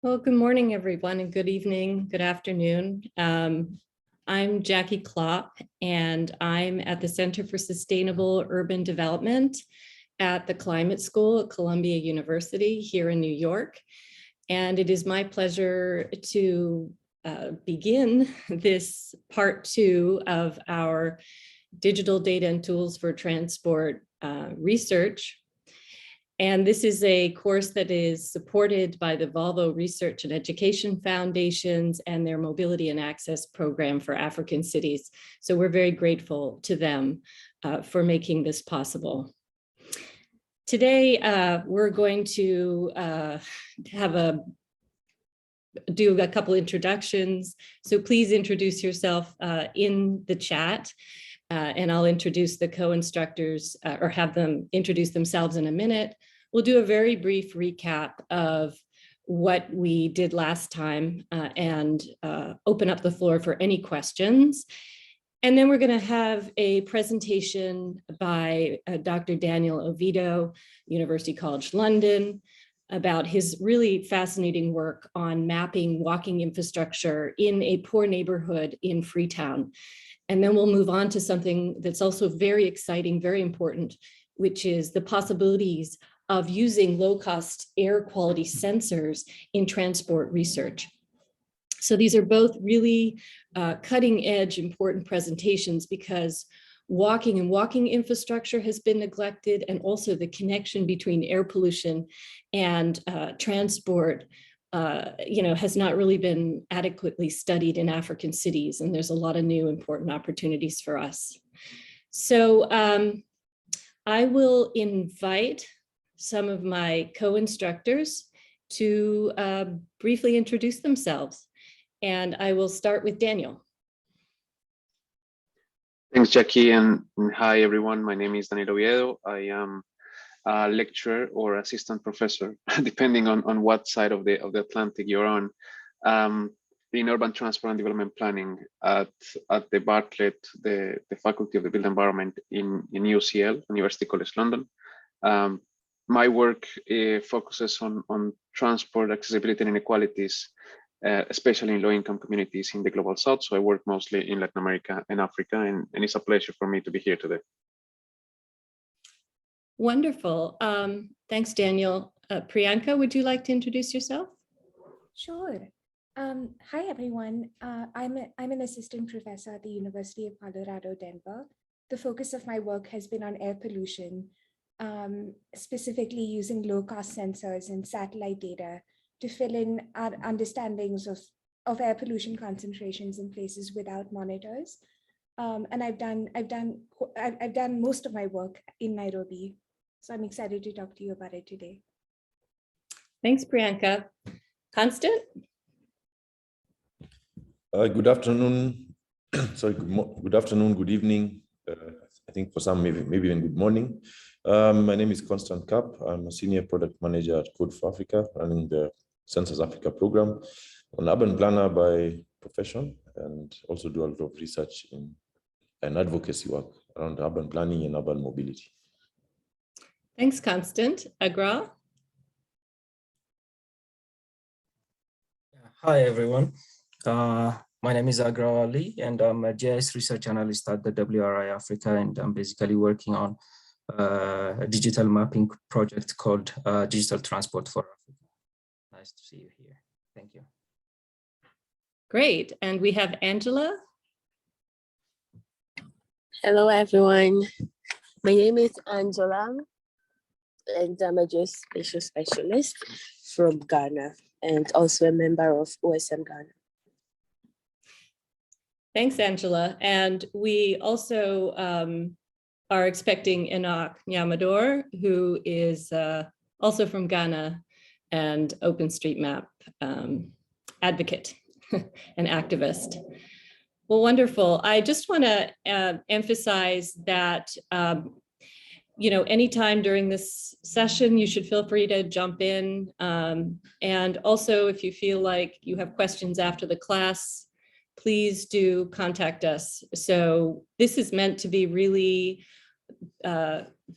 Well, good morning, everyone, and good evening, good afternoon. I'm Jackie Klopp, and I'm at the Center for Sustainable Urban Development at the Climate School at Columbia University here in New York. And it is my pleasure to begin this part 2 of our Digital Data and Tools for Transport research. And this is a course that is supported by the Volvo Research and Education Foundations and their Mobility and Access Program for African cities. So we're very grateful to them for making this possible. Today, we're going to do a couple introductions. So please introduce yourself in the chat. And I'll introduce the co-instructors or have them introduce themselves in a minute. We'll do a very brief recap of what we did last time and open up the floor for any questions. And then we're going to have a presentation by Dr. Daniel Oviedo, University College London, about his really fascinating work on mapping walking infrastructure in a poor neighborhood in Freetown. And then we'll move on to something that's also very exciting, very important, which is the possibilities of using low-cost air quality sensors in transport research. So these are both really cutting-edge, important presentations because walking and walking infrastructure has been neglected, and also the connection between air pollution and transport has not really been adequately studied in African cities, and there's a lot of new important opportunities for us. So I will invite some of my co-instructors to briefly introduce themselves, and I will start with Daniel. Thanks, Jackie, and hi, everyone. My name is Daniel Oviedo. I am a lecturer or assistant professor, depending on what side of the Atlantic you're on, in urban transport and development planning at the Bartlett, the Faculty of the Built Environment in UCL, University College London. My work focuses on transport accessibility and inequalities, especially in low-income communities in the Global South. So I work mostly in Latin America and Africa, and it's a pleasure for me to be here today. Wonderful. Thanks, Daniel. Priyanka, would you like to introduce yourself? Sure. Hi, everyone. I'm an assistant professor at the University of Colorado, Denver. The focus of my work has been on air pollution, specifically using low-cost sensors and satellite data to fill in our understandings of air pollution concentrations in places without monitors. And I've done most of my work in Nairobi. So I'm excited to talk to you about it today. Thanks, Priyanka. Constant? Good afternoon. Sorry, good afternoon, good evening. I think for some, maybe even good morning. My name is Constant Kapp. I'm a senior product manager at Code4Africa, running the Census Africa program. I'm an urban planner by profession and also do a lot of research and advocacy work around urban planning and urban mobility. Thanks, Constant. Agra? Hi, everyone. My name is Agra Ali, and I'm a GIS research analyst at the WRI Africa, and I'm basically working on a digital mapping project called DigitalTransport4Africa. Nice to see you here. Thank you. Great. And we have Angela. Hello, everyone. My name is Angela, and I'm a geospatial specialist from Ghana and also a member of OSM Ghana. Thanks, Angela. And we also are expecting Enoch Nyamador, who is also from Ghana and OpenStreetMap advocate and activist. Well, wonderful. I just want to emphasize that anytime during this session, you should feel free to jump in. And also, if you feel like you have questions after the class, please do contact us. So this is meant to be really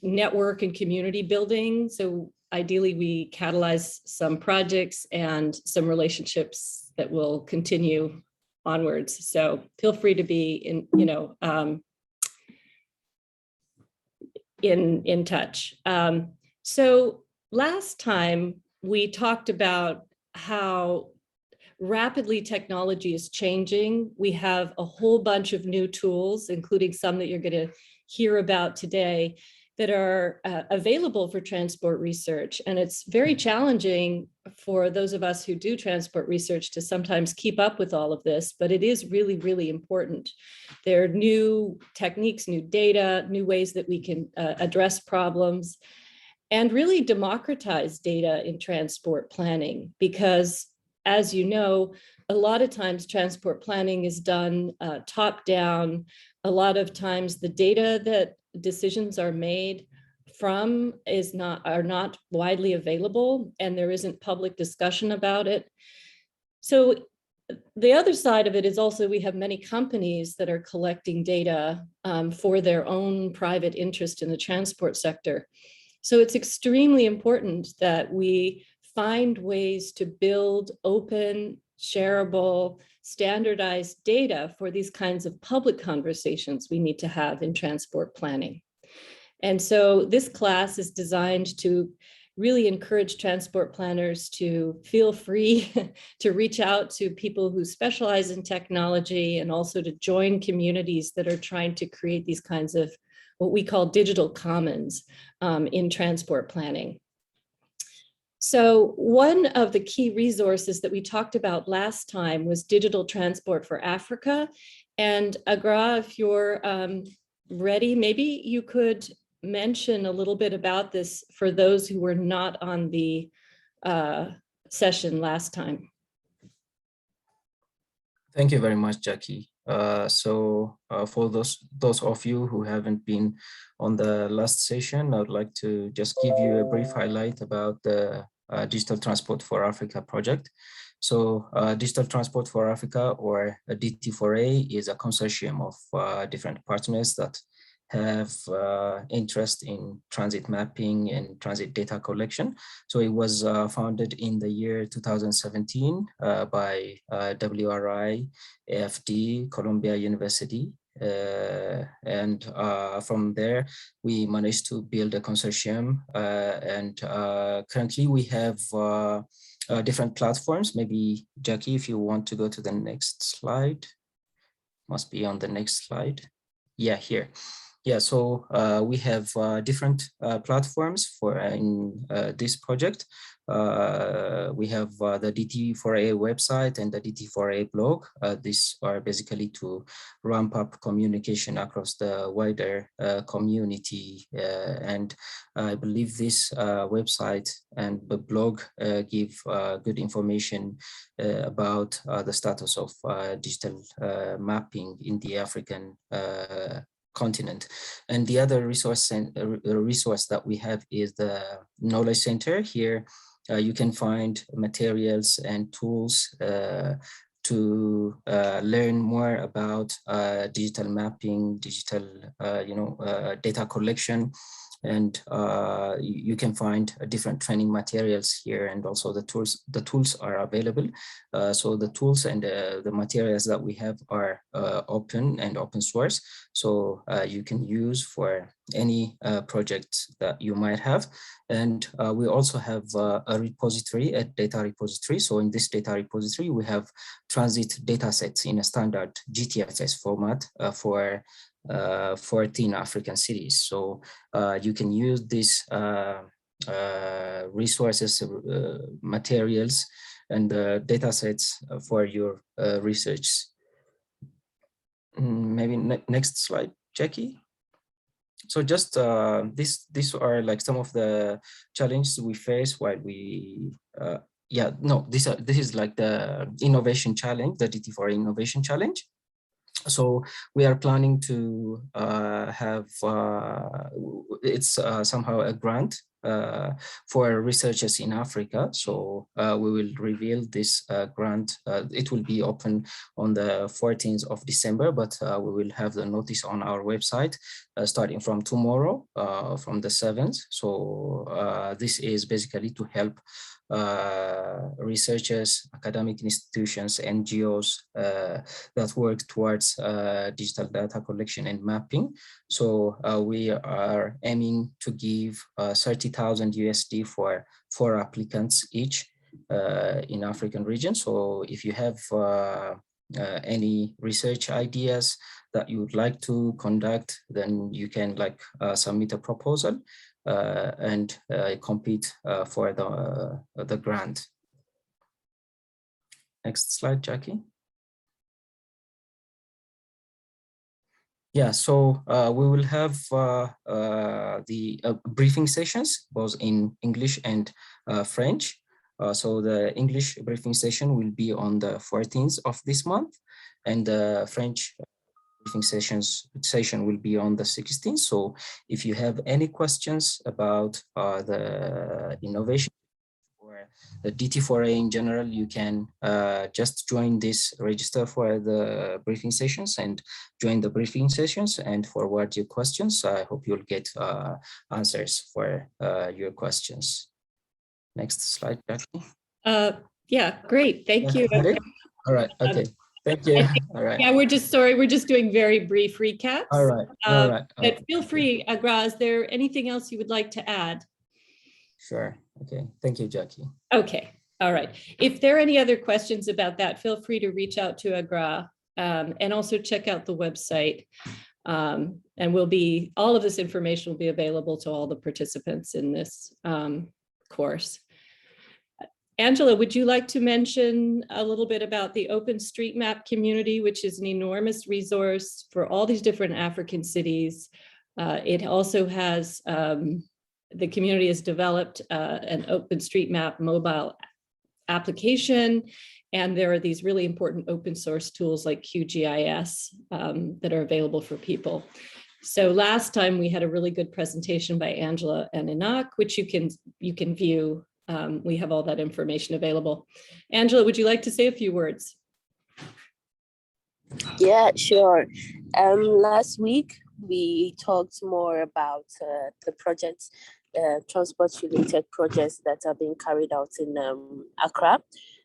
network and community building. So ideally we catalyze some projects and some relationships that will continue onwards. So feel free to be in touch. So last time we talked about how rapidly technology is changing. We have a whole bunch of new tools, including some that you're going to hear about today, that are available for transport research. And it's very challenging for those of us who do transport research to sometimes keep up with all of this, but it is really, really important. There are new techniques, new data, new ways that we can address problems and really democratize data in transport planning, because as you know, a lot of times transport planning is done top down. A lot of times the data that decisions are made from are not widely available, and there isn't public discussion about it. So the other side of it is also we have many companies that are collecting data for their own private interest in the transport sector. So it's extremely important that we find ways to build open, shareable, standardized data for these kinds of public conversations we need to have in transport planning. And so this class is designed to really encourage transport planners to feel free to reach out to people who specialize in technology, and also to join communities that are trying to create these kinds of what we call digital commons in transport planning. So one of the key resources that we talked about last time was DigitalTransport4Africa. And Agra, if you're ready, maybe you could mention a little bit about this for those who were not on the session last time. Thank you very much, Jackie. For those of you who haven't been on the last session, I'd like to just give you a brief highlight about the Digital Transport for Africa project. So Digital Transport for Africa, or DT4A, is a consortium of different partners that have interest in transit mapping and transit data collection. So it was founded in the year 2017 by WRI, AFD, Columbia University. And from there, we managed to build a consortium. And currently we have different platforms. Maybe Jackie, if you want to go to the next slide, must be on the next slide. Yeah, here. Yeah, so we have different platforms for in this project. We have the DT4A website and the DT4A blog. These are basically to ramp up communication across the wider community. And I believe this website and the blog give good information about the status of digital mapping in the African continent. And the other resource that we have is the Knowledge Center. Here you can find materials and tools to learn more about digital mapping, digital data collection, and you can find different training materials here, and also the tools are available. So the tools and the materials that we have are open and open source, so you can use for any project that you might have. And we also have a repository, a data repository. So in this data repository, we have transit data sets in a standard GTFS format for 14 African cities. So you can use these resources, materials, and data sets for your research. Maybe next slide, Jackie. So just these are like some of the challenges we face while we this is like the innovation challenge, the DT4 innovation challenge. So we are planning to have, it's somehow a grant for researchers in Africa. So we will reveal this grant. It will be open on the 14th of December, but we will have the notice on our website starting from tomorrow, from the 7th. So this is basically to help researchers, academic institutions, NGOs that work towards digital data collection and mapping. So we are aiming to give 30,000 USD for 4 applicants each in African region. So if you have any research ideas that you would like to conduct, then you can submit a proposal and compete for the grant. Next slide, Jackie. Yeah, so we will have the briefing sessions, both in English and French. So the English briefing session will be on the 14th of this month, and the French briefing session will be on the 16th. So if you have any questions about the innovation or the DT4A in general, you can just join this register for the briefing sessions and join the briefing sessions and forward your questions. I hope you'll get answers for your questions. Next slide, Jackie. Yeah, great. Thank you. All right. Okay. Thank you. All right. Yeah, we're just doing very brief recaps. All right. All right. But feel free, Agra, is there anything else you would like to add? Sure. Okay. Thank you, Jackie. Okay. All right. If there are any other questions about that, feel free to reach out to Agra and also check out the website. And all of this information will be available to all the participants in this course. Angela, would you like to mention a little bit about the OpenStreetMap community, which is an enormous resource for all these different African cities? It also has, the community has developed an OpenStreetMap mobile application, and there are these really important open source tools like QGIS that are available for people. So last time we had a really good presentation by Angela and Inak, which you can view. We have all that information available. Angela, would you like to say a few words? Yeah, sure. Last week, we talked more about the projects, transport-related projects that are being carried out in Accra,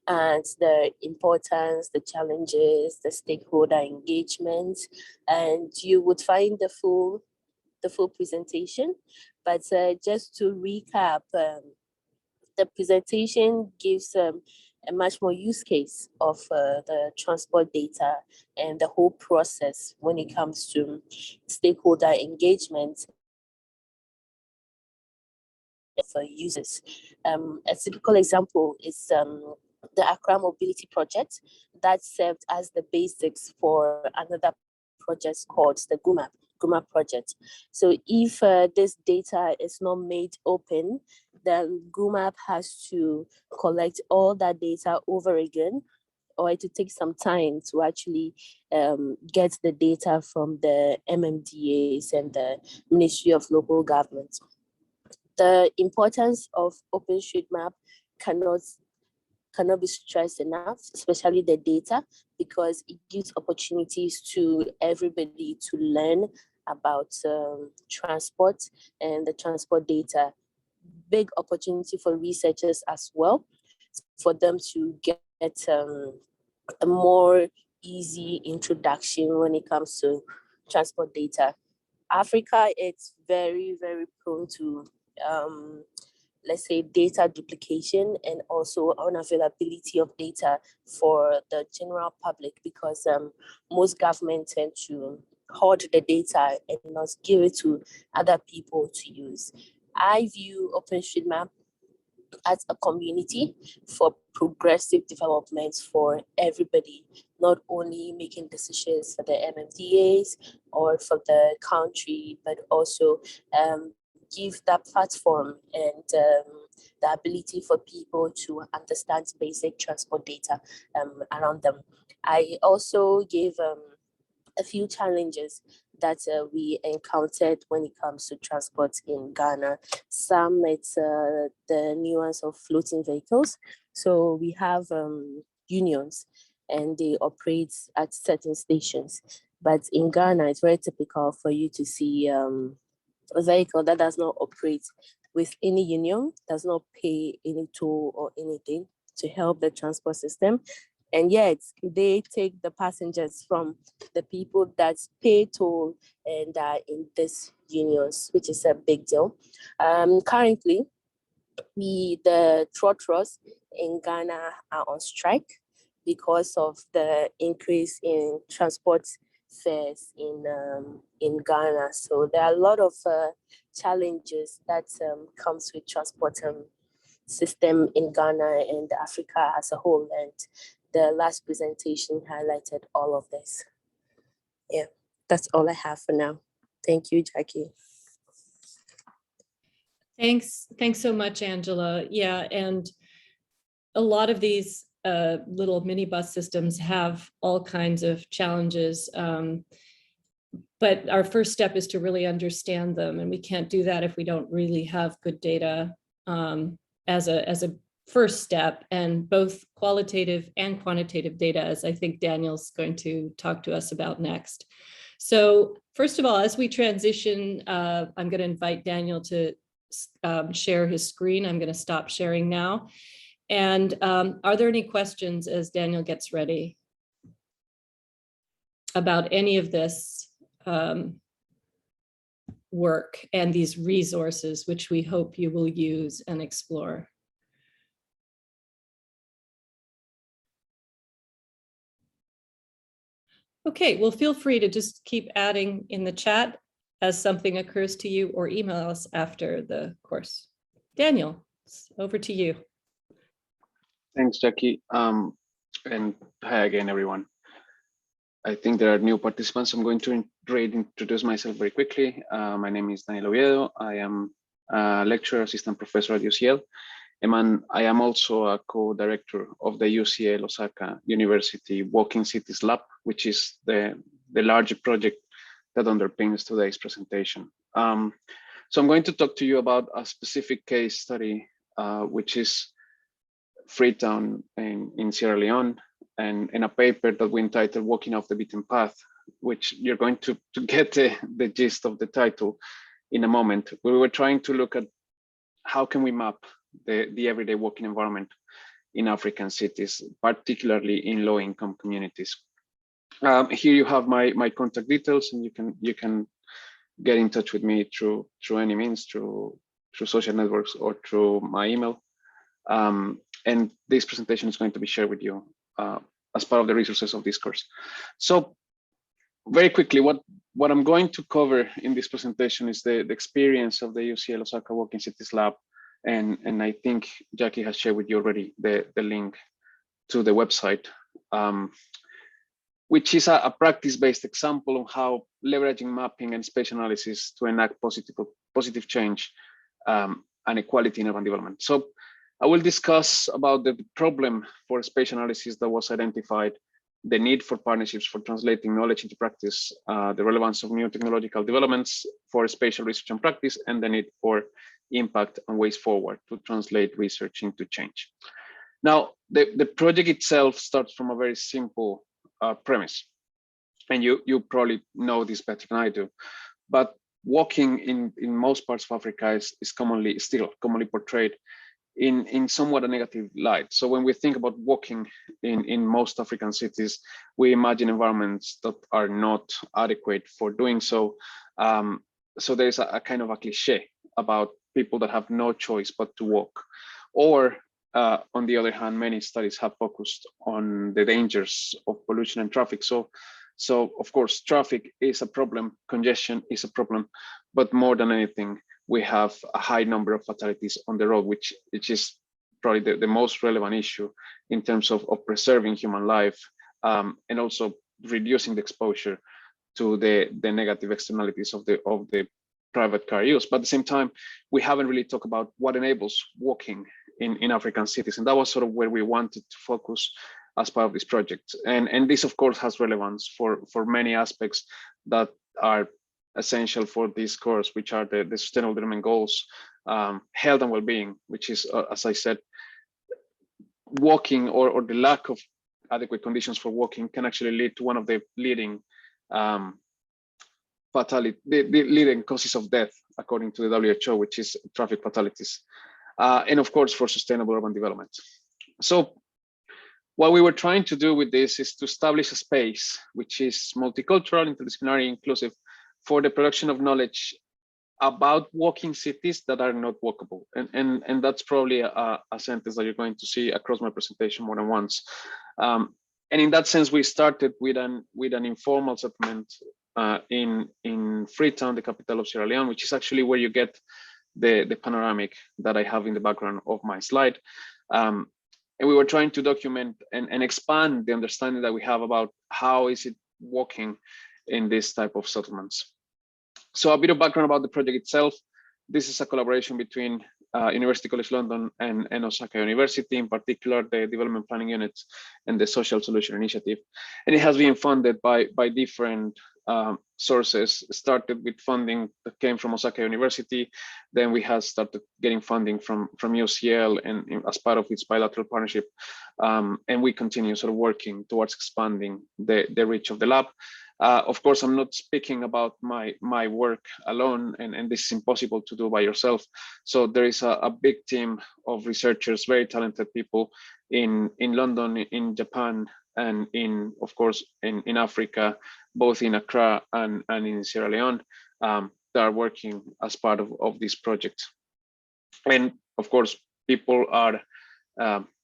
and the importance, the challenges, the stakeholder engagement, and you would find the full presentation. But just to recap, the presentation gives a much more use case of the transport data and the whole process when it comes to stakeholder engagement for users. A typical example is the Accra Mobility Project that served as the basics for another project called the GUMA project. So if this data is not made open, then GUMAP has to collect all that data over again, or it will take some time to actually get the data from the MMDAs and the Ministry of Local Government. The importance of OpenStreetMap cannot be stressed enough, especially the data, because it gives opportunities to everybody to learn about transport and the transport data. Big opportunity for researchers as well, for them to get a more easy introduction when it comes to transport data. Africa, it's very, very prone to let's say data duplication and also unavailability of data for the general public, because most governments tend to hoard the data and not give it to other people to use. I view OpenStreetMap as a community for progressive development for everybody, not only making decisions for the MMDAs or for the country, but also give that platform and the ability for people to understand basic transport data around them. I also gave a few challenges that we encountered when it comes to transport in Ghana. Some, it's the nuance of floating vehicles. So we have unions and they operate at certain stations. But in Ghana, it's very typical for you to see a vehicle that does not operate with any union, does not pay any toll or anything to help the transport system. And yet they take the passengers from the people that pay toll and are in these unions, which is a big deal. Currently, the trotros in Ghana are on strike because of the increase in transport fares in Ghana. So there are a lot of challenges that comes with transport system in Ghana and Africa as a whole. And the last presentation highlighted all of this. Yeah, that's all I have for now. Thank you, Jackie. Thanks so much, Angela. Yeah, and a lot of these little minibus systems have all kinds of challenges, but our first step is to really understand them, and we can't do that if we don't really have good data as a first step, and both qualitative and quantitative data, as I think Daniel's going to talk to us about next. So first of all, as we transition, I'm going to invite Daniel to share his screen. I'm going to stop sharing now. And are there any questions as Daniel gets ready about any of this work and these resources, which we hope you will use and explore? Okay, well, feel free to just keep adding in the chat as something occurs to you, or email us after the course. Daniel, over to you. Thanks, Jackie. And hi again, everyone. I think there are new participants. I'm going to introduce myself very quickly. My name is Daniel Oviedo. I am a lecturer, assistant professor at UCL. And I am also a co-director of the UCL Osaka University Walking Cities Lab, which is the larger project that underpins today's presentation. So I'm going to talk to you about a specific case study, which is Freetown in Sierra Leone, and in a paper that we entitled Walking Off the Beaten Path, which you're going to get the gist of the title in a moment. We were trying to look at how can we map the everyday walking environment in African cities, particularly in low-income communities. Here you have my contact details, and you can get in touch with me through any means, through social networks or through my email. And this presentation is going to be shared with you as part of the resources of this course. So very quickly, what I'm going to cover in this presentation is the experience of the UCL Osaka Walking Cities Lab. And I think Jackie has shared with you already the link to the website, which is a practice-based example of how leveraging mapping and spatial analysis to enact positive change and equality in urban development. So I will discuss about the problem for spatial analysis that was identified, the need for partnerships for translating knowledge into practice, the relevance of new technological developments for spatial research and practice, and the need for impact and ways forward to translate research into change. Now, the project itself starts from a very simple premise, and you probably know this better than I do, but walking in most parts of Africa is still commonly portrayed in somewhat a negative light. So when we think about walking in most African cities, we imagine environments that are not adequate for doing so. So there's a kind of a cliche about people that have no choice but to walk. Or on the other hand, many studies have focused on the dangers of pollution and traffic. So of course, traffic is a problem, congestion is a problem, but more than anything, we have a high number of fatalities on the road, which is probably the most relevant issue in terms of preserving human life, and also reducing the exposure to the negative externalities of the private car use. But at the same time, we haven't really talked about what enables walking in African cities. And that was sort of where we wanted to focus as part of this project. And this, of course, has relevance for many aspects that are essential for this course, which are the Sustainable Development Goals, health and well-being, which is, as I said, walking or the lack of adequate conditions for walking can actually lead to one of the leading the leading causes of death, according to the WHO, which is traffic fatalities, and of course for sustainable urban development. So what we were trying to do with this is to establish a space which is multicultural, interdisciplinary, inclusive, for the production of knowledge about walking cities that are not walkable. And that's probably a sentence that you're going to see across my presentation more than once. And in that sense, we started with an informal settlement in Freetown, the capital of Sierra Leone, which is actually where you get the panoramic that I have in the background of my slide. And we were trying to document and expand the understanding that we have about how is it walking in this type of settlements. So a bit of background about the project itself. This is a collaboration between University College London and Osaka University, in particular the Development Planning Unit and the Social Solution Initiative. And it has been funded by different sources. Started with funding that came from Osaka University. Then we have started getting funding from UCL and as part of its bilateral partnership. And we continue sort of working towards expanding the reach of the lab. Of course, I'm not speaking about my work alone, and this is impossible to do by yourself. So there is a big team of researchers, very talented people in London, in Japan, and of course, in Africa, both in Accra and in Sierra Leone, that are working as part of this project. And of course, people are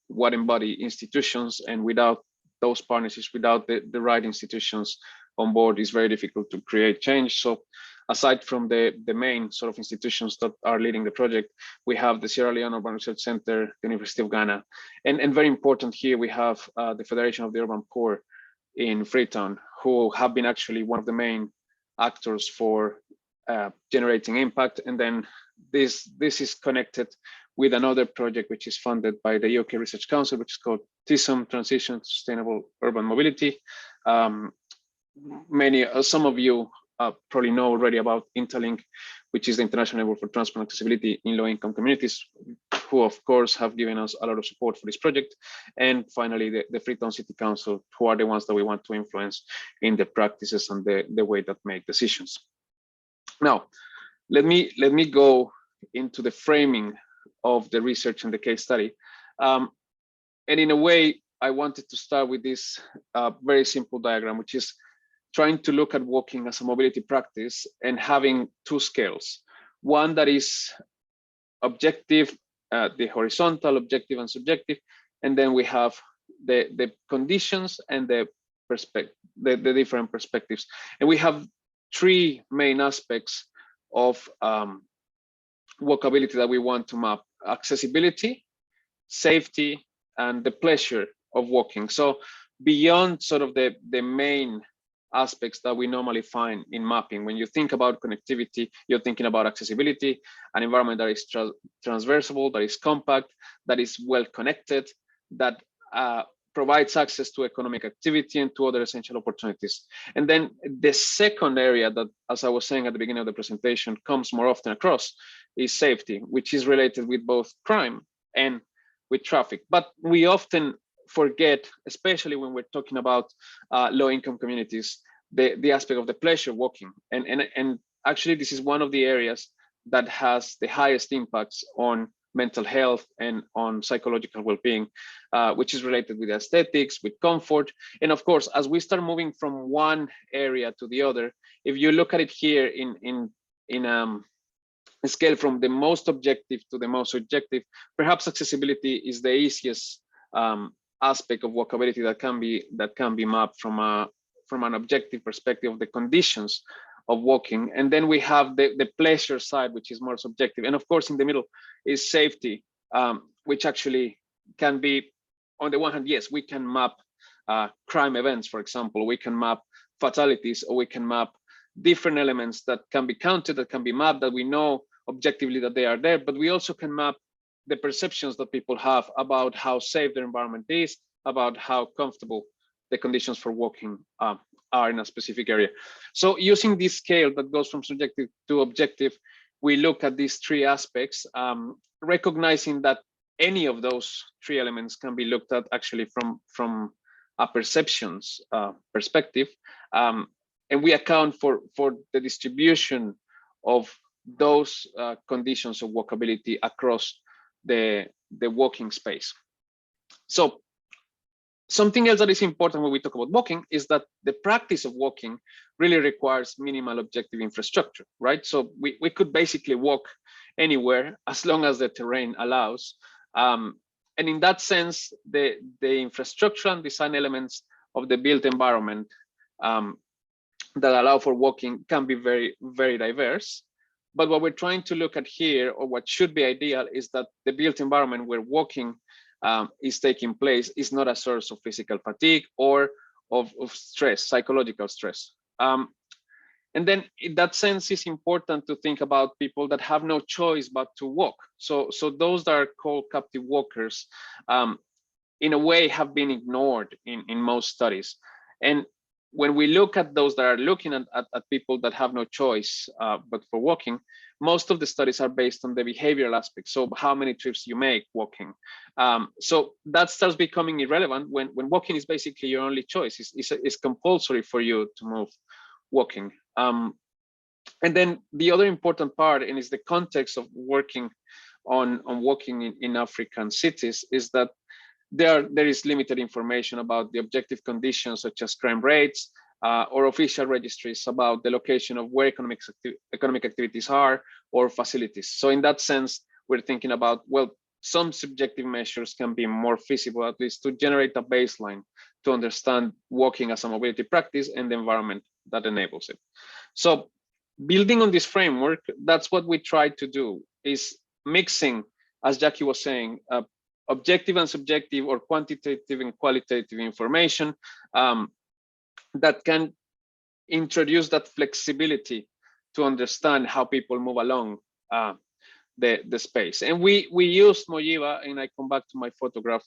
what embody institutions, and without those partnerships, without the right institutions on board, is very difficult to create change. So aside from the main sort of institutions that are leading the project, we have the Sierra Leone Urban Research Center, the University of Ghana, and very important here, we have the Federation of the Urban Poor in Freetown, who have been actually one of the main actors for generating impact. And then this is connected with another project which is funded by the UK Research Council, which is called TISM, Transition to Sustainable Urban Mobility. Some of you probably know already about Interlink, which is the International Network for Transport and Accessibility in Low-Income Communities, who of course have given us a lot of support for this project. And finally, the Freetown City Council, who are the ones that we want to influence in the practices and the way that make decisions. Now, let me go into the framing of the research and the case study. And in a way, I wanted to start with this very simple diagram, which is trying to look at walking as a mobility practice and having two scales. One that is objective, the horizontal, objective and subjective, and then we have the conditions and the different perspectives. And we have three main aspects of walkability that we want to map: accessibility, safety, and the pleasure of walking. So beyond sort of the main aspects that we normally find in mapping, when you think about connectivity, you're thinking about accessibility, an environment that is transversable, that is compact, that is well connected, that provides access to economic activity and to other essential opportunities. And then the second area that, as I was saying at the beginning of the presentation, comes more often across is safety, which is related with both crime and with traffic. But we often forget, especially when we're talking about low-income communities, the aspect of the pleasure walking. And actually, this is one of the areas that has the highest impacts on mental health and on psychological well-being, which is related with aesthetics, with comfort. And of course, as we start moving from one area to the other, if you look at it here in a scale from the most objective to the most subjective, perhaps accessibility is the easiest aspect of walkability that can be mapped from an objective perspective of the conditions of walking. And then we have the pleasure side, which is more subjective. And of course, in the middle is safety, which actually can be, on the one hand, yes, we can map crime events, for example, we can map fatalities, or we can map different elements that can be counted, that can be mapped, that we know objectively that they are there, but we also can map the perceptions that people have about how safe their environment is, about how comfortable the conditions for walking are in a specific area. So using this scale that goes from subjective to objective, we look at these three aspects, recognizing that any of those three elements can be looked at actually from a perceptions perspective, and we account for the distribution of those conditions of walkability across the walking space. So something else that is important when we talk about walking is that the practice of walking really requires minimal objective infrastructure, right? So we could basically walk anywhere as long as the terrain allows. And in that sense, the infrastructure and design elements of the built environment that allow for walking can be very, very diverse. But what we're trying to look at here, or what should be ideal, is that the built environment where walking is taking place is not a source of physical fatigue or of stress, psychological stress. And then in that sense, it's important to think about people that have no choice but to walk. So those that are called captive walkers, in a way, have been ignored in most studies. And when we look at those that are looking at people that have no choice but for walking, most of the studies are based on the behavioral aspect. So how many trips you make walking. So that starts becoming irrelevant when walking is basically your only choice. It's compulsory for you to move walking. And then the other important part, and is the context of working on walking in African cities, is that there is limited information about the objective conditions such as crime rates or official registries about the location of where economic activities are or facilities. So in that sense, we're thinking about, well, some subjective measures can be more feasible, at least to generate a baseline to understand walking as a mobility practice and the environment that enables it. So building on this framework, that's what we try to do, is mixing, as Jackie was saying, objective and subjective, or quantitative and qualitative information that can introduce that flexibility to understand how people move along the space. And we used Mojiva, and I come back to my photograph,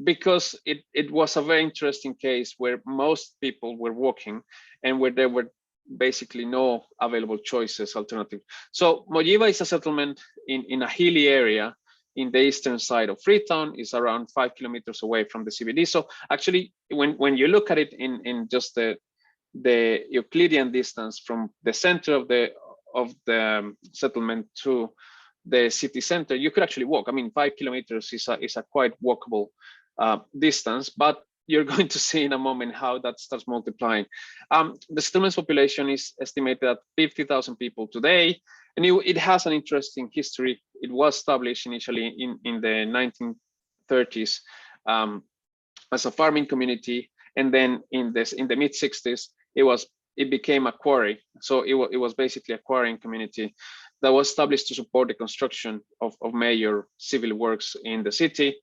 because it was a very interesting case where most people were walking and where there were basically no available choices, alternative. So Mojiva is a settlement in a hilly area in the eastern side of Freetown, is around 5 kilometers away from the CBD. So actually, when you look at it in just the Euclidean distance from the center of the settlement to the city center, you could actually walk. I mean, 5 kilometers is a quite walkable distance, but you're going to see in a moment how that starts multiplying. The settlement's population is estimated at 50,000 people today, and it has an interesting history. It was established initially in the 1930s as a farming community, and then in the mid 60s, it became a quarry. So it was basically a quarrying community that was established to support the construction of major civil works in the city.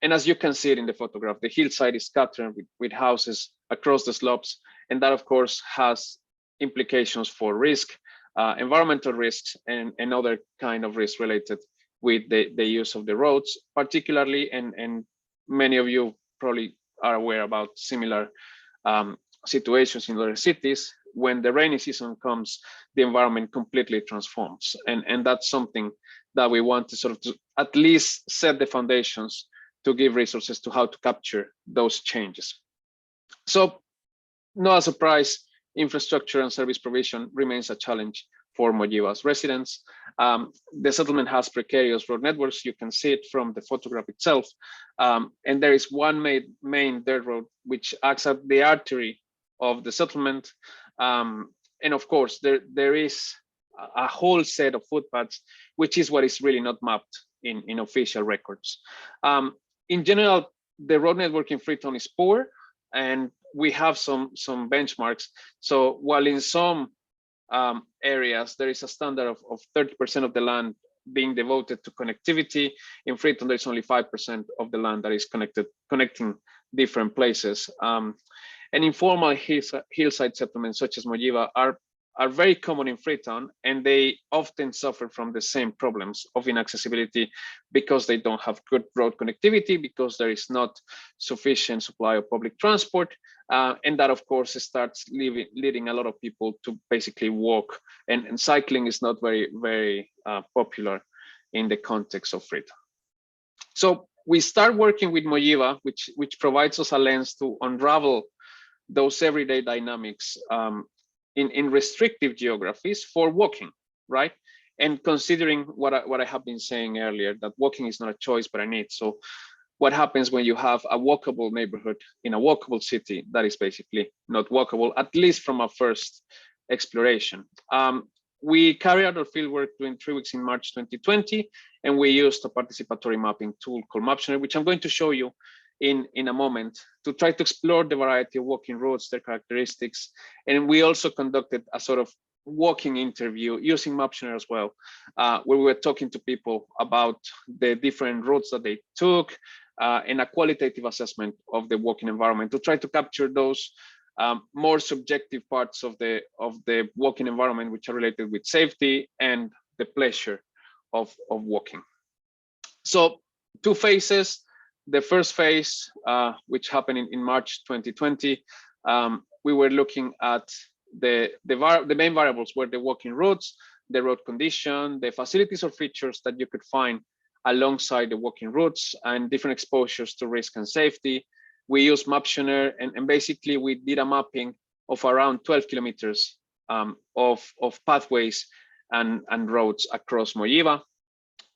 And as you can see it in the photograph, the hillside is scattered with houses across the slopes. And that, of course, has implications for risk, environmental risks, and other kind of risks related with the use of the roads, particularly, and many of you probably are aware about similar situations in other cities. When the rainy season comes, the environment completely transforms. And that's something that we want to sort of at least set the foundations to give resources to how to capture those changes. So, not a surprise, infrastructure and service provision remains a challenge for Mojiva's residents. The settlement has precarious road networks. You can see it from the photograph itself. And there is one main dirt road which acts as the artery of the settlement. And of course, there is a whole set of footpaths, which is what is really not mapped in official records. In general, the road network in Freetown is poor, and we have some benchmarks. So while in some areas there is a standard of 30% of the land being devoted to connectivity, in Freetown there's only 5% of the land that is connecting different places. And informal hillside settlements such as Mojiva are are very common in Freetown, and they often suffer from the same problems of inaccessibility because they don't have good road connectivity, because there is not sufficient supply of public transport, and that of course starts leading a lot of people to basically walk, and cycling is not very popular in the context of Freetown. So we start working with Moyiva, which provides us a lens to unravel those everyday dynamics in restrictive geographies for walking, right? And considering what I have been saying earlier, that walking is not a choice but a need. So what happens when you have a walkable neighborhood in a walkable city that is basically not walkable, at least from a first exploration? We carried out our fieldwork during 3 weeks in March 2020, and we used a participatory mapping tool called Maptioner, which I'm going to show you in a moment, to try to explore the variety of walking routes, their characteristics. And we also conducted a sort of walking interview using Maptioner as well, where we were talking to people about the different routes that they took, and a qualitative assessment of the walking environment to try to capture those more subjective parts of the walking environment, which are related with safety and the pleasure of walking. So 2 phases. The first phase, which happened in March 2020, we were looking at the main variables were the walking routes, the road condition, the facilities or features that you could find alongside the walking routes, and different exposures to risk and safety. We used Maptioner, and basically we did a mapping of around 12 kilometers of pathways and roads across Moyiva.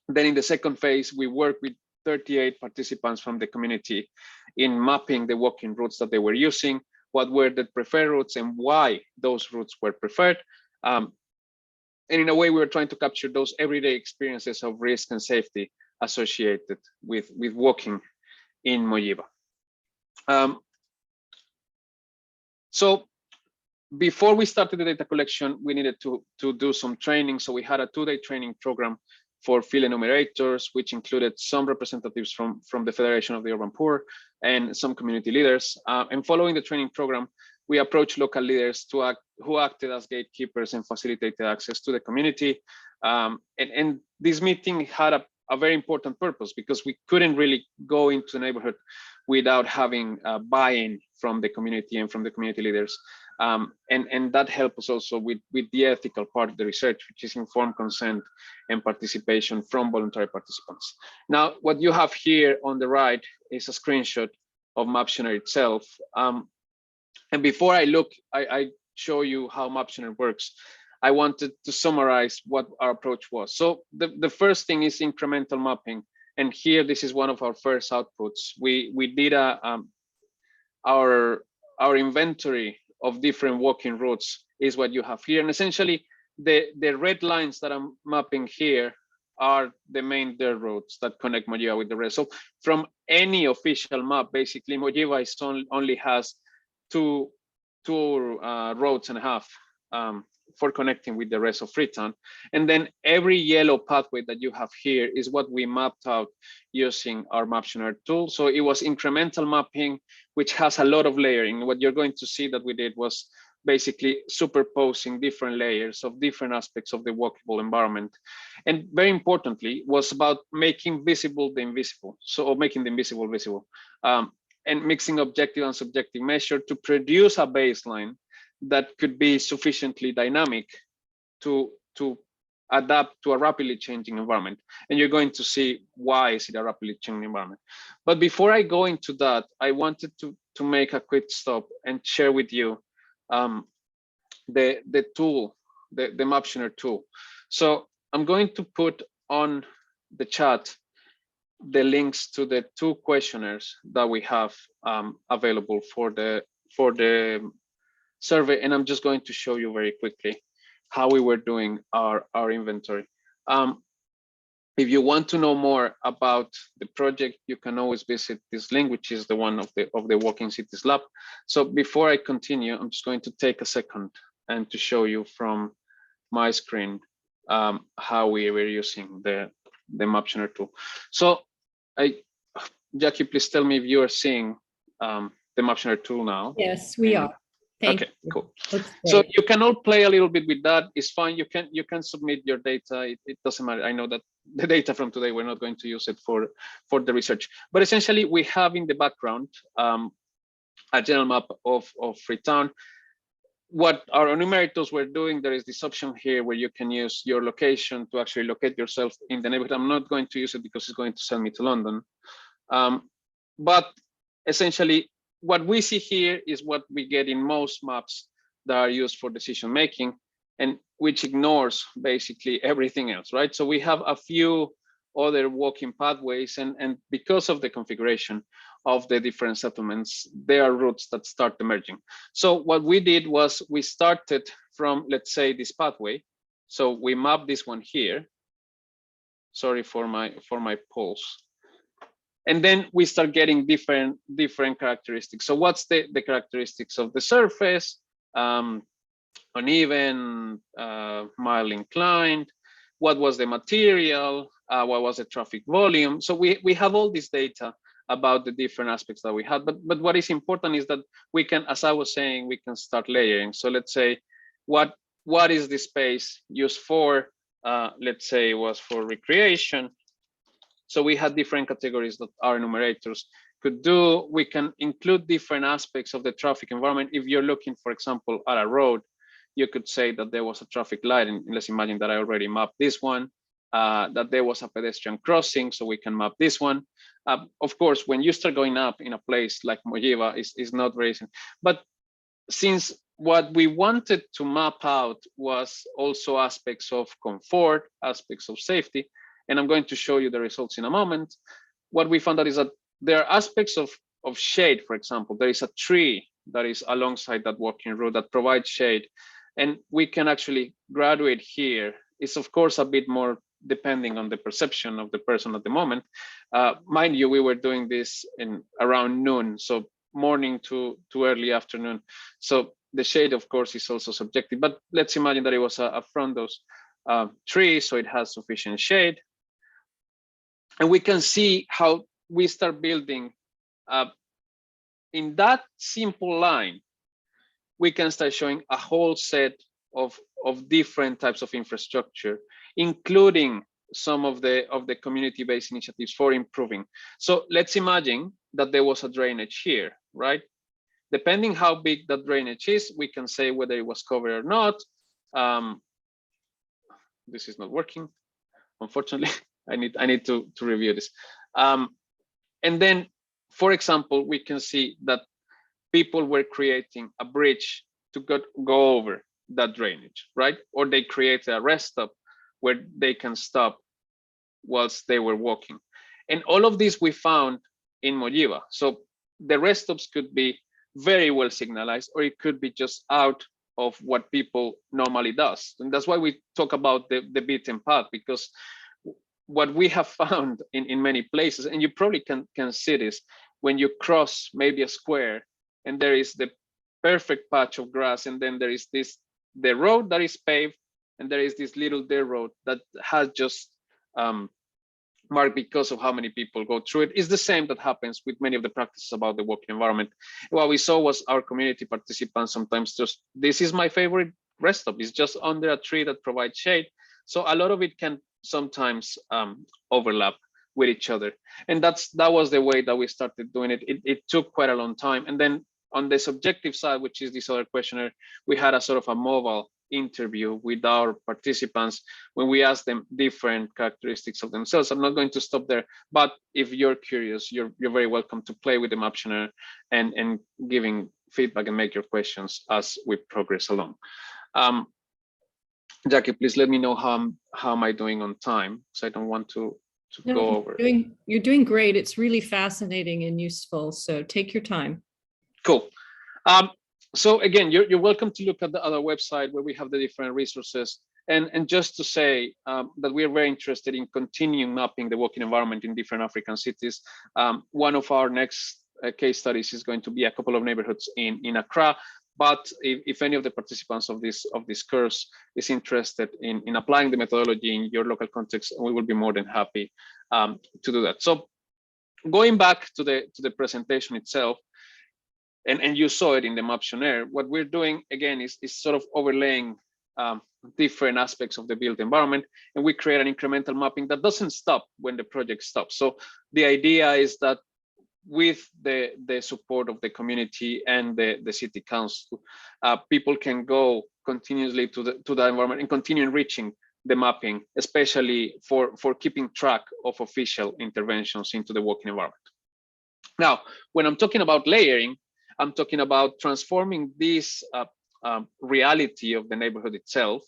Then in the second phase, we worked with 38 participants from the community in mapping the walking routes that they were using, what were the preferred routes and why those routes were preferred. And in a way, we were trying to capture those everyday experiences of risk and safety associated with walking in Moyiva. So before we started the data collection, we needed to do some training. So we had a 2-day training program for field enumerators, which included some representatives from the Federation of the Urban Poor and some community leaders. And following the training program, we approached local leaders who acted as gatekeepers and facilitated access to the community. And this meeting had a very important purpose, because we couldn't really go into the neighborhood without having buy-in from the community and from the community leaders. And that helped us also with the ethical part of the research, which is informed consent and participation from voluntary participants. Now, what you have here on the right is a screenshot of Maptioner itself. And before I show you how Maptioner works, I wanted to summarize what our approach was. So the first thing is incremental mapping. And here, this is one of our first outputs. We did our inventory of different walking routes is what you have here. And essentially, the red lines that I'm mapping here are the main dirt roads that connect Moyiva with the rest. So from any official map, basically, Moyiva only has two roads and a half for connecting with the rest of Freetown. And then every yellow pathway that you have here is what we mapped out using our Maptioner tool. So it was incremental mapping, which has a lot of layering. What you're going to see that we did was basically superposing different layers of different aspects of the walkable environment. And very importantly, was about making visible the invisible. So making the invisible visible, and mixing objective and subjective measure to produce a baseline that could be sufficiently dynamic to adapt to a rapidly changing environment. And you're going to see why is it a rapidly changing environment. But before I go into that, I wanted to make a quick stop and share with you the tool, the Maptioner tool. So I'm going to put on the chat the links to the 2 questionnaires that we have available for the survey, and I'm just going to show you very quickly how we were doing our inventory. If you want to know more about the project, you can always visit this link, which is the one of the Walking Cities Lab. So before I continue, I'm just going to take a second and to show you from my screen how we were using the Maptioner tool. So Jackie, please tell me if you are seeing the Maptioner tool now. Yes, we are. Thank Okay, you. cool. Looks So great. you can all play a little bit with that. It's fine. You can submit your data. It doesn't matter. I know that the data from today, we're not going to use it for the research. But essentially, we have in the background a general map of Freetown. What our enumerators were doing, there is this option here where you can use your location to actually locate yourself in the neighborhood. I'm not going to use it because it's going to send me to London. But essentially, what we see here is what we get in most maps that are used for decision making, and which ignores basically everything else, right? So we have a few other walking pathways, and because of the configuration of the different settlements, there are routes that start emerging. So what we did was we started from, let's say, this pathway. So we mapped this one here. Sorry for my pulse. And then we start getting different characteristics. So what's the characteristics of the surface? Uneven, mildly inclined. What was the material? What was the traffic volume? So we have all this data about the different aspects that we had. But what is important is that we can, as I was saying, we can start layering. So let's say, what is the space used for? Let's say it was for recreation. So we had different categories that our enumerators could do. We can include different aspects of the traffic environment. If you're looking, for example, at a road, you could say that there was a traffic light, and let's imagine that I already mapped this one, that there was a pedestrian crossing, so we can map this one. Of course, when you start going up in a place like Mojiva, is not very easy. But since what we wanted to map out was also aspects of comfort, aspects of safety, and I'm going to show you the results in a moment, what we found out is that there are aspects of shade. For example, there is a tree that is alongside that walking route that provides shade, and we can actually graduate here. It's of course a bit more depending on the perception of the person at the moment. Mind you, we were doing this in around noon, so morning to early afternoon. So the shade, of course, is also subjective, but let's imagine that it was a frondo's tree, so it has sufficient shade. And we can see how we start building in that simple line. We can start showing a whole set of different types of infrastructure, including some of the community-based initiatives for improving. So let's imagine that there was a drainage here, right? Depending how big that drainage is, we can say whether it was covered or not. This is not working, unfortunately. I need to review this. And then, for example, we can see that people were creating a bridge to go over that drainage, right? Or they created a rest stop where they can stop whilst they were walking. And all of this we found in Mojiva. So the rest stops could be very well signalized, or it could be just out of what people normally does. And that's why we talk about the beaten path, because what we have found in many places, and you probably can see this, when you cross maybe a square and there is the perfect patch of grass, and then there is the road that is paved, and there is this little dirt road that has just marked because of how many people go through it. It's the same that happens with many of the practices about the walking environment. What we saw was our community participants sometimes just, this is my favorite rest stop, it's just under a tree that provides shade. So a lot of it can sometimes overlap with each other, and that was the way that we started doing it. It took quite a long time. And then on the subjective side, which is this other questionnaire, we had a sort of a mobile interview with our participants when we asked them different characteristics of themselves. I'm not going to stop there, but if you're curious, you're very welcome to play with the Maptionnaire and giving feedback and make your questions as we progress along. Jackie, please let me know how am I doing on time, because I don't want to go over. You're doing great. It's really fascinating and useful. So take your time. Cool. So again, you're welcome to look at the other website where we have the different resources. And just to say that we are very interested in continuing mapping the walking environment in different African cities. One of our next case studies is going to be a couple of neighborhoods in Accra. But if any of the participants of this course is interested in applying the methodology in your local context, we will be more than happy to do that. So going back to the presentation itself, and you saw it in the map shown there. What we're doing again is sort of overlaying different aspects of the built environment, and we create an incremental mapping that doesn't stop when the project stops. So the idea is that with the support of the community and the city council, people can go continuously to the environment and continue enriching the mapping, especially for keeping track of official interventions into the working environment. Now, when I'm talking about layering, I'm talking about transforming this reality of the neighborhood itself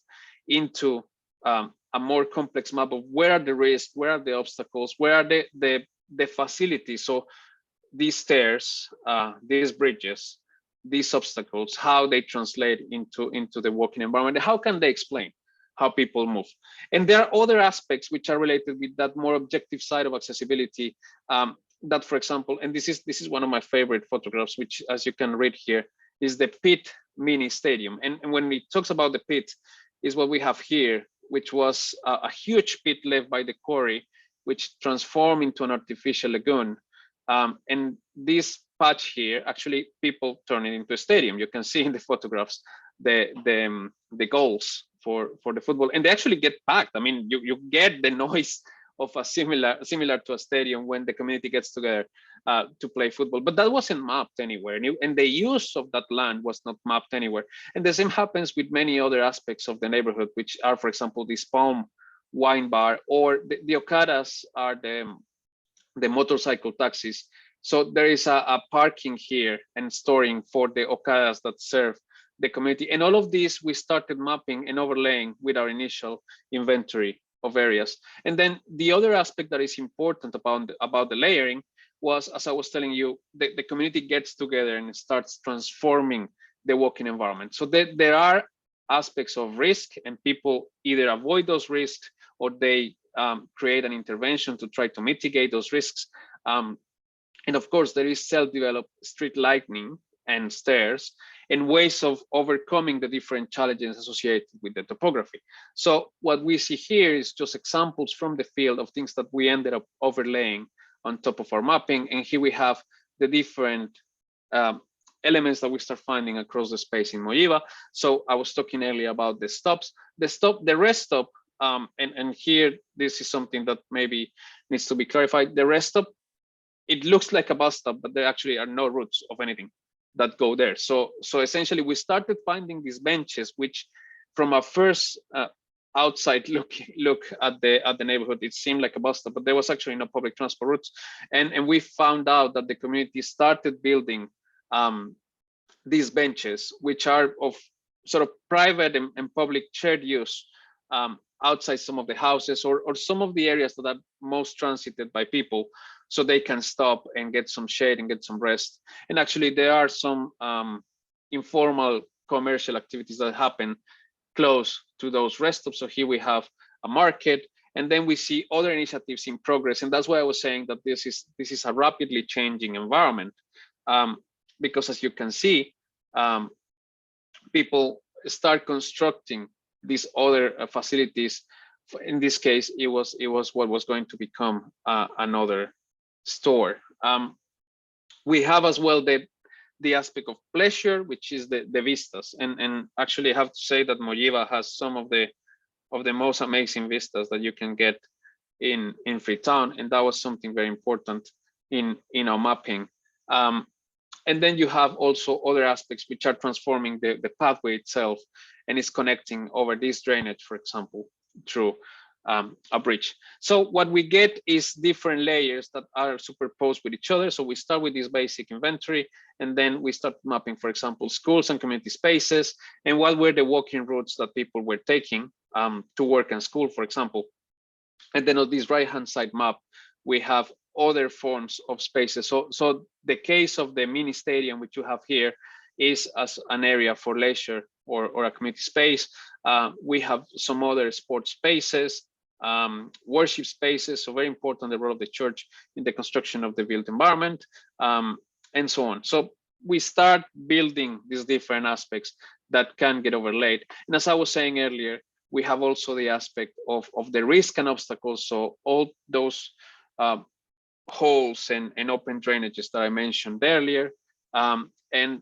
into a more complex map of where are the risks, where are the obstacles, where are the facilities. So these stairs, these bridges, these obstacles, how they translate into the working environment, how can they explain how people move? And there are other aspects which are related with that more objective side of accessibility, that, for example, and this is one of my favorite photographs, which, as you can read here, is the pit mini stadium. And when it talks about the pit, is what we have here, which was a huge pit left by the quarry, which transformed into an artificial lagoon. And this patch here, actually, people turn it into a stadium. You can see in the photographs the goals for the football, and they actually get packed. I mean, you get the noise of a similar to a stadium when the community gets together to play football, but that wasn't mapped anywhere, and the use of that land was not mapped anywhere. And the same happens with many other aspects of the neighborhood, which are, for example, this palm wine bar, or the okadas are the motorcycle taxis. So there is a parking here and storing for the okadas that serve the community. And all of these we started mapping and overlaying with our initial inventory of areas. And then the other aspect that is important about the layering was, as I was telling you, the community gets together and starts transforming the working environment. So there are aspects of risk, and people either avoid those risks or they create an intervention to try to mitigate those risks. And of course, there is self-developed street lighting and stairs and ways of overcoming the different challenges associated with the topography. So what we see here is just examples from the field of things that we ended up overlaying on top of our mapping. And here we have the different elements that we start finding across the space in Moyiva. So I was talking earlier about the stops, the rest stop, and here, this is something that maybe needs to be clarified. The rest stop, it looks like a bus stop, but there actually are no routes of anything that go there. So essentially, we started finding these benches, which from a first outside look at the neighborhood, it seemed like a bus stop, but there was actually no public transport routes. And we found out that the community started building these benches, which are of sort of private and public shared use outside some of the houses or some of the areas that are most transited by people, so they can stop and get some shade and get some rest. And actually, there are some informal commercial activities that happen close to those rest stops. So here we have a market, and then we see other initiatives in progress. And that's why I was saying that this is a rapidly changing environment, because as you can see, people start constructing these other facilities. In this case, it was what was going to become another store. We have as well the aspect of pleasure, which is the vistas, and actually I have to say that Moyiva has some of the most amazing vistas that you can get in Freetown, and that was something very important in our mapping. And then you have also other aspects which are transforming the pathway itself, and is connecting over this drainage, for example, through a bridge. So what we get is different layers that are superposed with each other. So we start with this basic inventory, and then we start mapping, for example, schools and community spaces, and what were the walking routes that people were taking to work and school, for example. And then on this right-hand side map, we have other forms of spaces. So the case of the mini stadium, which you have here, is as an area for leisure or a community space. We have some other sports spaces, worship spaces, so very important, the role of the church in the construction of the built environment, and so on. So we start building these different aspects that can get overlaid. And as I was saying earlier, we have also the aspect of the risk and obstacles. So all those holes and open drainages that I mentioned earlier, and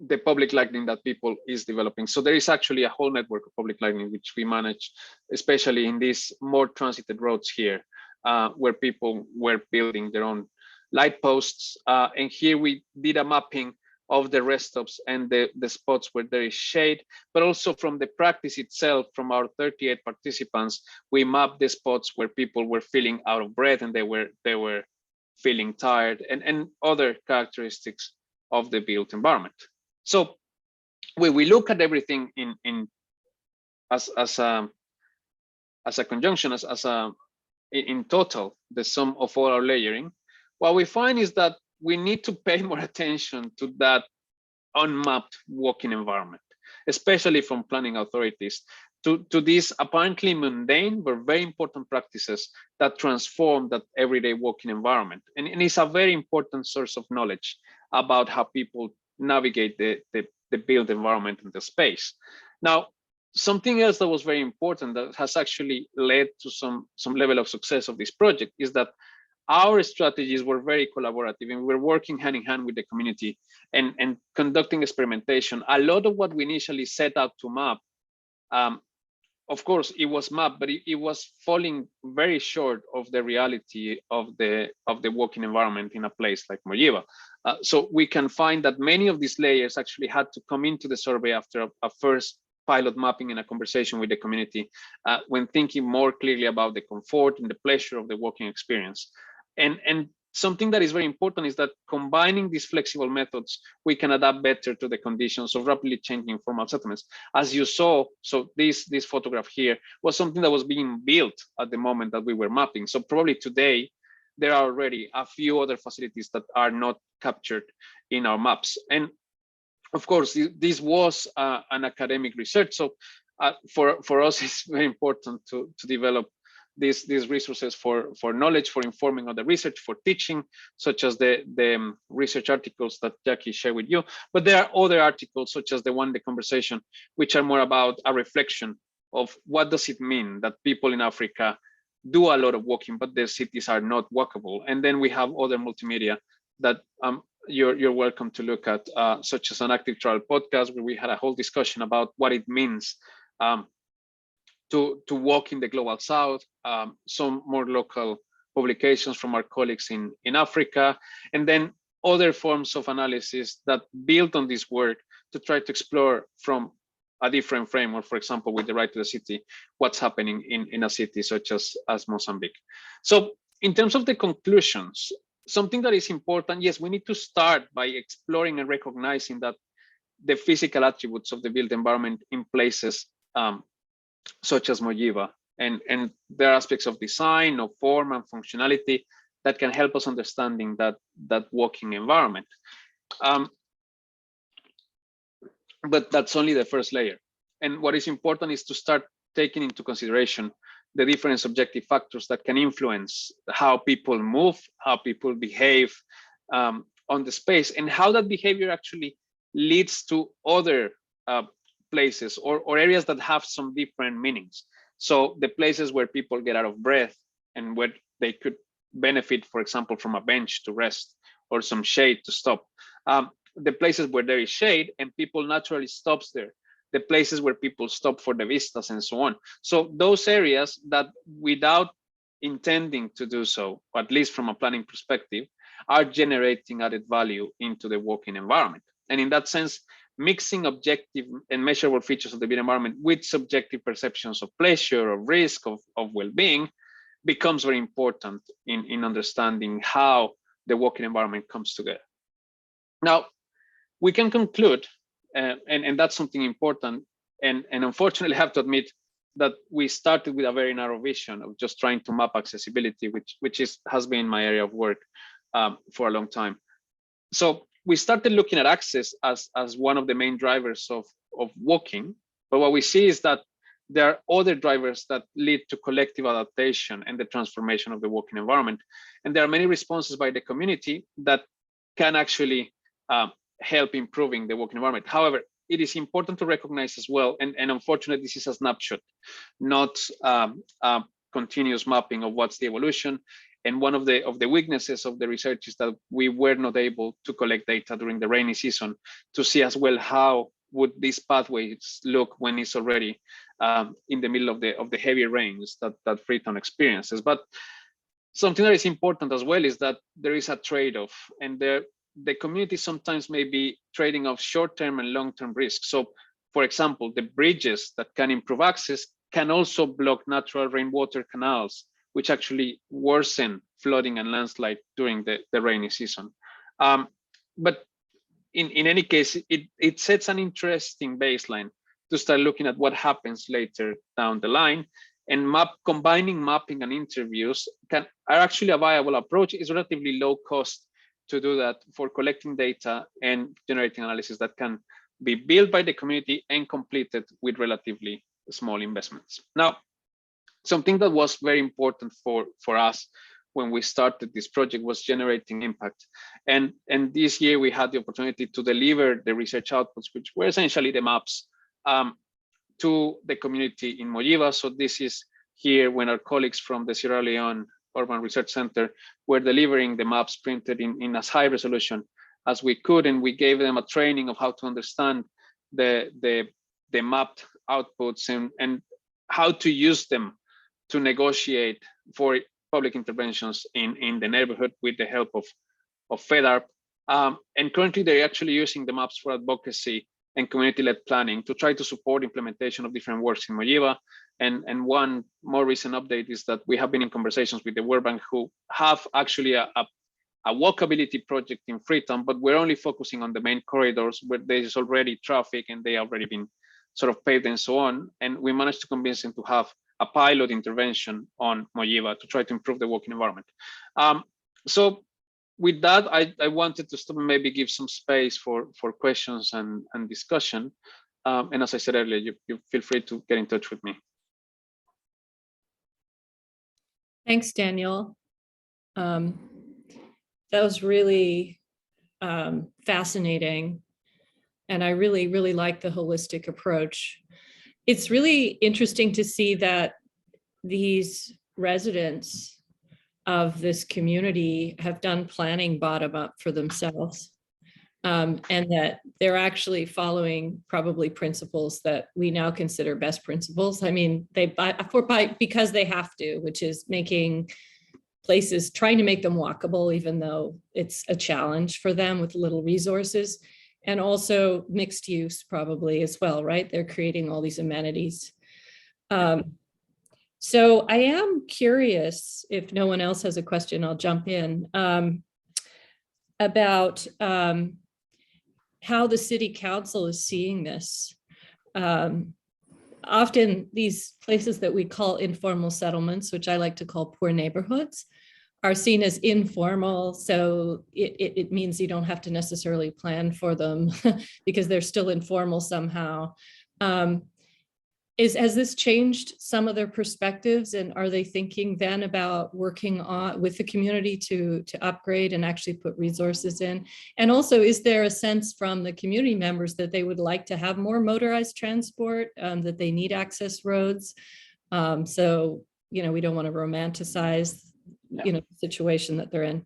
the public lighting that people is developing. So there is actually a whole network of public lighting which we manage, especially in these more transited roads here, where people were building their own light posts. And here we did a mapping of the rest stops and the spots where there is shade, but also from the practice itself, from our 38 participants, we mapped the spots where people were feeling out of breath and they were feeling tired, and other characteristics of the built environment. So when we look at everything as a conjunction, in total, the sum of all our layering, what we find is that we need to pay more attention to that unmapped walking environment, especially from planning authorities, to these apparently mundane but very important practices that transform that everyday walking environment. And it's a very important source of knowledge about how people navigate the built environment in the space. Now, something else that was very important that has actually led to some level of success of this project is that our strategies were very collaborative, and we were working hand in hand with the community and conducting experimentation. A lot of what we initially set out to map, of course, it was mapped, but it was falling very short of the reality of the walking environment in a place like Mojiva. So we can find that many of these layers actually had to come into the survey after a first pilot mapping and a conversation with the community, when thinking more clearly about the comfort and the pleasure of the walking experience. And something that is very important is that combining these flexible methods, we can adapt better to the conditions of rapidly changing formal settlements. As you saw, so this photograph here was something that was being built at the moment that we were mapping. So probably today, there are already a few other facilities that are not captured in our maps. And of course, this was an academic research. So for us, it's very important to develop these resources for knowledge, for informing other research, for teaching, such as the research articles that Jackie shared with you. But there are other articles, such as the one in the conversation, which are more about a reflection of what does it mean that people in Africa do a lot of walking, but their cities are not walkable. And then we have other multimedia that you're welcome to look at, such as an active travel podcast, where we had a whole discussion about what it means to walk in the global south, some more local publications from our colleagues in Africa, and then other forms of analysis that build on this work to try to explore from a different framework, for example, with the right to the city, what's happening in a city such as Mozambique. So in terms of the conclusions, something that is important, yes, we need to start by exploring and recognizing that the physical attributes of the built environment in places such as Mojiva, and there are aspects of design, of form and functionality that can help us understanding that walking environment. But that's only the first layer. And what is important is to start taking into consideration the different subjective factors that can influence how people move, how people behave on the space, and how that behavior actually leads to other places or areas that have some different meanings. So the places where people get out of breath and where they could benefit, for example, from a bench to rest or some shade to stop. The places where there is shade and people naturally stops there. The places where people stop for the vistas and so on. So those areas that without intending to do so, or at least from a planning perspective, are generating added value into the walking environment. And in that sense, mixing objective and measurable features of the built environment with subjective perceptions of pleasure, of risk, of well-being becomes very important in understanding how the walking environment comes together. Now, we can conclude, and that's something important, and unfortunately I have to admit that we started with a very narrow vision of just trying to map accessibility, which has been my area of work for a long time. So we started looking at access as one of the main drivers of walking, but what we see is that there are other drivers that lead to collective adaptation and the transformation of the walking environment. And there are many responses by the community that can actually help improving the walking environment. However, it is important to recognize as well, and unfortunately this is a snapshot, not continuous mapping of what's the evolution. And one of the weaknesses of the research is that we were not able to collect data during the rainy season to see as well how would these pathways look when it's already in the middle of the heavy rains that Freetown experiences. But something that is important as well is that there is a trade-off, and the community sometimes may be trading off short-term and long-term risks. So, for example, the bridges that can improve access can also block natural rainwater canals, which actually worsen flooding and landslide during the rainy season. But in any case, it sets an interesting baseline to start looking at what happens later down the line. And combining mapping and interviews are actually a viable approach. It's relatively low cost to do that for collecting data and generating analysis that can be built by the community and completed with relatively small investments. Now, something that was very important for us when we started this project was generating impact. And this year we had the opportunity to deliver the research outputs, which were essentially the maps to the community in Moyiva. So this is here when our colleagues from the Sierra Leone Urban Research Center were delivering the maps printed in as high resolution as we could. And we gave them a training of how to understand the mapped outputs and how to use them to negotiate for public interventions in the neighborhood with the help of FEDARP. And currently they're actually using the maps for advocacy and community-led planning to try to support implementation of different works in Moyiva. And one more recent update is that we have been in conversations with the World Bank, who have actually a walkability project in Freetown, but we're only focusing on the main corridors where there is already traffic and they already been sort of paved and so on. And we managed to convince them to have a pilot intervention on Moyiva to try to improve the walking environment. So with that, I wanted to stop and maybe give some space for questions and discussion. And as I said earlier, you feel free to get in touch with me. Thanks, Daniel. That was really fascinating. And I really, really like the holistic approach. It's really interesting to see that these residents of this community have done planning bottom up for themselves, and that they're actually following probably principles that we now consider best principles. I mean, because they have to, which is making places, trying to make them walkable, even though it's a challenge for them with little resources, and also mixed use probably as well, right? They're creating all these amenities. So I am curious, if no one else has a question, I'll jump in, about how the city council is seeing this. Often these places that we call informal settlements, which I like to call poor neighborhoods, are seen as informal. So it means you don't have to necessarily plan for them because they're still informal somehow. Has this changed some of their perspectives, and are they thinking then about working on with the community to upgrade and actually put resources in? And also, is there a sense from the community members that they would like to have more motorized transport, that they need access roads? So, you know, we don't want to romanticize, you know, the situation that they're in.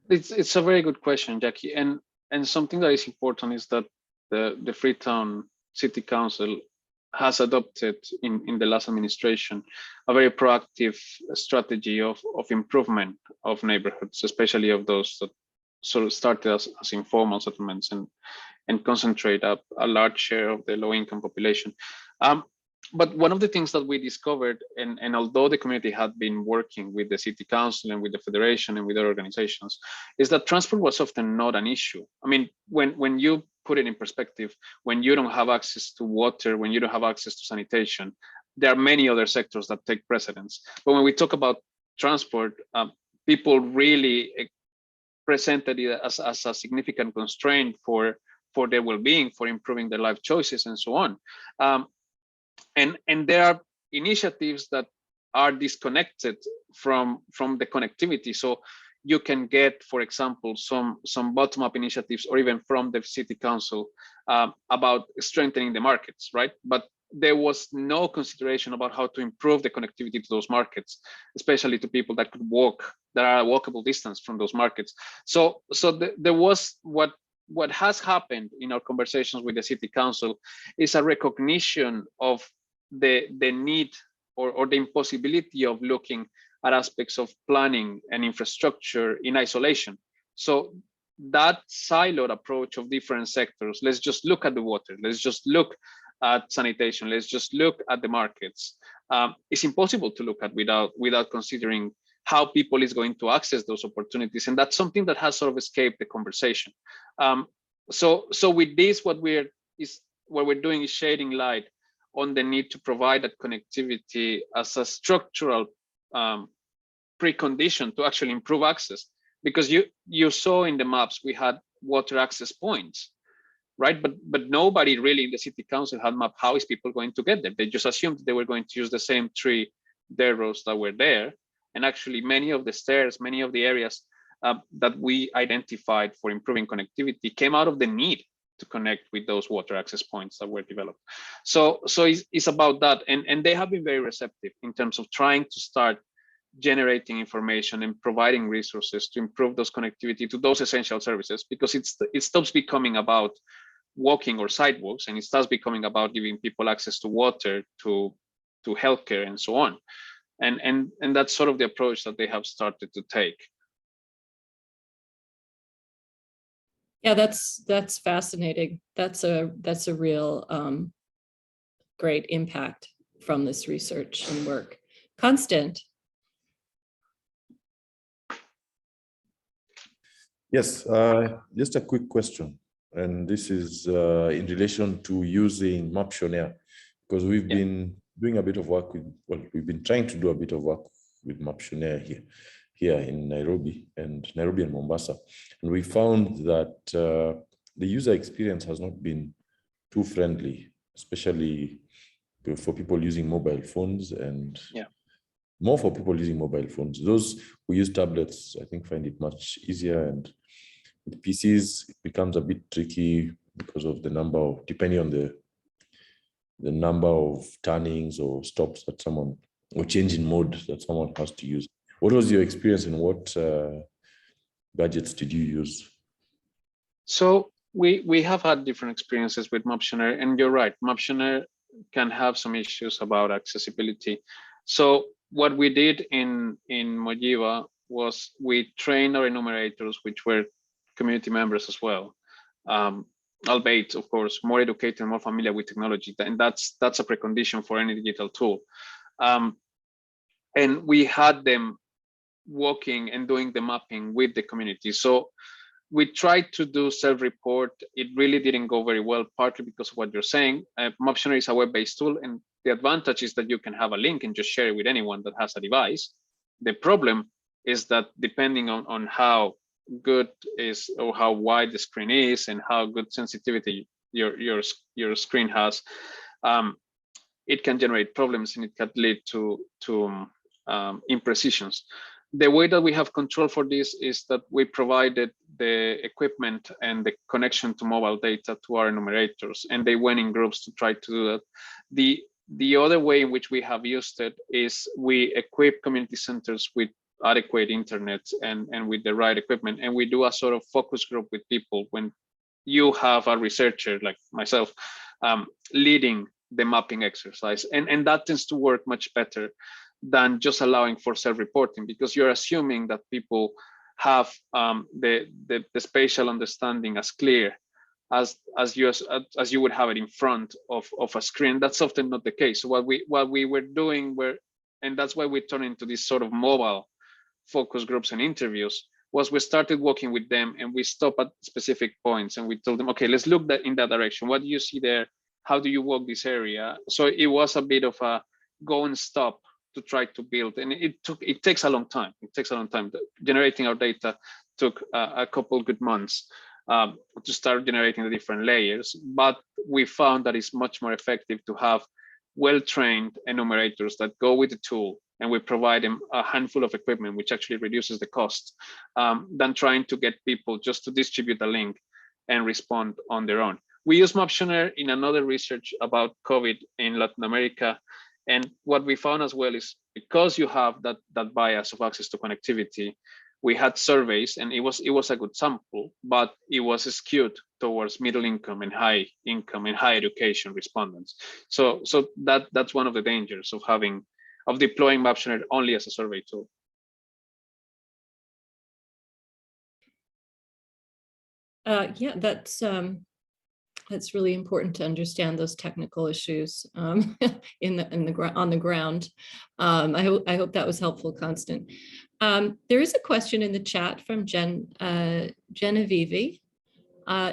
It's a very good question, Jackie. And something that is important is that the Freetown City Council has adopted in the last administration a very proactive strategy of improvement of neighborhoods, especially of those that sort of started as informal settlements and concentrate a large share of the low-income population. But one of the things that we discovered, and although the community had been working with the city council and with the federation and with other organizations, is that transport was often not an issue. I mean, when you put it in perspective, when you don't have access to water, when you don't have access to sanitation, there are many other sectors that take precedence. But when we talk about transport, people really presented it as a significant constraint for their well-being, for improving their life choices and so on. And there are initiatives that are disconnected from the connectivity. So you can get, for example, some bottom-up initiatives, or even from the city council, about strengthening the markets, right? But there was no consideration about how to improve the connectivity to those markets, especially to people that could walk, that are a walkable distance from those markets. So there was what has happened in our conversations with the city council is a recognition of the need or the impossibility of looking at aspects of planning and infrastructure in isolation. So that siloed approach of different sectors, let's just look at the water, let's just look at sanitation, let's just look at the markets, it's impossible to look at without considering how people is going to access those opportunities. And that's something that has sort of escaped the conversation. So with this, what we're doing is shedding light on the need to provide that connectivity as a structural precondition to actually improve access. Because you saw in the maps, we had water access points, right? But nobody really in the city council had mapped how is people going to get there. They just assumed they were going to use the same 3 dirt roads that were there. And actually many of the stairs, many of the areas that we identified for improving connectivity came out of the need to connect with those water access points that were developed. So it's about that. And they have been very receptive in terms of trying to start generating information and providing resources to improve those connectivity to those essential services, because it stops becoming about walking or sidewalks, and it starts becoming about giving people access to water, to healthcare, and so on. And that's sort of the approach that they have started to take. Yeah, that's fascinating. That's a real great impact from this research and work. Constant. Yes, just a quick question. And this is in relation to using Maptionaire, because we've been doing a bit of work with, well, we've been trying to do a bit of work with Maptionaire here in Nairobi and Mombasa. And we found that the user experience has not been too friendly, especially for people using mobile phones, and more for people using mobile phones. Those who use tablets, I think, find it much easier. And with PCs, it becomes a bit tricky because of the number of, depending on the number of turnings or stops that someone, or change in mode that someone has to use. What was your experience, and what gadgets did you use? So we have had different experiences with Maptionaire, and you're right, Maptionaire can have some issues about accessibility. So what we did in Mojiva was we trained our enumerators, which were community members as well, albeit, of course, more educated and more familiar with technology, and that's a precondition for any digital tool. And we had them working and doing the mapping with the community. So we tried to do self-report. It really didn't go very well, partly because of what you're saying. Maptionaire is a web-based tool, and the advantage is that you can have a link and just share it with anyone that has a device. The problem is that depending on how good is, or how wide the screen is, and how good sensitivity your screen has, it can generate problems, and it can lead to imprecisions. The way that we have control for this is that we provided the equipment and the connection to mobile data to our enumerators, and they went in groups to try to do that. The other way in which we have used it is we equip community centers with adequate internet and with the right equipment, and we do a sort of focus group with people. When you have a researcher like myself leading the mapping exercise, and that tends to work much better than just allowing for self-reporting, because you're assuming that people have the spatial understanding as clear as you would have it in front of a screen. That's often not the case. So what we were doing and that's why we turned into this sort of mobile focus groups and interviews, was we started working with them, and we stop at specific points, and we told them, okay, let's look in that direction. What do you see there? How do you walk this area? So it was a bit of a go and stop to try to build, and it takes a long time. It takes a long time. Generating our data took a couple good months to start generating the different layers, but we found that it's much more effective to have well-trained enumerators that go with the tool, and we provide them a handful of equipment, which actually reduces the cost, than trying to get people just to distribute a link and respond on their own. we use Maptioner in another research about COVID in Latin America. And what we found as well is because you have that bias of access to connectivity, we had surveys and it was a good sample, but it was skewed towards middle income and high income and high education respondents. So that's one of the dangers of deploying Maptioner only as a survey tool. Yeah, that's really important to understand those technical issues on the ground. I hope that was helpful, Constant. There is a question in the chat from Genevieve.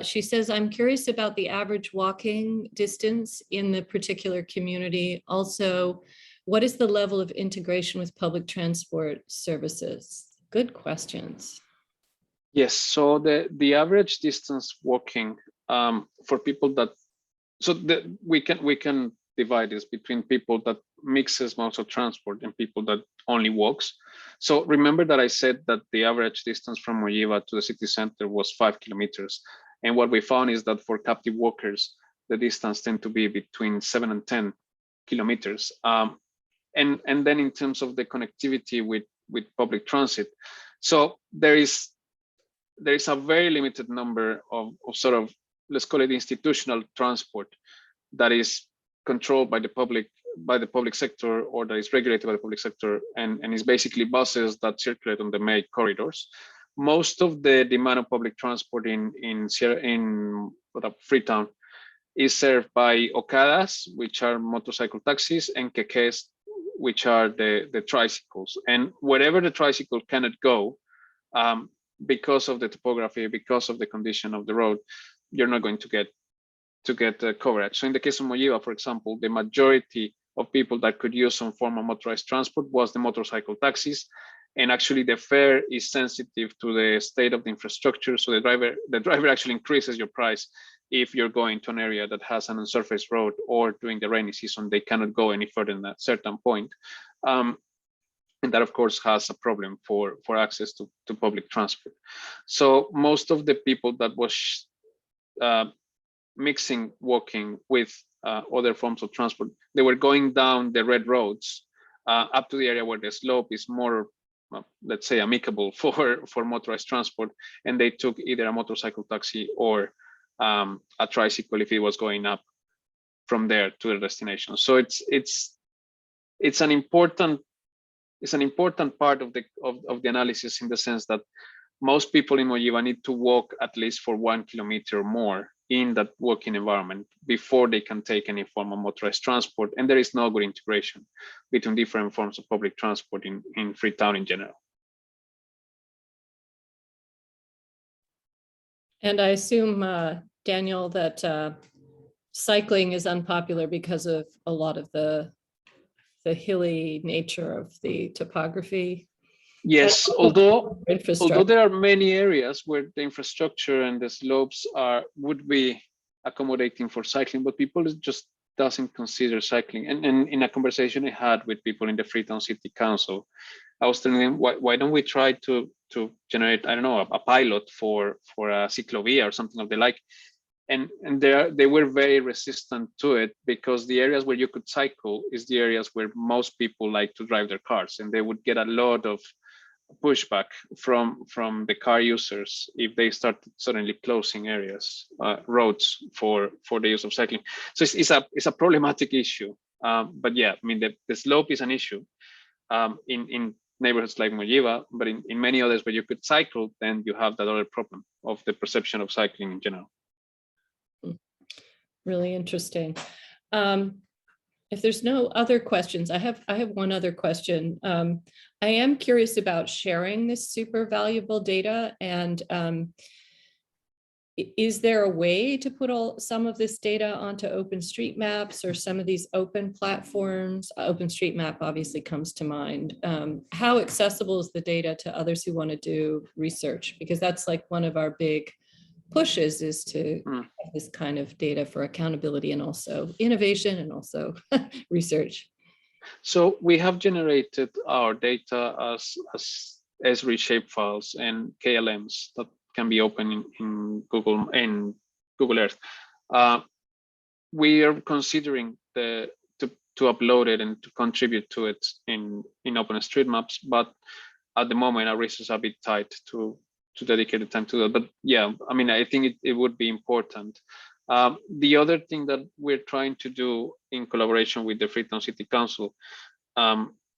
She says, I'm curious about the average walking distance in the particular community. Also, what is the level of integration with public transport services? Good questions. Yes, so the average distance walking for people that, we can divide this between people that mixes modes of transport and people that only walks. So remember that I said that the average distance from Moyiva to the city center was 5 kilometers. And what we found is that for captive walkers, the distance tend to be between 7 and 10 kilometers. And then in terms of the connectivity with public transit, so there is a very limited number of sort of, let's call it institutional transport that is controlled by the public sector, or that is regulated by the public sector, and is basically buses that circulate on the main corridors. Most of the demand of public transport in Freetown is served by Okadas, which are motorcycle taxis, and kekes, which are the tricycles. And wherever the tricycle cannot go, because of the topography, because of the condition of the road, you're not going to get coverage. So in the case of Moyiva, for example, the majority of people that could use some form of motorized transport was the motorcycle taxis. And actually the fare is sensitive to the state of the infrastructure. So the driver actually increases your price if you're going to an area that has an unsurfaced road, or during the rainy season, they cannot go any further than that certain point. And that, of course, has a problem for access to public transport. So most of the people that was mixing walking with other forms of transport, they were going down the red roads up to the area where the slope is more, let's say, amicable for motorized transport, and they took either a motorcycle taxi or a tricycle if it was going up from there to the destination. So it's an important part of the analysis, in the sense that most people in Moyiva need to walk at least for 1 kilometer or more in that walking environment before they can take any form of motorized transport. And there is no good integration between different forms of public transport in Freetown in general. And I assume, Daniel, that cycling is unpopular because of a lot of the hilly nature of the topography. Yes, although there are many areas where the infrastructure and the slopes would be accommodating for cycling, but people just doesn't consider cycling. And in a conversation I had with people in the Freetown City Council, I was telling them, why don't we try to generate, I don't know, a pilot for a ciclovia or something of the like. And they were very resistant to it, because the areas where you could cycle is the areas where most people like to drive their cars, and they would get a lot of pushback from the car users if they start suddenly closing areas, roads for the use of cycling. So it's a problematic issue. But yeah, I mean, the slope is an issue in neighborhoods like Moyiva, but in many others where you could cycle, then you have that other problem of the perception of cycling in general. Really interesting. If there's no other questions, I have one other question. I am curious about sharing this super valuable data, and is there a way to put some of this data onto OpenStreetMaps or some of these open platforms? OpenStreetMap obviously comes to mind. How accessible is the data to others who want to do research? Because that's like one of our big pushes, is to have this kind of data for accountability and also innovation and also research. So we have generated our data as Esri shapefiles and KLMs that can be open in Google Earth. We are considering to upload it and to contribute to it in OpenStreetMaps, but at the moment our resources are a bit tight to dedicate the time to that. But yeah, I mean, I think it would be important. The other thing that we're trying to do in collaboration with the Freetown City Council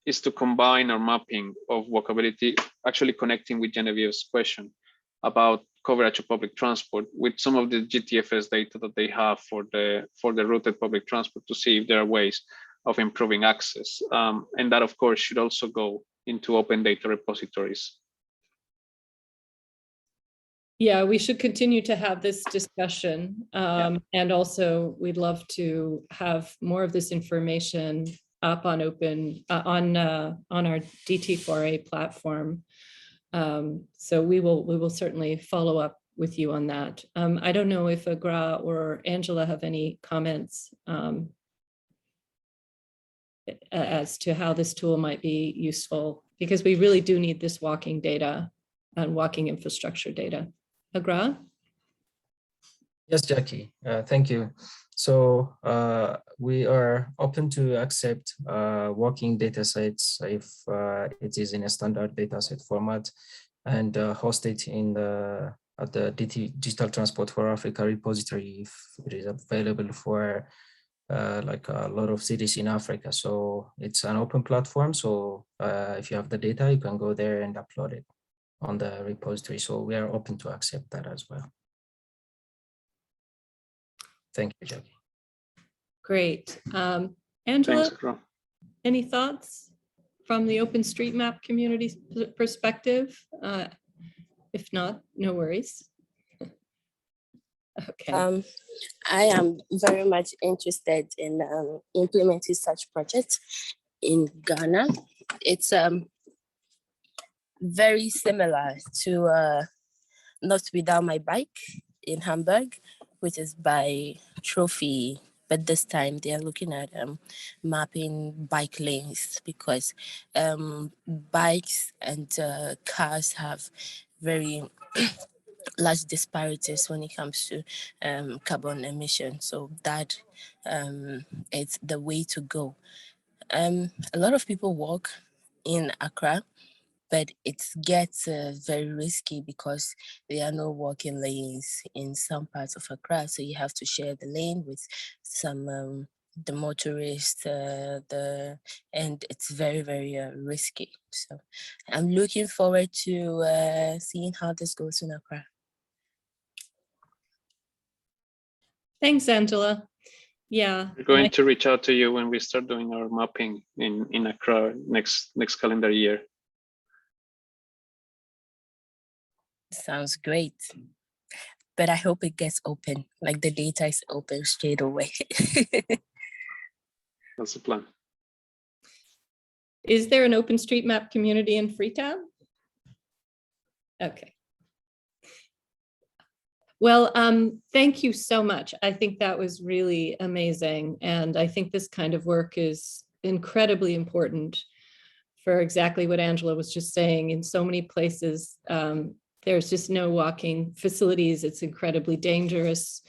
is to combine our mapping of walkability, actually connecting with Genevieve's question about coverage of public transport with some of the GTFS data that they have for the routed public transport, to see if there are ways of improving access. And that, of course, should also go into open data repositories. Yeah, we should continue to have this discussion. And also we'd love to have more of this information up on on our DT4A platform. So we will certainly follow up with you on that. I don't know if Agra or Angela have any comments as to how this tool might be useful, because we really do need this walking data and walking infrastructure data. Agra? Yes, Jackie, thank you. So we are open to accept walking data sets if it is in a standard dataset format, and host it in at the DigitalTransport4Africa repository if it is available for like a lot of cities in Africa. So it's an open platform. So if you have the data, you can go there and upload it on the repository. So we are open to accept that as well. Thank you, Jackie. Great. Angela, Thanks, Agra. any thoughts from the OpenStreetMap community perspective? If not, no worries. Okay. I am very much interested in implementing such projects in Ghana. It's very similar to Not Without My Bike in Hamburg, which is by Trophy. But this time they are looking at mapping bike lanes, because bikes and cars have very large disparities when it comes to carbon emissions. So that it's the way to go. A lot of people walk in Accra, but it gets very risky because there are no walking lanes in some parts of Accra. So you have to share the lane with some the motorists, and it's very, very risky. So I'm looking forward to seeing how this goes in Accra. Thanks, Angela. Yeah. We're going to reach out to you when we start doing our mapping in Accra next calendar year. Sounds great. But I hope it gets open, like the data is open straight away. That's the plan. Is there an OpenStreetMap community in Freetown? Okay. Well, thank you so much. I think that was really amazing. And I think this kind of work is incredibly important for exactly what Angela was just saying. In so many places, there's just no walking facilities. It's incredibly dangerous.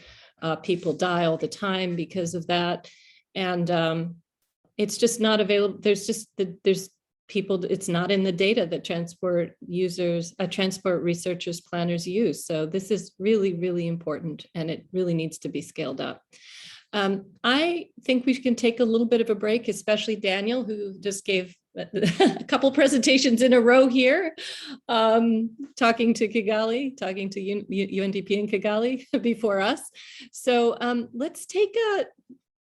People die all the time because of that. And it's just not available. There's people, it's not in the data that transport users, transport researchers, planners use. So this is really, really important, and it really needs to be scaled up. I think we can take a little bit of a break, especially Daniel, who just gave a couple presentations in a row here, talking to Kigali, talking to UNDP in Kigali before us. So let's take a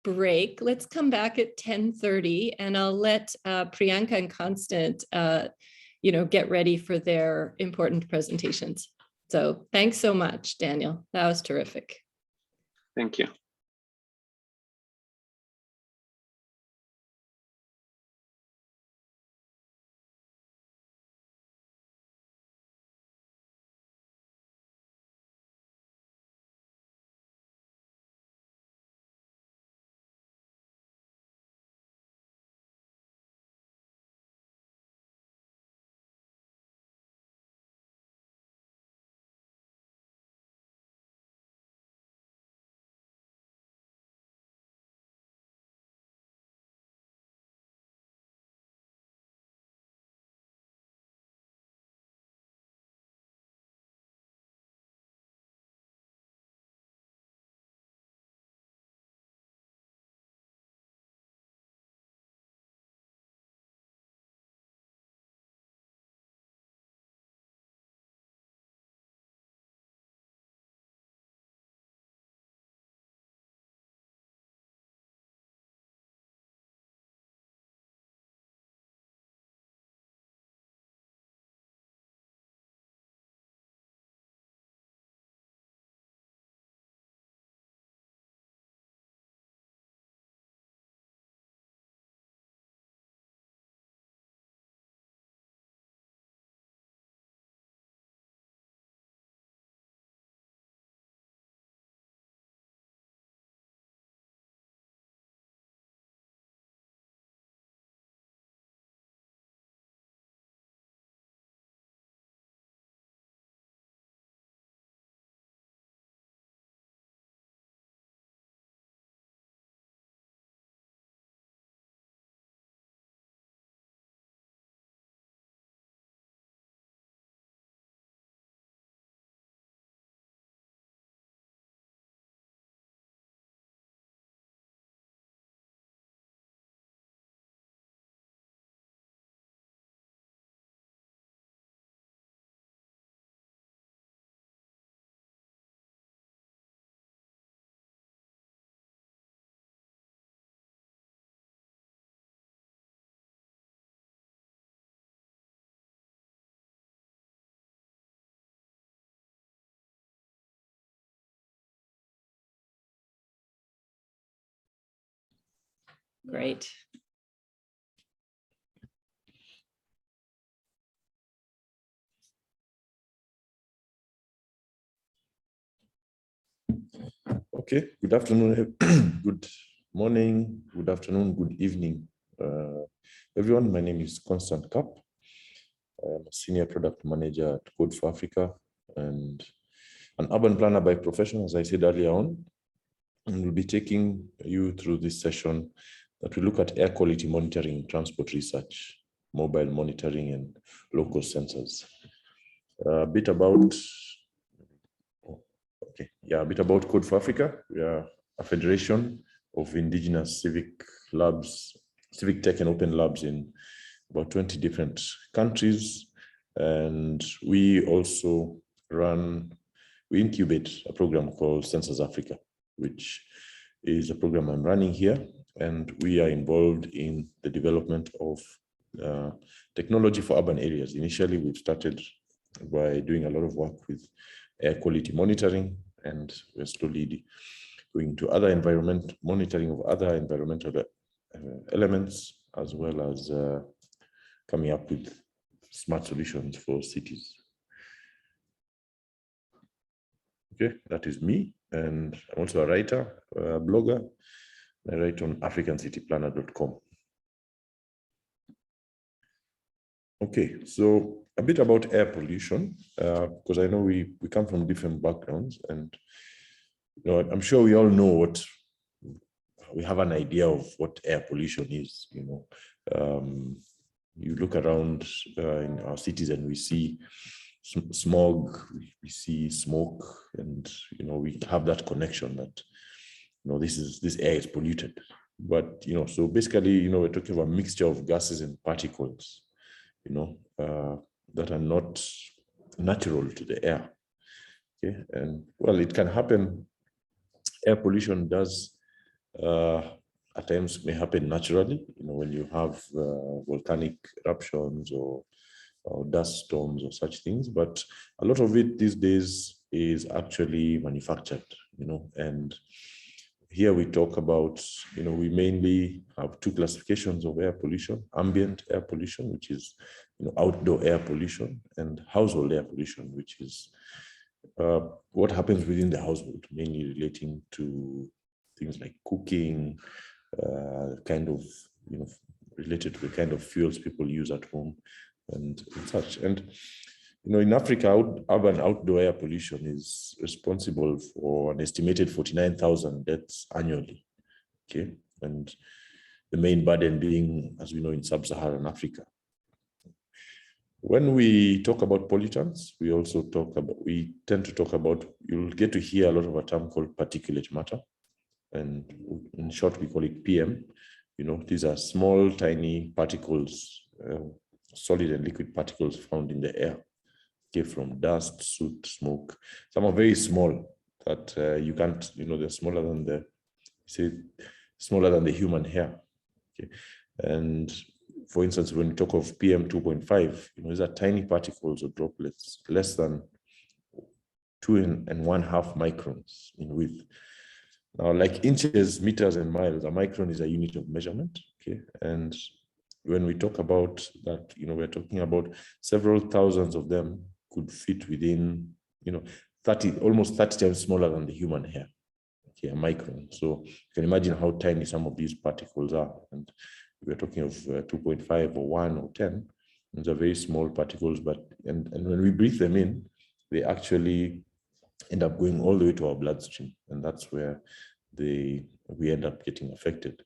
break. Let's come back at 10:30, and I'll let Priyanka and Constant, get ready for their important presentations. So thanks so much, Daniel. That was terrific. Thank you. Great. Okay, good afternoon, good morning, good afternoon, good evening, everyone. My name is Constant Cap. I'm a senior product manager at Code4Africa and an urban planner by profession, as I said earlier on. And we'll be taking you through this session that we look at air quality monitoring, transport research, mobile monitoring, and local sensors. A bit about Code4Africa. We are a federation of indigenous civic labs, civic tech and open labs in about 20 different countries. And we also we incubate a program called Sensors Africa, which is a program I'm running here. And we are involved in the development of technology for urban areas. Initially, we've started by doing a lot of work with air quality monitoring, and we're slowly going to other monitoring of other environmental elements, as well as coming up with smart solutions for cities. Okay, that is me, and I'm also a writer, a blogger. I write on africancityplanner.com. Okay, so a bit about air pollution, because I know we come from different backgrounds, and I'm sure we all know we have an idea of what air pollution is. You look around in our cities and we see smog, we see smoke, and we have that connection that this air is polluted. But so basically we're talking about a mixture of gases and particles that are not natural to the air. Okay, and well, it can happen. Air pollution does at times may happen naturally, when you have volcanic eruptions or dust storms or such things, but a lot of it these days is actually manufactured, and here we talk about, we mainly have two classifications of air pollution: ambient air pollution, which is outdoor air pollution, and household air pollution, which is what happens within the household, mainly relating to things like cooking, kind of, related to the kind of fuels people use at home and such. And, in Africa, urban outdoor air pollution is responsible for an estimated 49,000 deaths annually. Okay, and the main burden being, as we know, in sub-Saharan Africa. When we talk about pollutants, we tend to talk about, you'll get to hear a lot of a term called particulate matter. And in short, we call it PM. These are small, tiny particles, solid and liquid particles found in the air, okay, from dust, soot, smoke. Some are very small that you can't, they're smaller than the human hair. Okay, and for instance, when we talk of PM 2.5, these are tiny particles or droplets, less than 2.5 microns in width. Now, like inches, meters, and miles, a micron is a unit of measurement. Okay, and when we talk about that, we're talking about several thousands of them could fit within, almost 30 times smaller than the human hair. Okay, a micron. So you can imagine how tiny some of these particles are. And we're talking of 2.5 or 1 or 10. These are very small particles, and when we breathe them in, they actually end up going all the way to our bloodstream, and that's where we end up getting affected.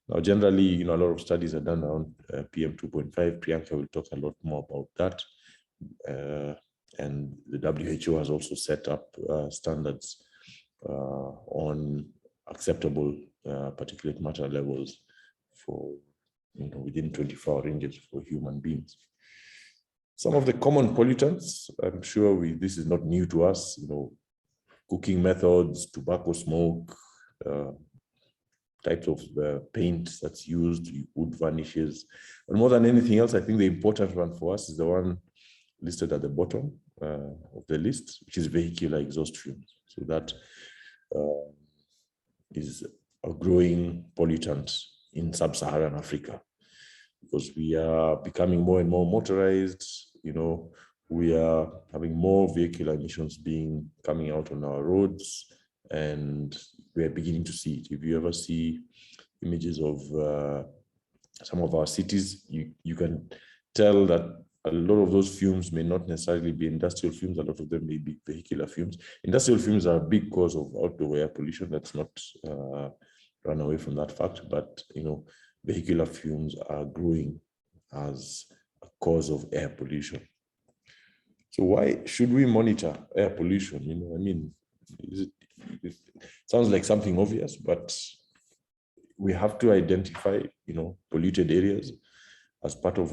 Now, generally, a lot of studies are done around PM 2.5. Priyanka will talk a lot more about that. And the WHO has also set up standards on acceptable particulate matter levels for within 24 ranges for human beings. Some of the common pollutants, I'm sure this is not new to us, cooking methods, tobacco smoke, types of paint that's used, wood varnishes. But more than anything else, I think the important one for us is the one listed at the bottom of the list, which is vehicular exhaustion. So that is a growing pollutant in sub-Saharan Africa, because we are becoming more and more motorized. We are having more vehicular emissions coming out on our roads, and we are beginning to see it. If you ever see images of some of our cities, you can tell that a lot of those fumes may not necessarily be industrial fumes. A lot of them may be vehicular fumes. Industrial fumes are a big cause of outdoor air pollution. Let's not run away from that fact. But vehicular fumes are growing as a cause of air pollution. So why should we monitor air pollution? It sounds like something obvious, but we have to identify, polluted areas as part of,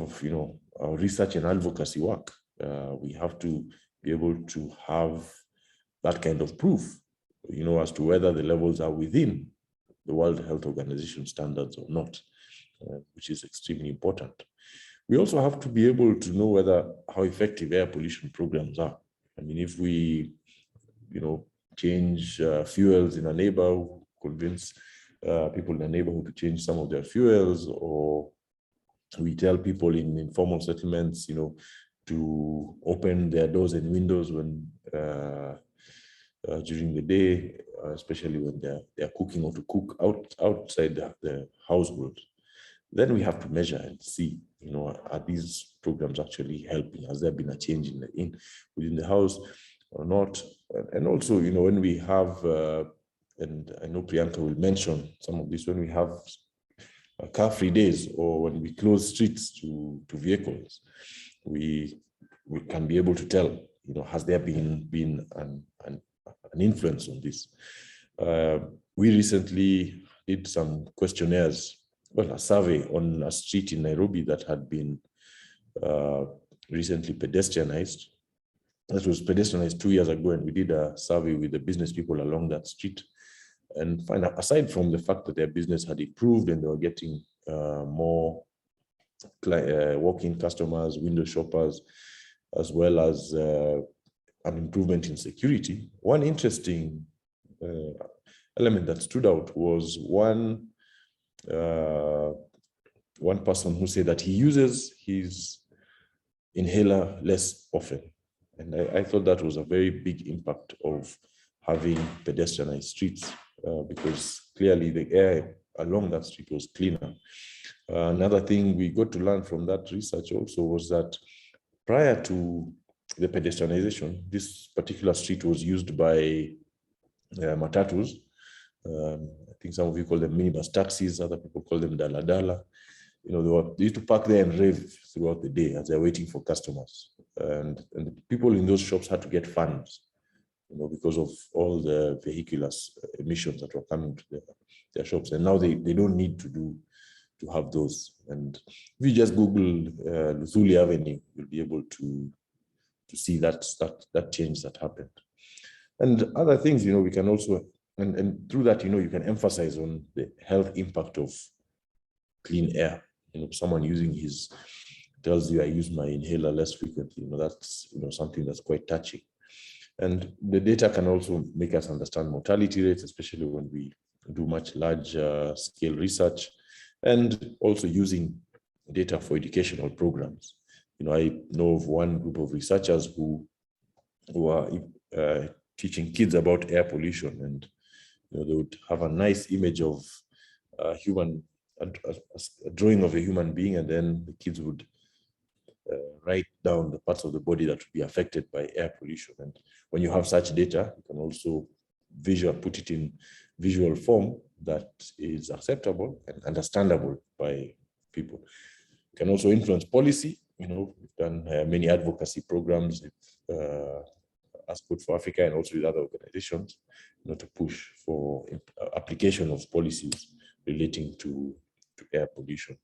our research and advocacy work. We have to be able to have that kind of proof, as to whether the levels are within the World Health Organization standards or not, which is extremely important. We also have to be able to know how effective air pollution programs are. If we, change fuels in a neighborhood, convince people in a neighborhood to change some of their fuels, or we tell people in informal settlements, to open their doors and windows when during the day, especially when they're cooking, or to cook outside the household. Then we have to measure and see, are these programs actually helping? Has there been a change within the house or not? And also, when we have, and I know Priyanka will mention some of this, when we have car-free days, or when we close streets to vehicles, we can be able to tell, has there been an influence on this? We recently did some questionnaires, a survey on a street in Nairobi that had been recently pedestrianized. That was pedestrianized 2 years ago, and we did a survey with the business people along that street, and find out, aside from the fact that their business had improved and they were getting more walk-in customers, window shoppers, as well as an improvement in security, one interesting element that stood out was one person who said that he uses his inhaler less often. And I thought that was a very big impact of having pedestrianized streets, because clearly the air along that street was cleaner. Another thing we got to learn from that research also was that prior to the pedestrianization, this particular street was used by matatus. I think some of you call them minibus taxis, other people call them daladala. They used to park there and rave throughout the day as they're waiting for customers. And the people in those shops had to get funds, because of all the vehicular emissions that were coming to their shops. And now they don't need to have those. And if you just Google Luthuli Avenue, you'll be able to see that change that happened. And other things, we can also, and through that, you can emphasize on the health impact of clean air. Someone tells you, I use my inhaler less frequently. That's something that's quite touching. And the data can also make us understand mortality rates, especially when we do much larger scale research, and also using data for educational programs. I know of one group of researchers who are teaching kids about air pollution, and they would have a nice image of a drawing of a human being, and then the kids would write down the parts of the body that would be affected by air pollution. And when you have such data, you can also put it in visual form that is acceptable and understandable by people. You can also influence policy. We've done many advocacy programs as Code4Africa and also with other organizations, to push for application of policies relating to air pollution.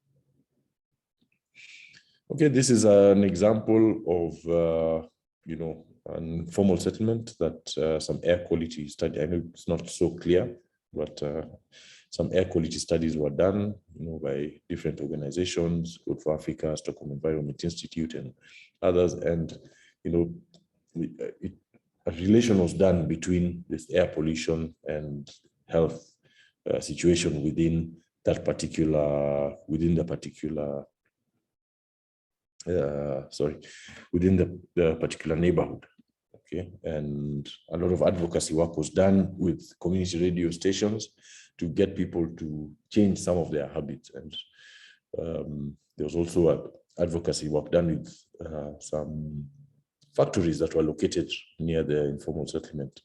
Okay, this is an example of, an informal settlement that some air quality study, I know it's not so clear, but some air quality studies were done, by different organizations, Code4Africa, Stockholm Environment Institute, and others. And, a relation was done between this air pollution and health situation within that particular, within the particular neighborhood. Okay, and a lot of advocacy work was done with community radio stations to get people to change some of their habits. And there was also advocacy work done with some factories that were located near the informal settlement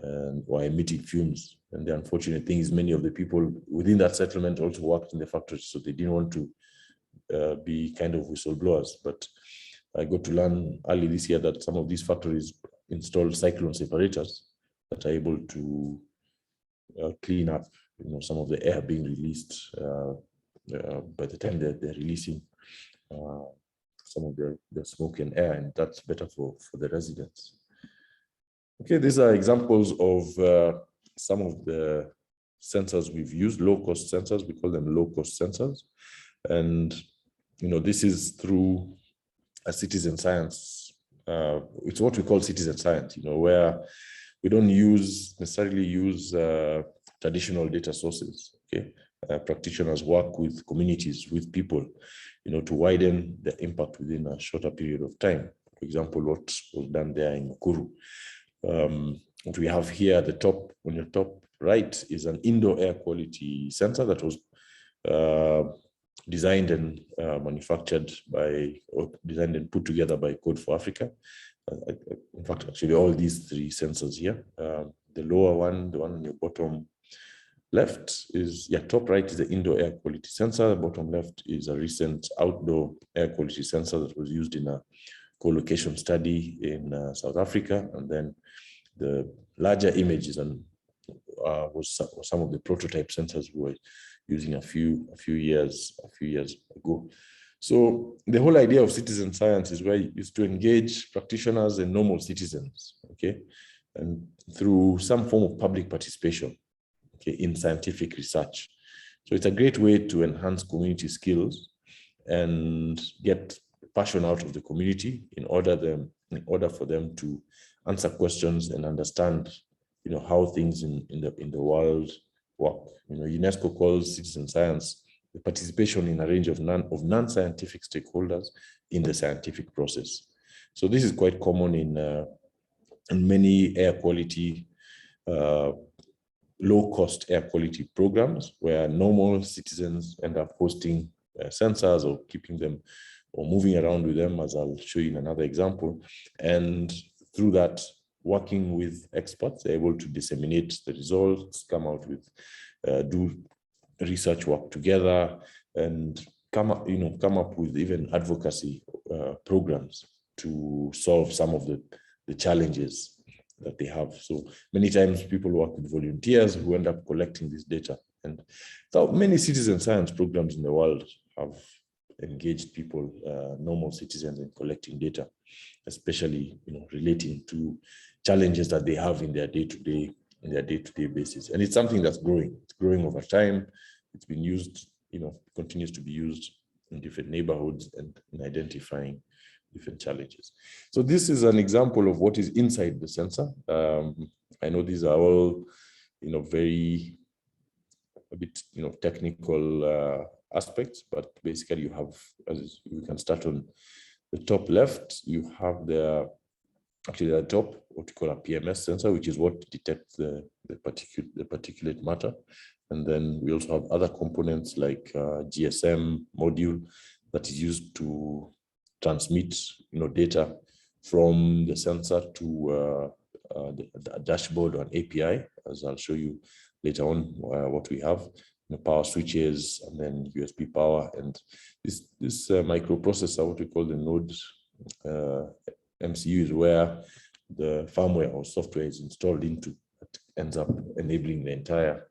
and were emitting fumes. And the unfortunate thing is many of the people within that settlement also worked in the factories, so they didn't want to be kind of whistleblowers. But I got to learn early this year that some of these factories installed cyclone separators that are able to clean up, some of the air being released by the time they're releasing some of the smoke and air, and that's better for the residents. Okay, these are examples of some of the sensors we've used, low-cost sensors. We call them low-cost sensors, and this is through a citizen science. It's what we call citizen science, where we don't necessarily use traditional data sources. Okay, practitioners work with communities, with people, to widen the impact within a shorter period of time. For example, what was done there in Nakuru. What we have here at the top, on your top right, is an indoor air quality sensor that was designed and manufactured or designed and put together by Code4Africa. In fact, actually, all these three sensors here. The lower one, the one on your bottom left is, top right is the indoor air quality sensor. Bottom left is a recent outdoor air quality sensor that was used in a co-location study in South Africa. And then the larger images was some of the prototype sensors we were using a few years ago. So the whole idea of citizen science is to engage practitioners and normal citizens, okay, and through some form of public participation, okay, in scientific research. So it's a great way to enhance community skills and get passion out of the community in order for them to answer questions and understand, how things in the world work. UNESCO calls citizen science the participation in a range of non-scientific stakeholders in the scientific process. So this is quite common in many air quality, low-cost air quality programs where normal citizens end up hosting sensors or keeping them or moving around with them, as I'll show you in another example. And through that, working with experts, they're able to disseminate the results, come out with, do research work together, and come up with even advocacy programs to solve some of the challenges that they have. So many times people work with volunteers who end up collecting this data. And so many citizen science programs in the world have engaged people, normal citizens, in collecting data, especially relating to challenges that they have in their day-to-day basis. And it's something that's growing. It's growing over time. It's been used, continues to be used in different neighborhoods and in identifying different challenges. So this is an example of what is inside the sensor. I know these are all, very a bit, technical aspects, but basically you have, as you can start on the top left, you have actually at the top what we call a PMS sensor, which is what detects the particulate matter. And then we also have other components like GSM module that is used to transmit data from the sensor to the dashboard or an API, as I'll show you later on what we have. Power switches, and then USB power, and this microprocessor, what we call the node MCU, is where the firmware or software is installed into. That ends up enabling the entire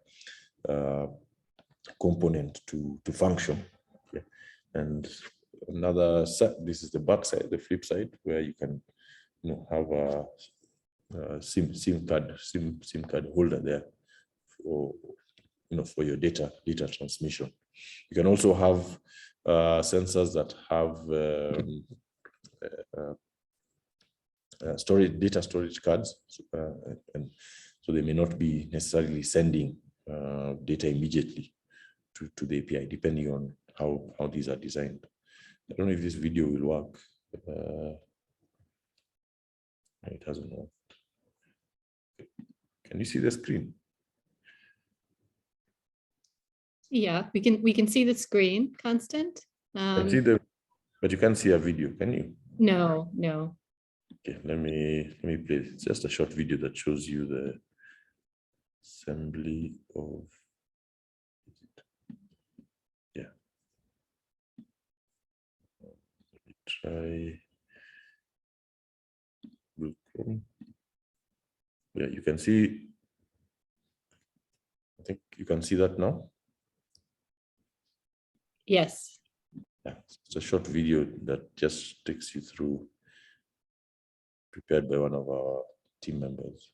component to function. Okay. And another set, this is the back side, the flip side, where you can have a SIM card holder there for your data transmission. You can also have sensors that have data storage cards, and so they may not be necessarily sending data immediately. to the API, depending on how these are designed. I don't know if this video will work. It hasn't worked. Can you see the screen? Yeah, we can see the screen, Constant. Can see the, but you can't see a video, can you? No. Okay, let me play. It's just a short video that shows you the assembly of. Yeah. Let me try. Yeah, you can see. I think you can see that now. Yes. Yeah, it's a short video that just takes you through, prepared by one of our team members.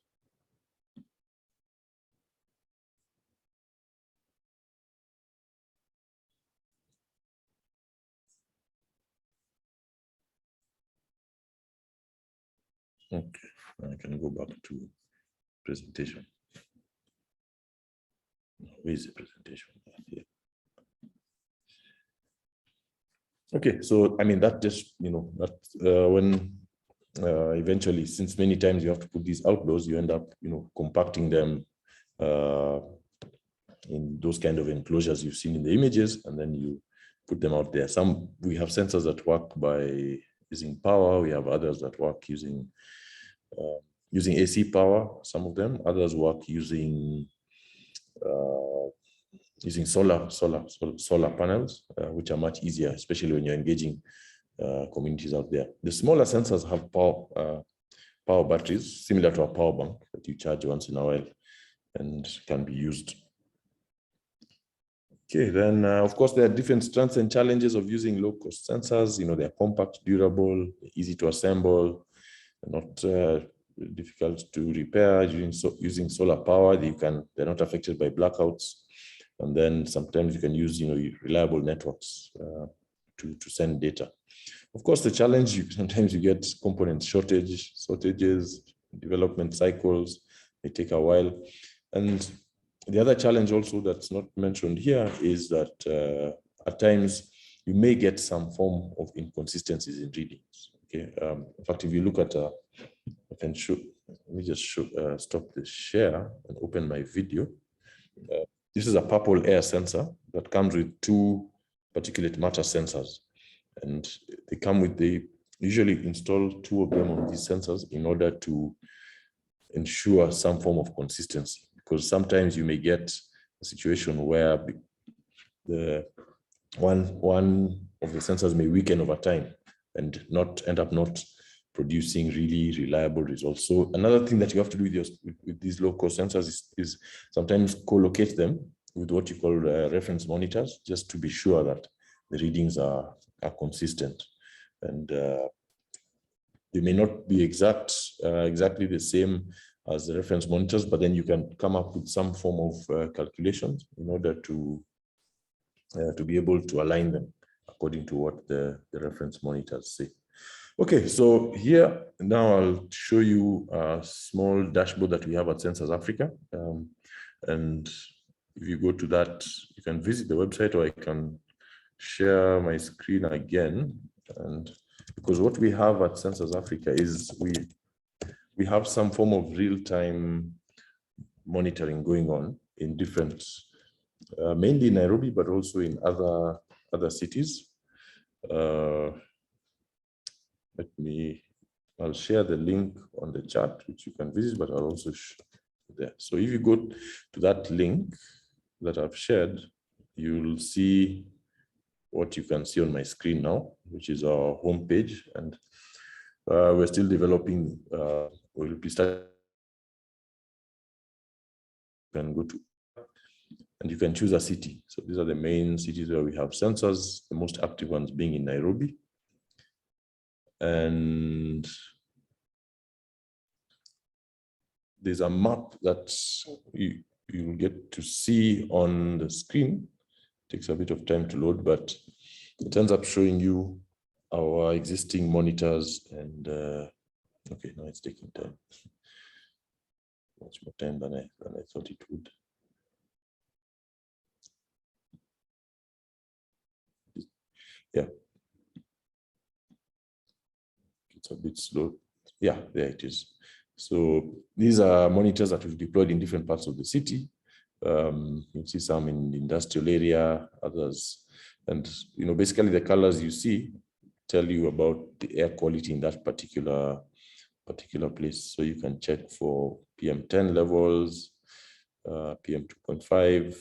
Okay, I can go back to presentation. Where is the presentation? Here. Okay, so I mean that just that when eventually, since many times you have to put these outlaws, you end up compacting them in those kind of enclosures you've seen in the images, and then you put them out there. We have sensors that work by using power. We have others that work using AC power. Some of them, others work using solar panels, which are much easier, especially when you're engaging communities out there. The smaller sensors have power batteries, similar to a power bank that you charge once in a while and can be used. Okay, then of course there are different strengths and challenges of using low-cost sensors. They're compact, durable, easy to assemble, not difficult to repair. Using solar power, they're not affected by blackouts. And then sometimes you can use reliable networks to send data. Of course, the challenge, sometimes you get component shortages, development cycles, they take a while. And the other challenge also that's not mentioned here is that at times you may get some form of inconsistencies in readings. Okay. In fact, if you look at, I can show, let me just stop the share and open my video. This is a purple air sensor that comes with 2 particulate matter sensors. And they come with, they usually install 2 of them on these sensors in order to ensure some form of consistency. Because sometimes you may get a situation where the one of the sensors may weaken over time and end up not producing really reliable results. So another thing that you have to do with these low-cost sensors is sometimes co-locate them with what you call reference monitors, just to be sure that the readings are consistent. And they may not be exactly the same as the reference monitors, but then you can come up with some form of calculations in order to be able to align them according to what the reference monitors say. Okay, so here now I'll show you a small dashboard that we have at Sensors Africa. And if you go to that, you can visit the website, or I can share my screen again. And because what we have at Sensors Africa is we have some form of real-time monitoring going on in different, mainly Nairobi, but also in other cities. I'll share the link on the chat, which you can visit, but I'll also share there. So if you go to that link that I've shared, you'll see what you can see on my screen now, which is our homepage. And we're still developing, we'll be starting. You can go to, and you can choose a city. So these are the main cities where we have sensors, the most active ones being in Nairobi. And there's a map that you will get to see on the screen. It takes a bit of time to load, but it ends up showing you our existing monitors. And okay, now it's taking time. Much more time than I thought it would. Yeah. It's a bit slow. Yeah, there it is. So these are monitors that we've deployed in different parts of the city. You see some in the industrial area, others. And, basically the colors you see tell you about the air quality in that particular place. So you can check for PM10 levels, PM 2.5,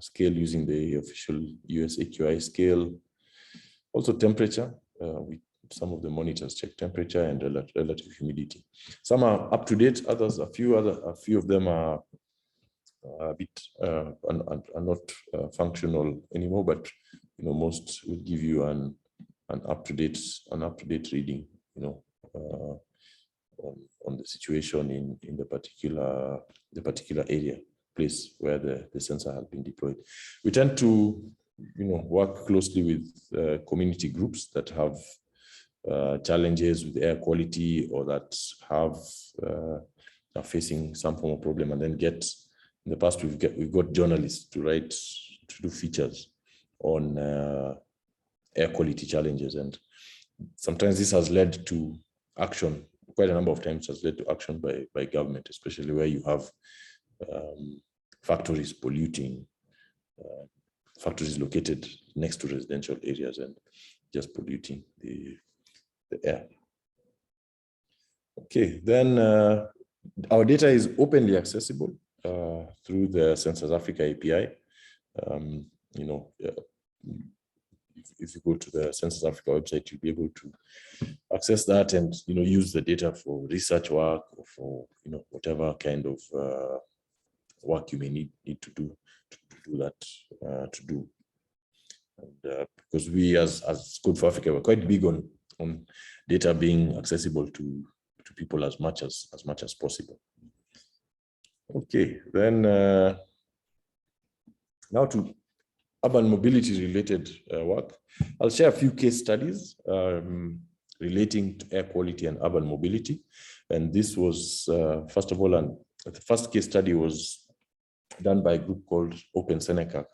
scale using the official US AQI scale. Also temperature. Some of the monitors check temperature and relative humidity. Some are up to date, others, a few of them are a bit are not functional anymore, but most will give you an up to date reading, on the situation in the particular area, place where the sensor has been deployed. We tend to work closely with community groups that have challenges with air quality, or that are facing some form of problem, and then in the past we've got journalists to do features on air quality challenges, and sometimes this has led to action. Quite a number of times has led to action by government, especially where you have factories polluting, factories located next to residential areas and just polluting the air. Okay, then our data is openly accessible through the Sensors Africa API. If you go to the Sensors Africa website, you'll be able to access that and use the data for research work, or for whatever kind of work you may need to do that. And because we as Code for Africa, we're quite big on data being accessible to people as much as possible. Okay, then now to urban mobility related work. I'll share a few case studies relating to air quality and urban mobility. And this was, first of all, the first case study was done by a group called Open Seneca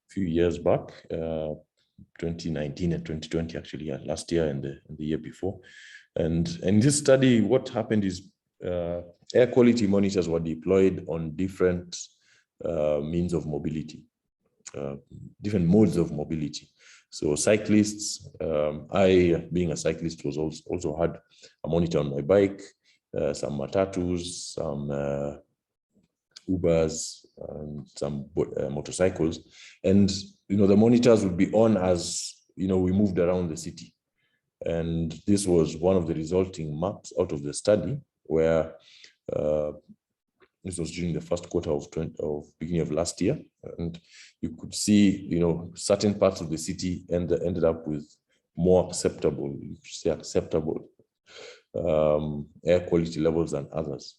few years back, 2019 and 2020, actually, last year and the year before. And in this study, what happened is air quality monitors were deployed on different means of mobility, different modes of mobility. So cyclists, I being a cyclist also had a monitor on my bike, some matatus, some Ubers, and some motorcycles. And the monitors would be on as we moved around the city. And this was one of the resulting maps out of the study, where this was during the first quarter of beginning of last year, and you could see certain parts of the city ended up with more acceptable air quality levels than others.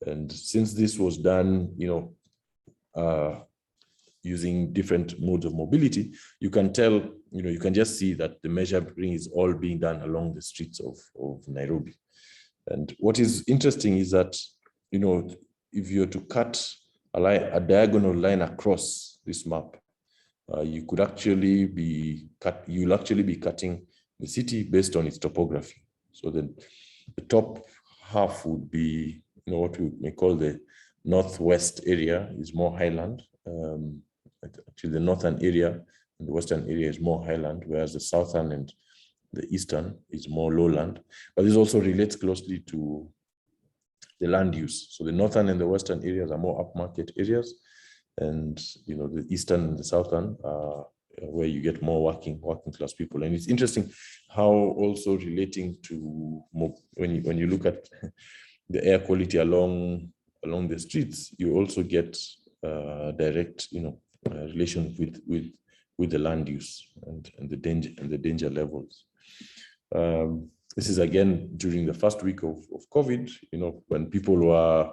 And since this was done using different modes of mobility, you can tell, you can just see that the measuring is all being done along the streets of Nairobi. And what is interesting is that, if you're to cut a diagonal line across this map, you'll actually be cutting the city based on its topography. So the top half would be, what we may call the northwest area is more highland. Actually, the northern area and the western area is more highland, whereas the southern and the eastern is more lowland. But this also relates closely to the land use. So the northern and the western areas are more upmarket areas, and the eastern and the southern are where you get more working class people. And it's interesting how also relating to when you look at the air quality along the streets, you also get direct relation with the land use and the danger levels. This is again during the first week of COVID, when people were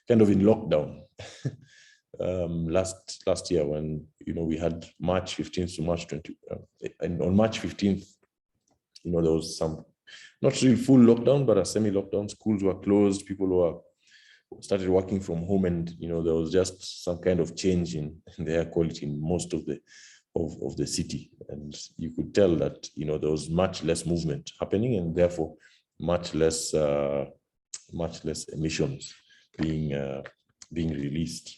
kind of in lockdown. Last year, when we had March 15th to March 20, and on March 15th, there was some not really full lockdown, but a semi-lockdown. Schools were closed. People started working from home, and there was just some kind of change in the air quality in most of the of the city. And you could tell that, there was much less movement happening, and therefore much less emissions being released.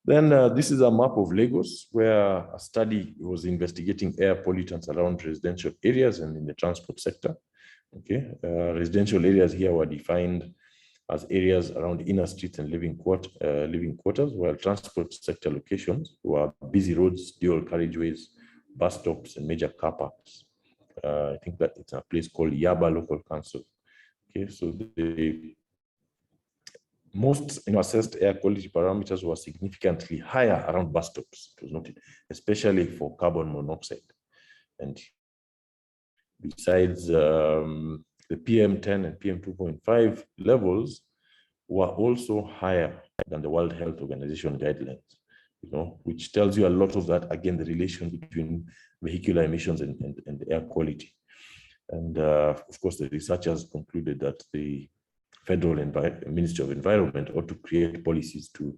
Then this is a map of Lagos, where a study was investigating air pollutants around residential areas and in the transport sector. Okay, residential areas here were defined as areas around inner streets and living quarters, while transport sector locations were busy roads, dual carriageways, bus stops, and major car parks. I think that it's a place called Yaba Local Council. Okay, so the most assessed air quality parameters were significantly higher around bus stops, it was noted, especially for carbon monoxide. And besides, the PM10 and PM2.5 levels were also higher than the World Health Organization guidelines, which tells you a lot of that, again, the relation between vehicular emissions and air quality. And of course, the researchers concluded that the Federal Ministry of Environment ought to create policies to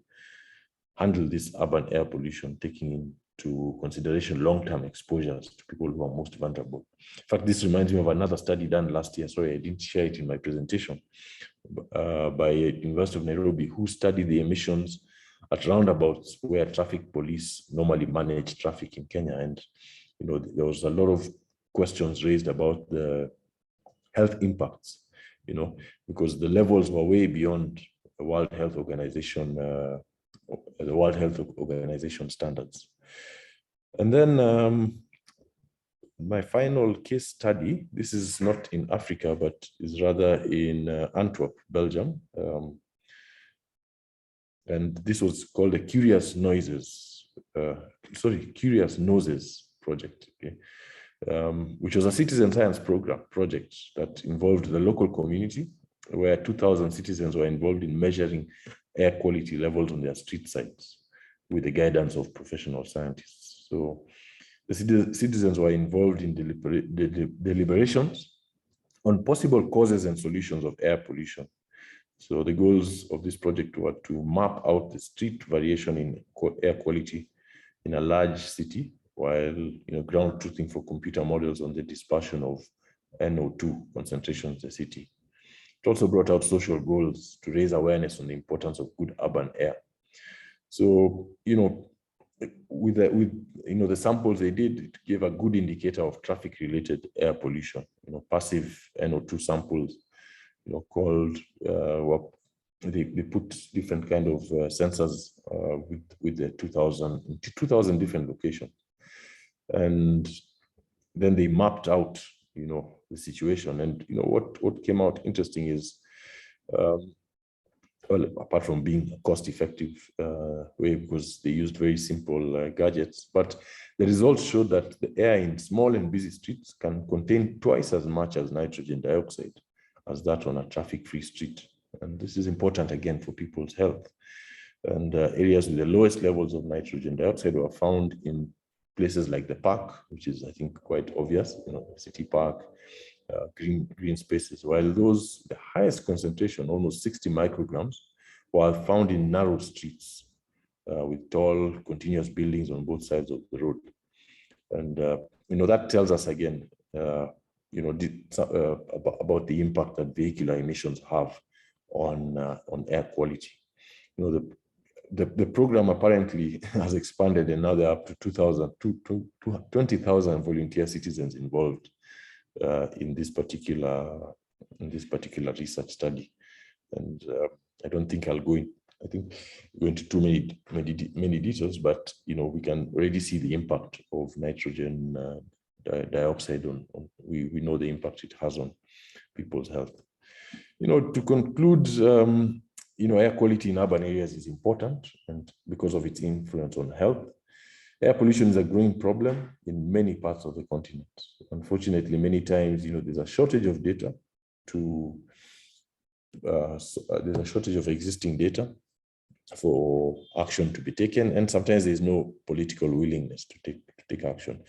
handle this urban air pollution, taking into consideration long-term exposures to people who are most vulnerable. In fact, this reminds me of another study done last year. Sorry, I didn't share it in my presentation, by University of Nairobi, who studied the emissions at roundabouts where traffic police normally manage traffic in Kenya. And there was a lot of questions raised about the health impacts, because the levels were way beyond the World Health Organization standards. And then my final case study, this is not in Africa, but is rather in Antwerp, Belgium. And this was called the Curious Noses project, okay? Which was a citizen science project that involved the local community, where 2,000 citizens were involved in measuring air quality levels on their street sites with the guidance of professional scientists. So the citizens were involved in deliberations on possible causes and solutions of air pollution. So the goals of this project were to map out the street variation in air quality in a large city, while ground truthing for computer models on the dispersion of NO2 concentrations in the city. It also brought out social goals to raise awareness on the importance of good urban air. So, with the samples they did, it gave a good indicator of traffic-related air pollution. Passive NO2 samples, called they put different kind of sensors with the 2,000 different locations. And then they mapped out, the situation. And, what came out interesting is, well, apart from being a cost-effective way, because they used very simple gadgets, but the results showed that the air in small and busy streets can contain twice as much as nitrogen dioxide as that on a traffic-free street. And this is important, again, for people's health. And areas with the lowest levels of nitrogen dioxide were found in places like the park, which is, I think, quite obvious, city park, green spaces, while those, the highest concentration, almost 60 micrograms, were found in narrow streets with tall, continuous buildings on both sides of the road. And, that tells us again, about the impact that vehicular emissions have on air quality. The program apparently has expanded, and now there are up to 20,000 volunteer citizens involved in this particular research study. And I don't think I'll go into too many details, but we can already see the impact of nitrogen dioxide on we know the impact it has on people's health. To conclude, air quality in urban areas is important, and because of its influence on health. Air pollution is a growing problem in many parts of the continent. Unfortunately, many times, there's a shortage of data there's a shortage of existing data for action to be taken, and sometimes there's no political willingness to take action.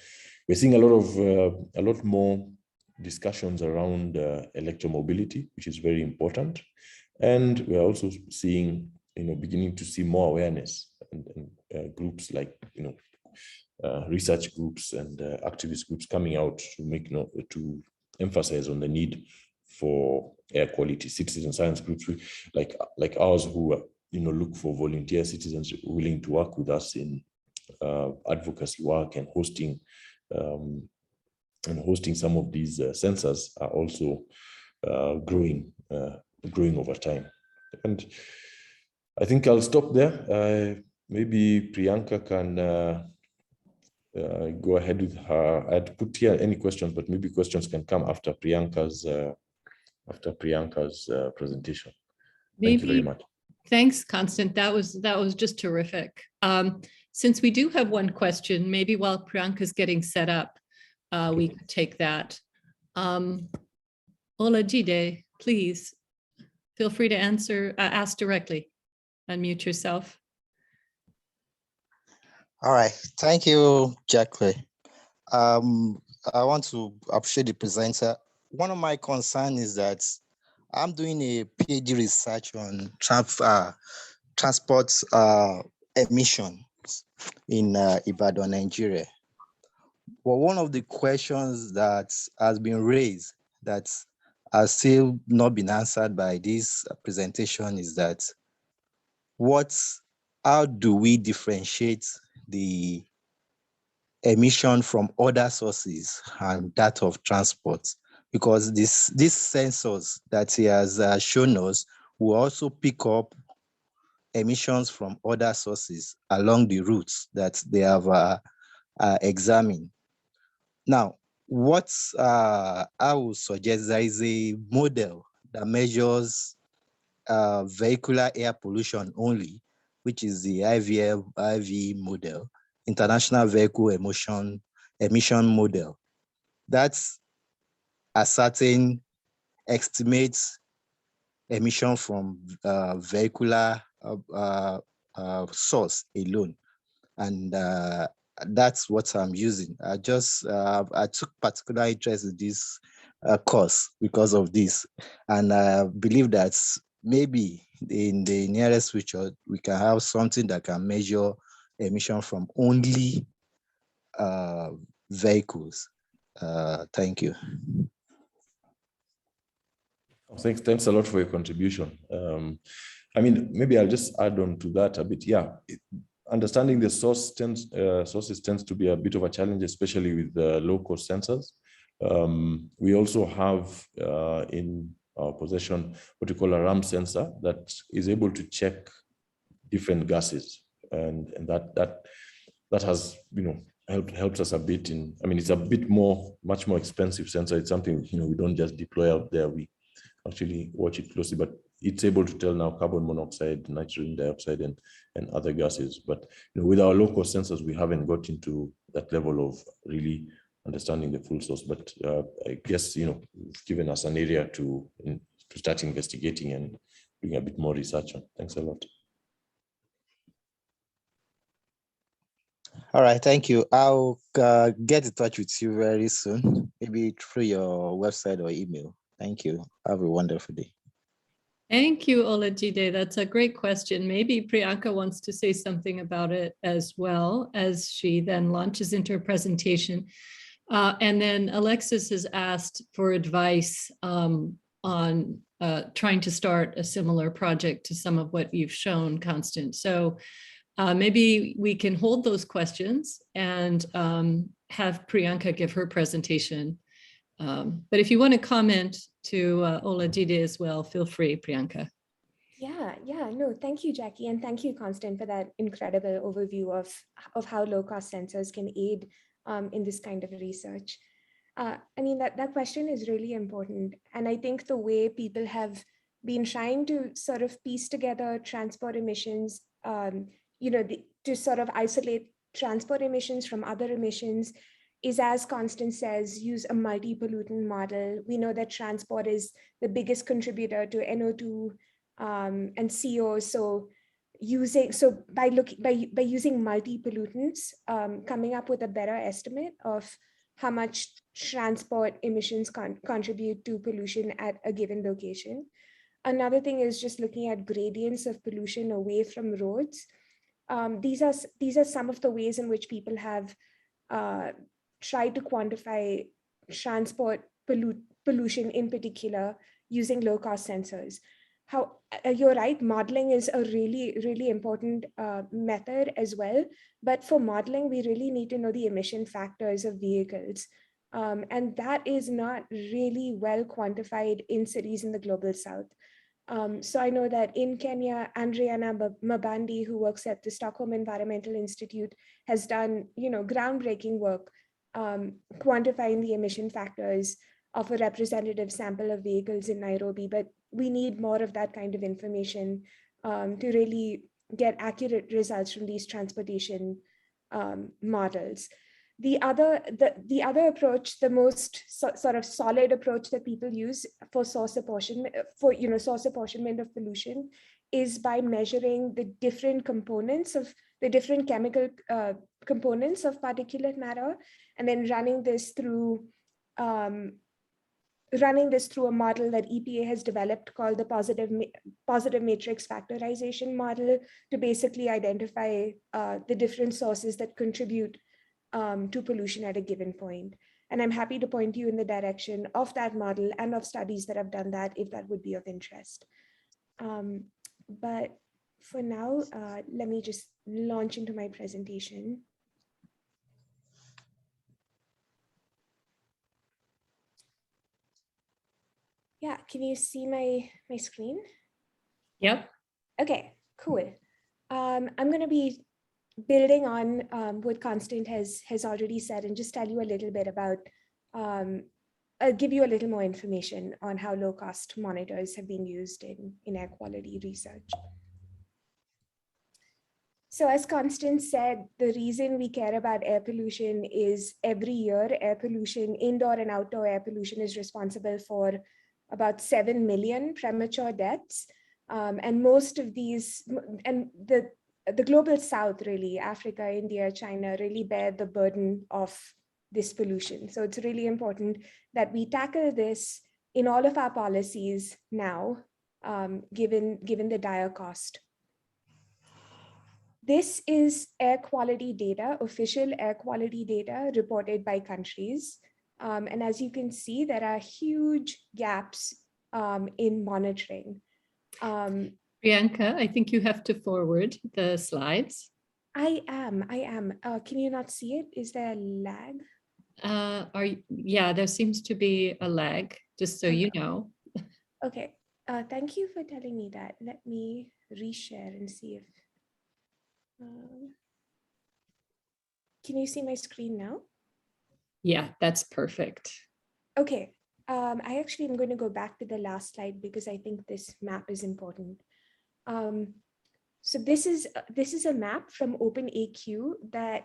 We're seeing a lot more discussions around electromobility, which is very important. And we're also seeing, beginning to see more awareness and groups like, research groups and activist groups coming out to emphasize on the need for air quality. Citizen science groups like ours who look for volunteer citizens willing to work with us in advocacy work and hosting some of these sensors are also growing over time. And I think I'll stop there. Maybe Priyanka can go ahead with her. I'd put here any questions, but maybe questions can come after Priyanka's presentation. Thank you very much. Thanks, Constant. That was just terrific. Since we do have one question, maybe while Priyanka's getting set up, we could take that. Olajide, please feel free to ask directly. Unmute yourself. All right, thank you, Jacqueline. I want to appreciate the presenter. One of my concerns is that I'm doing a PhD research on transport emissions in Ibadan, Nigeria. But one of the questions that has been raised that has still not been answered by this presentation is that how do we differentiate the emission from other sources and that of transport? Because these sensors that he has shown us will also pick up emissions from other sources along the routes that they have examined. Now, what I would suggest there is a model that measures vehicular air pollution only, which is the IV model, International Vehicle Emission Model. That's a certain estimates emission from vehicular source alone. And that's what I'm using. I took particular interest in this course because of this. And I believe that maybe in the nearest future, we can have something that can measure emission from only vehicles. Thank you. Thanks a lot for your contribution. I mean, maybe I'll just add on to that a bit. Yeah, understanding the sources tends to be a bit of a challenge, especially with the low-cost sensors. We also have in our possession what we call a RAM sensor that is able to check different gases, and that has helped us a bit in. I mean, it's a bit much more expensive sensor. It's something we don't just deploy out there. We actually watch it closely, but it's able to tell now carbon monoxide, nitrogen dioxide, and other gases. But with our local sensors, we haven't got into that level of really understanding the full source. But I guess it's given us an area to start investigating and doing a bit more research on. Thanks a lot. All right, thank you. I'll get in touch with you very soon, maybe through your website or email. Thank you. Have a wonderful day. Thank you, Olajide. That's a great question. Maybe Priyanka wants to say something about it as well as she then launches into her presentation. And then Alexis has asked for advice on trying to start a similar project to some of what you've shown, Constant. So maybe we can hold those questions and have Priyanka give her presentation. But if you want to comment to Olajide as well, feel free, Priyanka. Yeah, no, thank you, Jackie. And thank you, Constant, for that incredible overview of how low-cost sensors can aid in this kind of research. I mean, that question is really important. And I think the way people have been trying to sort of piece together transport emissions, to sort of isolate transport emissions from other emissions is, as Constance says, use a multi-pollutant model. We know that transport is the biggest contributor to NO2 and CO. So by using multi-pollutants, coming up with a better estimate of how much transport emissions contribute to pollution at a given location. Another thing is just looking at gradients of pollution away from roads. These are some of the ways in which people have tried to quantify transport pollution in particular using low-cost sensors. You're right, modeling is a really important method as well. But for modeling, we really need to know the emission factors of vehicles. And that is not really well quantified in cities in the global south. So I know that in Kenya, Andriana Mabandi, who works at the Stockholm Environmental Institute, has done groundbreaking work quantifying the emission factors of a representative sample of vehicles in Nairobi. But we need more of that kind of information to really get accurate results from these transportation models. The other approach, the most sort of solid approach that people use for source apportionment of pollution, is by measuring the different components of the different chemical components of particulate matter, and then running this through a model that EPA has developed called the positive matrix factorization model, to basically identify the different sources that contribute to pollution at a given point. And I'm happy to point you in the direction of that model and of studies that have done that, if that would be of interest. But for now, let me just launch into my presentation. Yeah, can you see my screen? Yep. Okay, cool. I'm going to be building on what Constant has already said, and just tell you a little bit about, give you a little more information on how low-cost monitors have been used in air quality research. So as Constant said, the reason we care about air pollution is every year, air pollution, indoor and outdoor air pollution, is responsible for about 7 million premature deaths. And most of these, and the global south, really, Africa, India, China, really bear the burden of this pollution. So it's really important that we tackle this in all of our policies now, given the dire cost. This is air quality data, official air quality data reported by countries. And as you can see, there are huge gaps in monitoring. Priyanka, I think you have to forward the slides. I am. Can you not see it? Is there a lag? Yeah, there seems to be a lag, just so you know. Okay, thank you for telling me that. Let me reshare and see if, can you see my screen now? Yeah, that's perfect. Okay, I actually am going to go back to the last slide because I think this map is important. So this is a map from OpenAQ that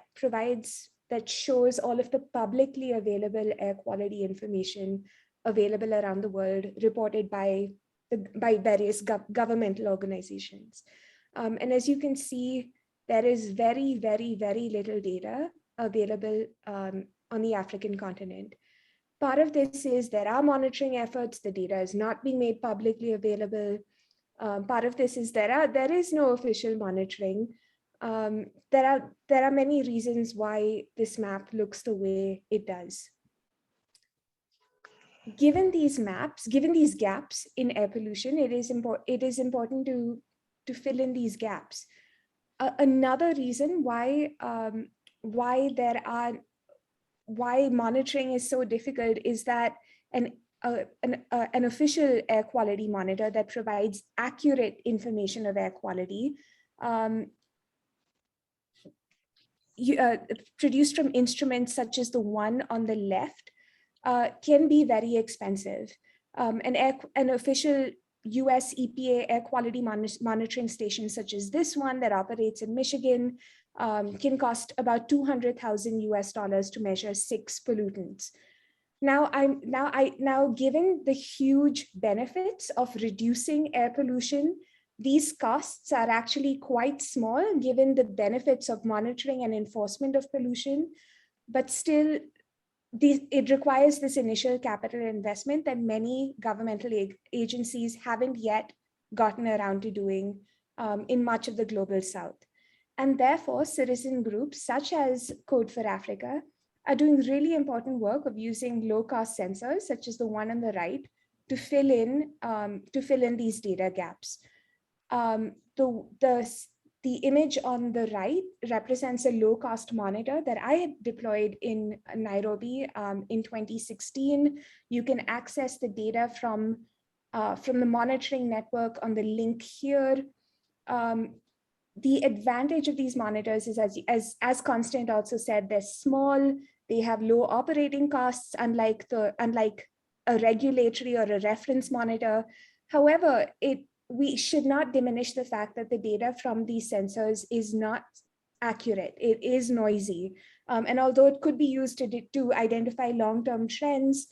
shows all of the publicly available air quality information available around the world, reported by various governmental organizations. And as you can see, there is very, very, very little data available on the African continent. Part of this is there are monitoring efforts, the data is not being made publicly available. Part of this is there is no official monitoring. There are many reasons why this map looks the way it does. Given these gaps in air pollution, it is important to fill in these gaps. Another reason why monitoring is so difficult is that an official air quality monitor that provides accurate information of air quality, produced from instruments such as the one on the left, can be very expensive. An official US EPA air quality monitoring station such as this one that operates in Michigan can cost about $200,000 to measure 6 pollutants. Now, given the huge benefits of reducing air pollution, these costs are actually quite small given the benefits of monitoring and enforcement of pollution, but still it requires this initial capital investment that many governmental agencies haven't yet gotten around to doing in much of the global south. And therefore, citizen groups such as Code for Africa are doing really important work of using low-cost sensors, such as the one on the right, to fill in these data gaps. The image on the right represents a low-cost monitor that I had deployed in Nairobi in 2016. You can access the data from the monitoring network on the link here. The advantage of these monitors is, as Constant also said, they're small, they have low operating costs, unlike a regulatory or a reference monitor. However, we should not diminish the fact that the data from these sensors is not accurate. It is noisy. And although it could be used to identify long-term trends,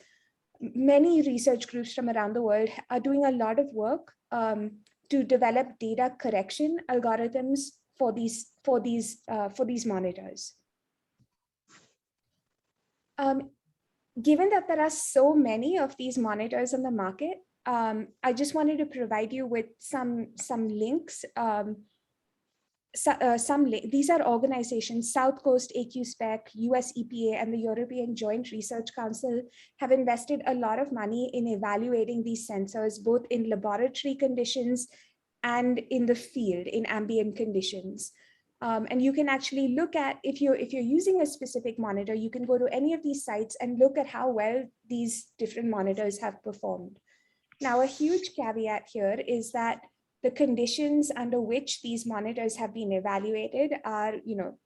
many research groups from around the world are doing a lot of work to develop data correction algorithms for these monitors. Given that there are so many of these monitors on the market, I just wanted to provide you with some links. These are organizations: South Coast AQSpec, US EPA, and the European Joint Research Council have invested a lot of money in evaluating these sensors, both in laboratory conditions and in the field, in ambient conditions. And you can actually look at, if you're using a specific monitor, you can go to any of these sites and look at how well these different monitors have performed. Now, a huge caveat here is that the conditions under which these monitors have been evaluated are,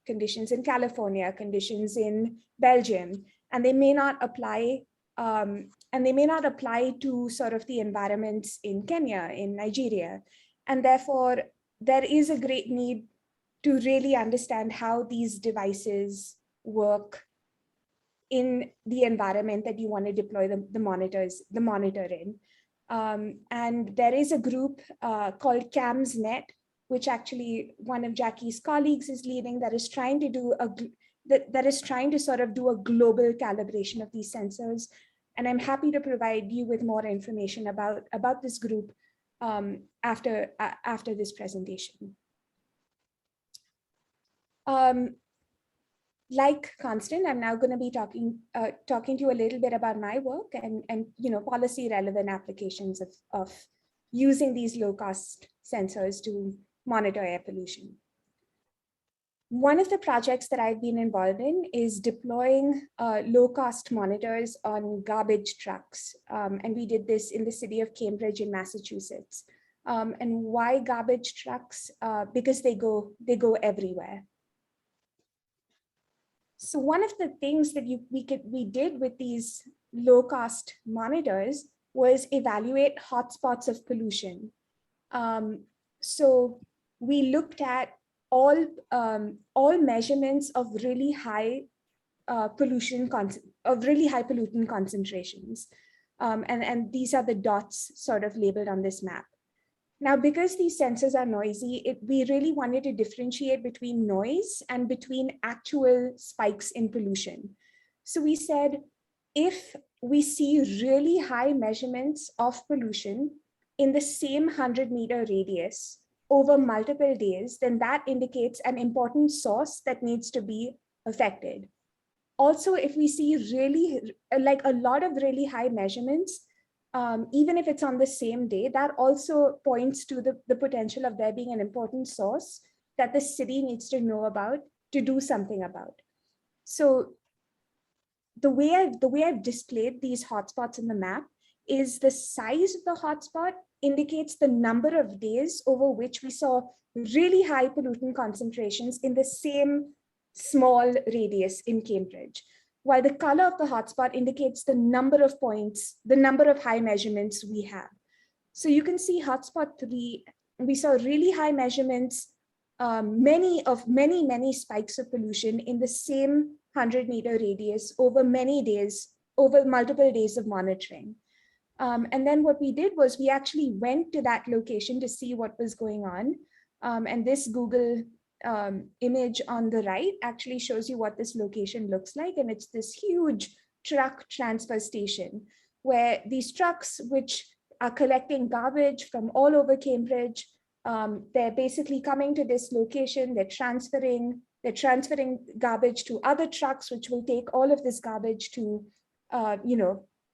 conditions in California, conditions in Belgium, and they may not apply to sort of the environments in Kenya, in Nigeria. And therefore, there is a great need to really understand how these devices work in the environment that you want to deploy the monitor in. And there is a group called CAMSNet, which actually one of Jackie's colleagues is leading, that is trying to sort of do a global calibration of these sensors. And I'm happy to provide you with more information about this group after this presentation. Like Constant, I'm now going to be talking to you a little bit about my work and policy relevant applications of using these low cost sensors to monitor air pollution. One of the projects that I've been involved in is deploying low cost monitors on garbage trucks, and we did this in the city of Cambridge in Massachusetts. And why garbage trucks? Because they go everywhere. So one of the things that we did with these low-cost monitors was evaluate hotspots of pollution. So we looked at all measurements of really high pollutant concentrations, and these are the dots sort of labeled on this map. Now, because these sensors are noisy, we really wanted to differentiate between noise and between actual spikes in pollution. So we said, if we see really high measurements of pollution in the same 100-meter radius over multiple days, then that indicates an important source that needs to be affected. Also, if we see really, like a lot of really high measurements, even if it's on the same day, that also points to the potential of there being an important source that the city needs to know about to do something about. So the way I've displayed these hotspots in the map is the size of the hotspot indicates the number of days over which we saw really high pollutant concentrations in the same small radius in Cambridge, while the color of the hotspot indicates the number of points, the number of high measurements we have. So you can see hotspot 3, we saw really high measurements, many spikes of pollution in the same 100-meter radius over many days, over multiple days of monitoring. And then what we did was we actually went to that location to see what was going on. And this Google image on the right actually shows you what this location looks like. And it's this huge truck transfer station where these trucks, which are collecting garbage from all over Cambridge, They're basically coming to this location, they're transferring garbage to other trucks, which will take all of this garbage to,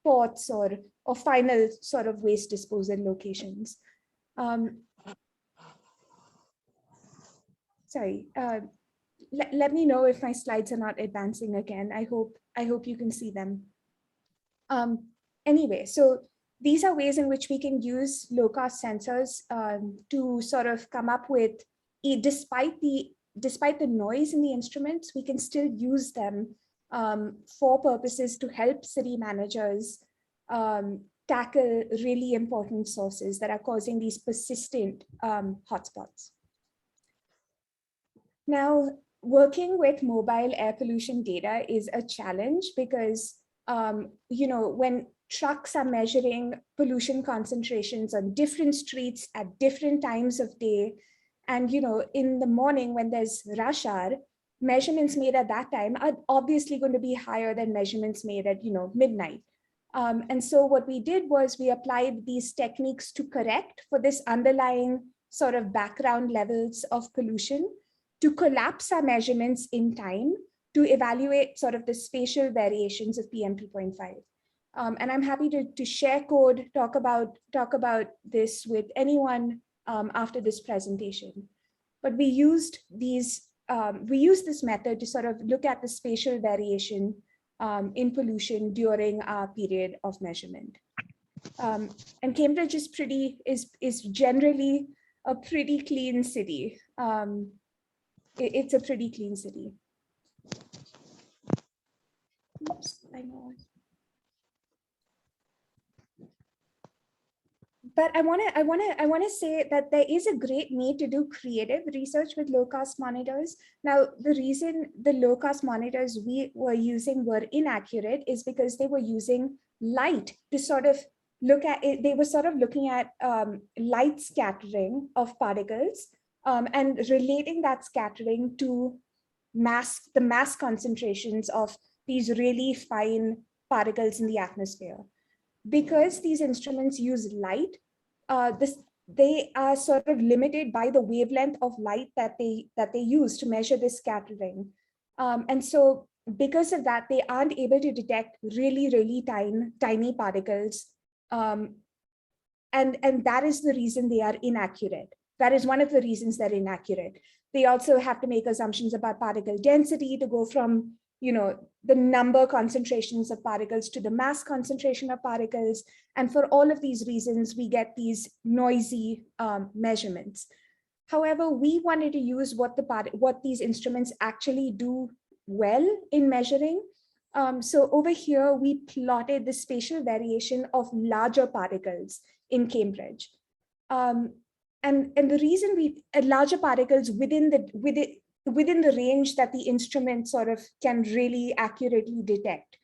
ports or final sort of waste disposal locations. Let me know if my slides are not advancing again. I hope you can see them. Anyway, so these are ways in which we can use low-cost sensors to sort of come up with, despite the noise in the instruments, we can still use them for purposes to help city managers tackle really important sources that are causing these persistent hotspots. Now, working with mobile air pollution data is a challenge because, when trucks are measuring pollution concentrations on different streets at different times of day, and, in the morning when there's rush hour, measurements made at that time are obviously going to be higher than measurements made at, midnight. And so what we did was we applied these techniques to correct for this underlying sort of background levels of pollution, to collapse our measurements in time to evaluate sort of the spatial variations of PM 2.5. And I'm happy to share code, talk about this with anyone after this presentation. But we used this method to sort of look at the spatial variation in pollution during our period of measurement. And Cambridge is generally a pretty clean city. It's a pretty clean city. Oops, I know. But I want to say that there is a great need to do creative research with low-cost monitors. Now, the reason the low-cost monitors we were using were inaccurate is because they were using light to sort of look at it. They were sort of looking at light scattering of particles and relating that scattering to the mass concentrations of these really fine particles in the atmosphere. Because these instruments use light, they are sort of limited by the wavelength of light that they use to measure this scattering. And so because of that, they aren't able to detect really, really tiny particles. And that is the reason they are inaccurate. That is one of the reasons they're inaccurate. They also have to make assumptions about particle density to go from the number concentrations of particles to the mass concentration of particles. And for all of these reasons, we get these noisy measurements. However, we wanted to use what these instruments actually do well in measuring. So over here, we plotted the spatial variation of larger particles in Cambridge. And the reason larger particles within the range that the instrument sort of can really accurately detect.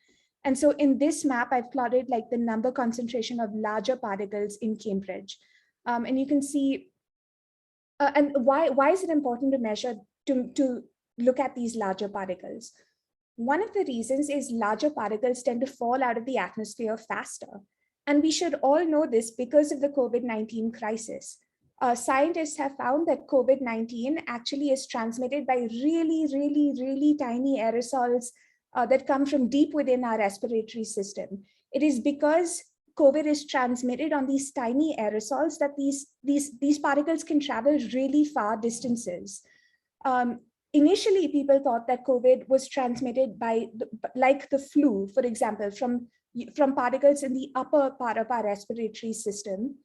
And so in this map, I've plotted like the number concentration of larger particles in Cambridge. And you can see, and why is it important to measure, to look at these larger particles? One of the reasons is larger particles tend to fall out of the atmosphere faster. And we should all know this because of the COVID-19 crisis. Scientists have found that COVID-19 actually is transmitted by really, really, really tiny aerosols that come from deep within our respiratory system. It is because COVID is transmitted on these tiny aerosols that these particles can travel really far distances. Initially, people thought that COVID was transmitted like the flu, for example, from particles in the upper part of our respiratory system.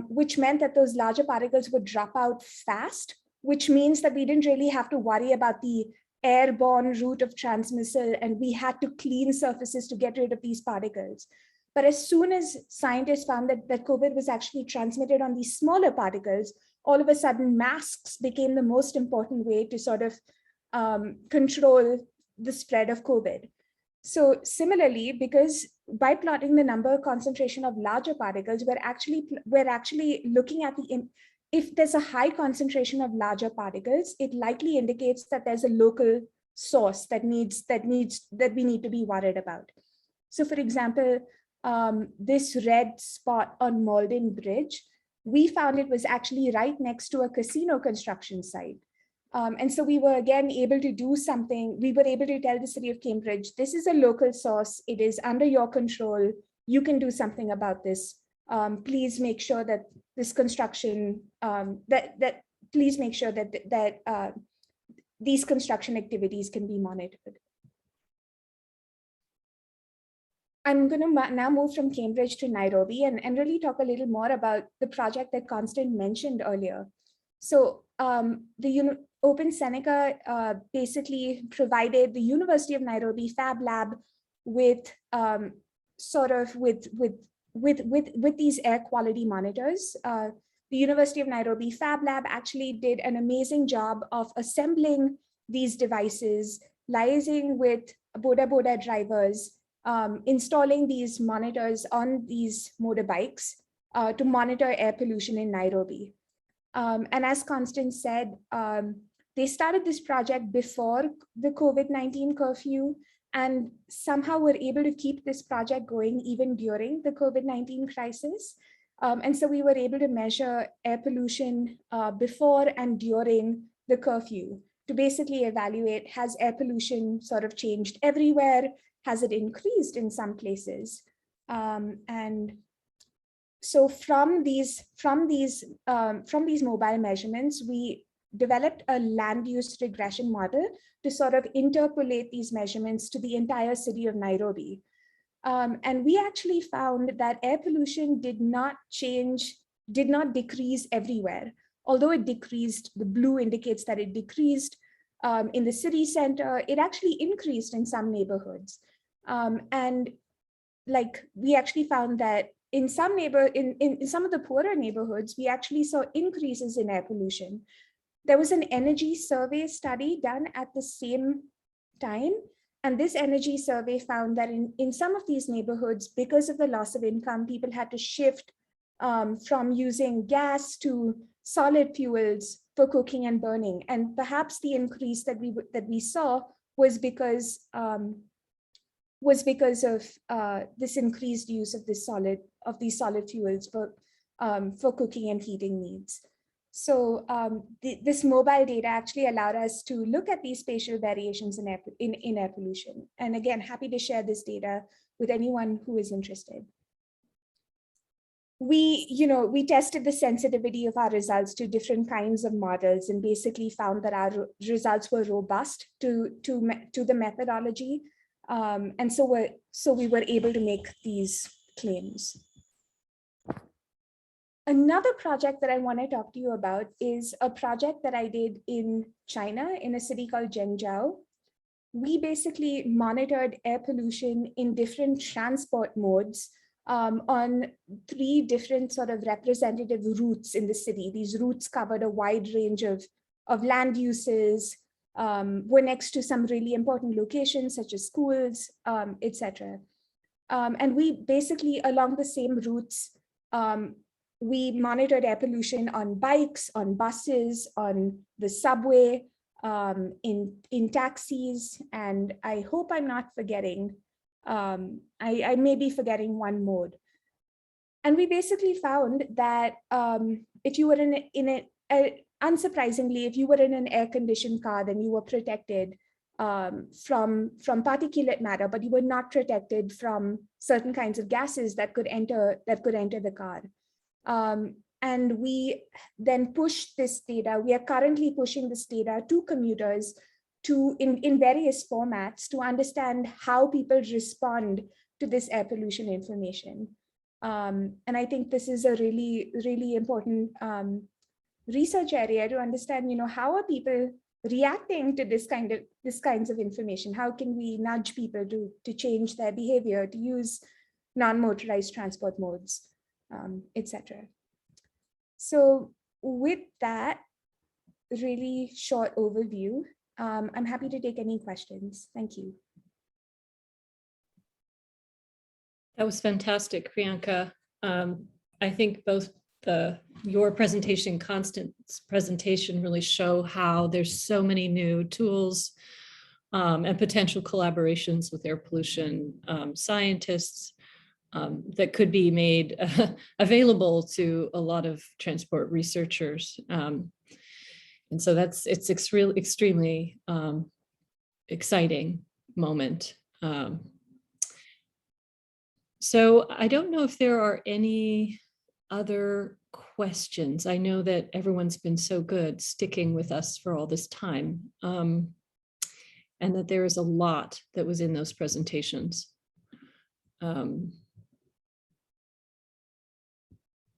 Which meant that those larger particles would drop out fast, which means that we didn't really have to worry about the airborne route of transmission, and we had to clean surfaces to get rid of these particles. But as soon as scientists found that COVID was actually transmitted on these smaller particles, all of a sudden masks became the most important way to sort of control the spread of COVID. So similarly, because by plotting the number concentration of larger particles, we're actually looking at if there's a high concentration of larger particles, it likely indicates that there's a local source that we need to be worried about. So for example, this red spot on Malden Bridge, we found it was actually right next to a casino construction site. And so we were again able to do something. We were able to tell the city of Cambridge, this is a local source. It is under your control. You can do something about this. Please make sure that this construction, please make sure that these construction activities can be monitored. I'm going to now move from Cambridge to Nairobi and really talk a little more about the project that Constant mentioned earlier. So the Open Seneca basically provided the University of Nairobi Fab Lab with with these air quality monitors. The University of Nairobi Fab Lab actually did an amazing job of assembling these devices, liaising with Boda Boda drivers, installing these monitors on these motorbikes to monitor air pollution in Nairobi. And as Constance said, they started this project before the COVID-19 curfew and somehow were able to keep this project going even during the COVID-19 crisis. And so we were able to measure air pollution before and during the curfew to basically evaluate, has air pollution sort of changed everywhere? Has it increased in some places? And so from these mobile measurements, we developed a land use regression model to sort of interpolate these measurements to the entire city of Nairobi. And we actually found that air pollution did not decrease everywhere. Although it decreased, the blue indicates that it decreased in the city center, it actually increased in some neighborhoods. And like we actually found that in some of the poorer neighborhoods, we actually saw increases in air pollution. There was an energy survey study done at the same time. And this energy survey found that in some of these neighborhoods, because of the loss of income, people had to shift from using gas to solid fuels for cooking and burning. And perhaps the increase that we saw was because of this increased use of these solid fuels for cooking and heating needs. So this mobile data actually allowed us to look at these spatial variations in air pollution. And again, happy to share this data with anyone who is interested. We tested the sensitivity of our results to different kinds of models and basically found that our results were robust to the methodology. And so we were able to make these claims. Another project that I want to talk to you about is a project that I did in China in a city called Zhengzhou. We basically monitored air pollution in different transport modes on 3 different sort of representative routes in the city. These routes covered a wide range of land uses, were next to some really important locations such as schools, etc. And we basically, along the same routes, we monitored air pollution on bikes, on buses, on the subway, in taxis, and I hope I'm not forgetting, I may be forgetting one mode. And we basically found that if you were unsurprisingly, if you were in an air-conditioned car, then you were protected from particulate matter, but you were not protected from certain kinds of gases that could enter the car. And we then pushed this data. We are currently pushing this data to commuters in various formats to understand how people respond to this air pollution information. And I think this is a really, really important research area to understand, how are people reacting to this kinds of information? How can we nudge people to change their behavior, to use non-motorized transport modes, etc. So with that really short overview, I'm happy to take any questions. Thank you. That was fantastic, Priyanka. I think both your presentation, Constance's presentation really show how there's so many new tools and potential collaborations with air pollution scientists that could be made available to a lot of transport researchers. And so it's extremely exciting moment. So I don't know if there are any other questions. I know that everyone's been so good sticking with us for all this time, and that there is a lot that was in those presentations.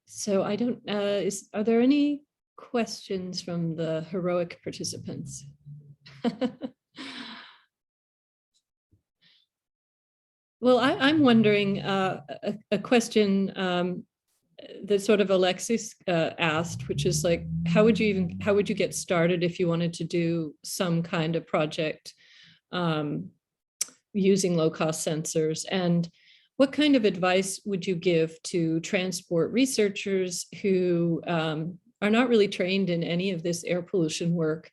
So I don't, are there any questions from the heroic participants? Well, I'm wondering a question that sort of Alexis asked, which is like, how would you get started if you wanted to do some kind of project using low-cost sensors? And what kind of advice would you give to transport researchers who are not really trained in any of this air pollution work,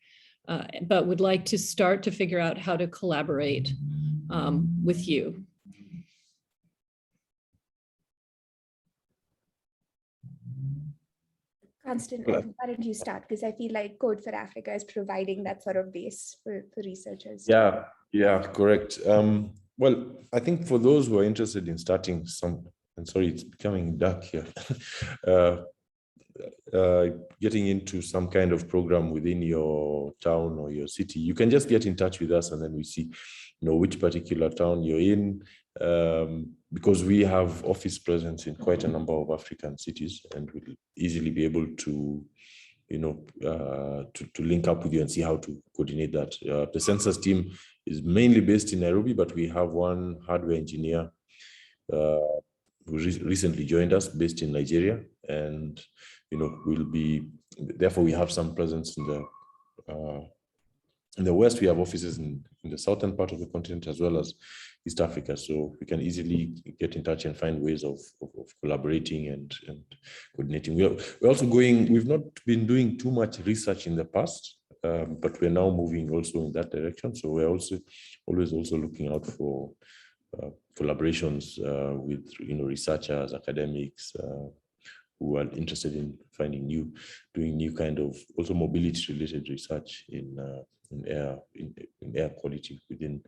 but would like to start to figure out how to collaborate with you? Constant, why don't you start? Because I feel like Code for Africa is providing that sort of base for researchers. Yeah, correct. Well, I think for those who are interested in starting some, and sorry, it's becoming dark here, getting into some kind of program within your town or your city, you can just get in touch with us and then we see, which particular town you're in, because we have office presence in quite a number of African cities, and we'll easily be able to, to link up with you and see how to coordinate that. The census team is mainly based in Nairobi, but we have one hardware engineer who recently joined us, based in Nigeria, and therefore we have some presence in the West. We have offices in the southern part of the continent as well as East Africa, so we can easily get in touch and find ways of collaborating and coordinating. We're also we've not been doing too much research in the past, but we're now moving also in that direction. So we're also always looking out for collaborations with researchers, academics who are interested in doing new kind of also mobility related research in air quality within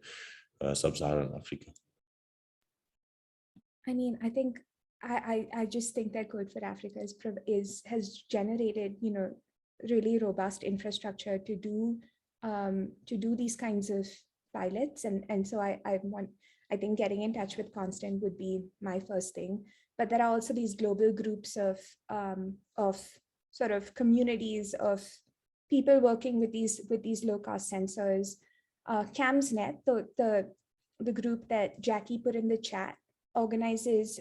sub-Saharan Africa. I mean, I think I just think that Code for Africa has generated really robust infrastructure to do these kinds of pilots, and so I think getting in touch with Constant would be my first thing. But there are also these global groups of sort of communities of people working with these low-cost sensors. CAMSNet, the group that Jackie put in the chat, organizes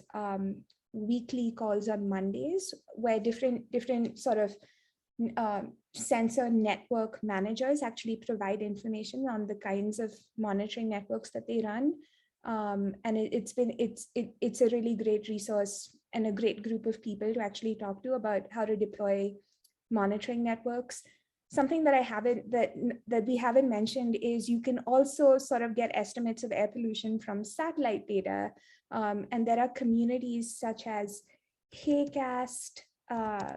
weekly calls on Mondays where different sort of sensor network managers actually provide information on the kinds of monitoring networks that they run. And it's a really great resource and a great group of people to actually talk to about how to deploy monitoring networks. Something that we haven't mentioned is you can also sort of get estimates of air pollution from satellite data. And there are communities such as HeyCast,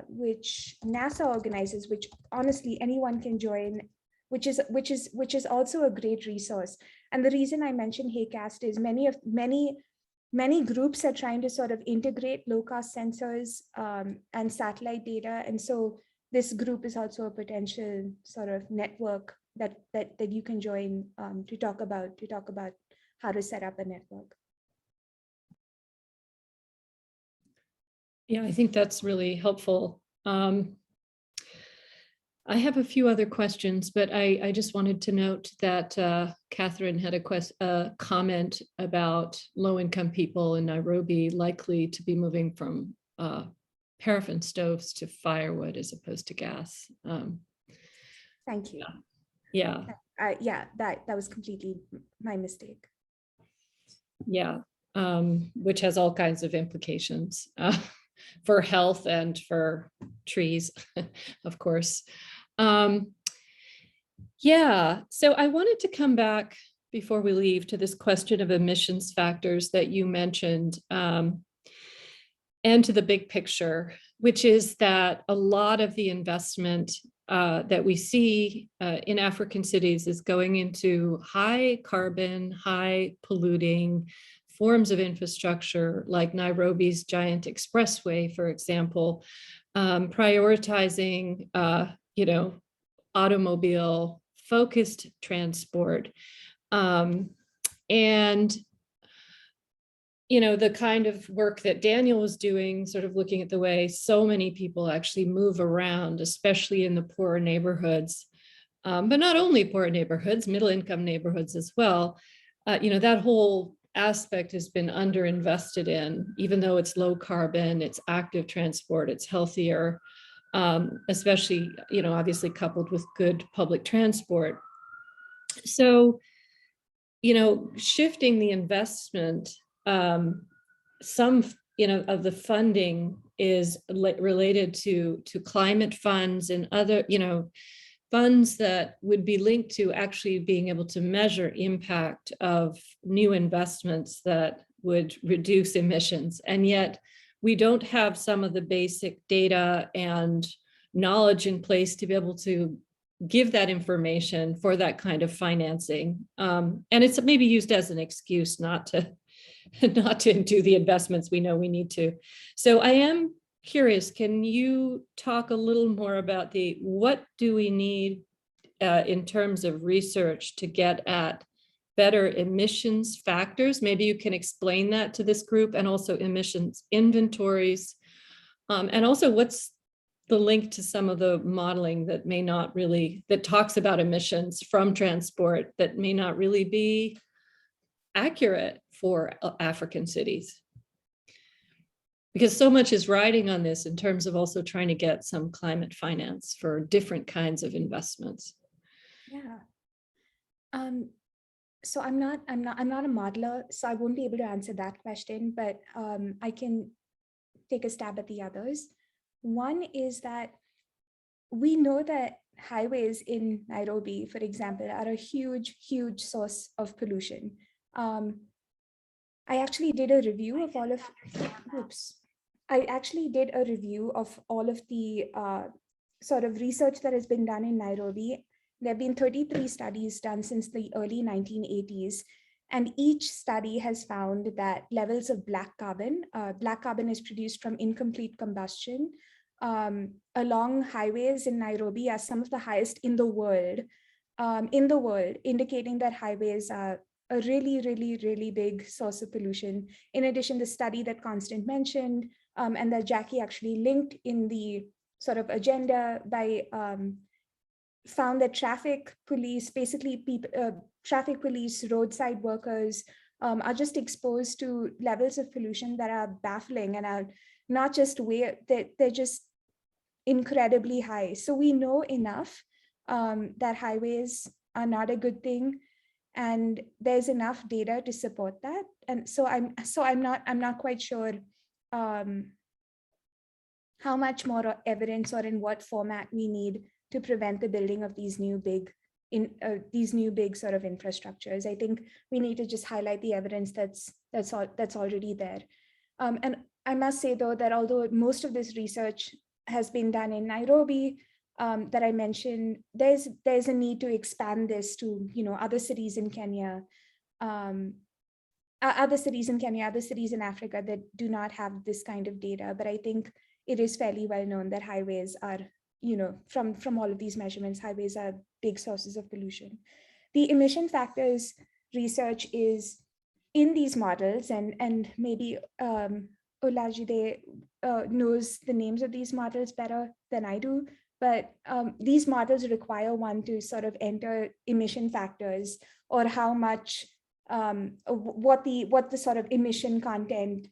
which NASA organizes, which honestly anyone can join, which is also a great resource. And the reason I mention HeyCast is many groups are trying to sort of integrate low-cost sensors and satellite data, and so this group is also a potential sort of network that you can join to talk about how to set up a network. Yeah, I think that's really helpful. I have a few other questions, but I just wanted to note that Catherine had a comment about low-income people in Nairobi likely to be moving from paraffin stoves to firewood as opposed to gas. Thank you. Yeah. Yeah, that was completely my mistake. Yeah, which has all kinds of implications for health and for trees, of course. Yeah, so I wanted to come back before we leave, to this question of emissions factors that you mentioned, and to the big picture, which is that a lot of the investment that we see in African cities is going into high carbon, high polluting forms of infrastructure, like Nairobi's giant expressway, for example, prioritizing, automobile focused transport. And the kind of work that Daniel was doing, sort of looking at the way so many people actually move around, especially in the poorer neighborhoods, but not only poor neighborhoods, middle income neighborhoods as well. That whole aspect has been underinvested in, even though it's low carbon, it's active transport, it's healthier, especially, obviously coupled with good public transport. So, shifting the investment, some, of the funding is related to climate funds and other, funds that would be linked to actually being able to measure impact of new investments that would reduce emissions. And yet we don't have some of the basic data and knowledge in place to be able to give that information for that kind of financing. And it's maybe used as an excuse not to do the investments we know we need to. So I am curious, can you talk a little more about what do we need in terms of research to get at better emissions factors? Maybe you can explain that to this group, and also emissions inventories. And also, what's the link to some of the modeling that may not really, that talks about emissions from transport that may not really be accurate for African cities? Because so much is riding on this in terms of also trying to get some climate finance for different kinds of investments. Yeah. So I'm not a modeler, so I won't be able to answer that question, but I can take a stab at the others. One is that we know that highways in Nairobi, for example, are a huge, huge source of pollution. I actually did a review of all of, the sort of research that has been done in Nairobi. There have been 33 studies done since the early 1980s. And each study has found that levels of black carbon is produced from incomplete combustion along highways in Nairobi are some of the highest in the world, indicating that highways are a really, really, really big source of pollution. In addition, the study that Constant mentioned and that Jackie actually linked in the sort of agenda by found that traffic police, roadside workers are just exposed to levels of pollution that are baffling and are not just they're just incredibly high. So we know enough that highways are not a good thing, and there's enough data to support that. And so I'm not quite sure how much more evidence or in what format we need to prevent the building of these new big sort of infrastructures. I think we need to just highlight the evidence that's already there. And I must say, though, that although most of this research has been done in Nairobi, that I mentioned, there's a need to expand this to other cities in Kenya, other cities in Africa that do not have this kind of data. But I think it is fairly well known that highways are, from all of these measurements, highways are big sources of pollution. The emission factors research is in these models, and maybe Olajide knows the names of these models better than I do, but these models require one to sort of enter emission factors, or how much, what the sort of emission content,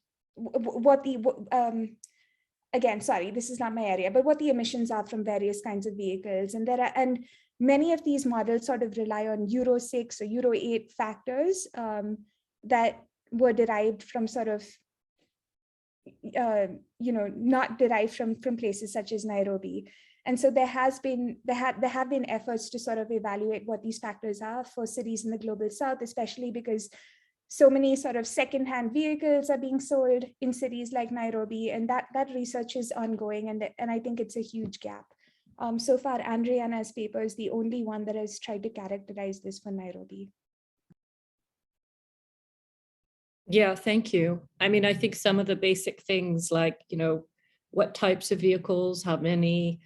again, sorry, this is not my area, but what the emissions are from various kinds of vehicles. And many of these models sort of rely on Euro 6 or Euro 8 factors that were derived from sort of not derived from places such as Nairobi. And so there have been efforts to sort of evaluate what these factors are for cities in the global south, especially because so many sort of secondhand vehicles are being sold in cities like Nairobi, and that research is ongoing, and I think it's a huge gap. So far, Andriana's paper is the only one that has tried to characterize this for Nairobi. Yeah, thank you. I mean, I think some of the basic things like, what types of vehicles, how many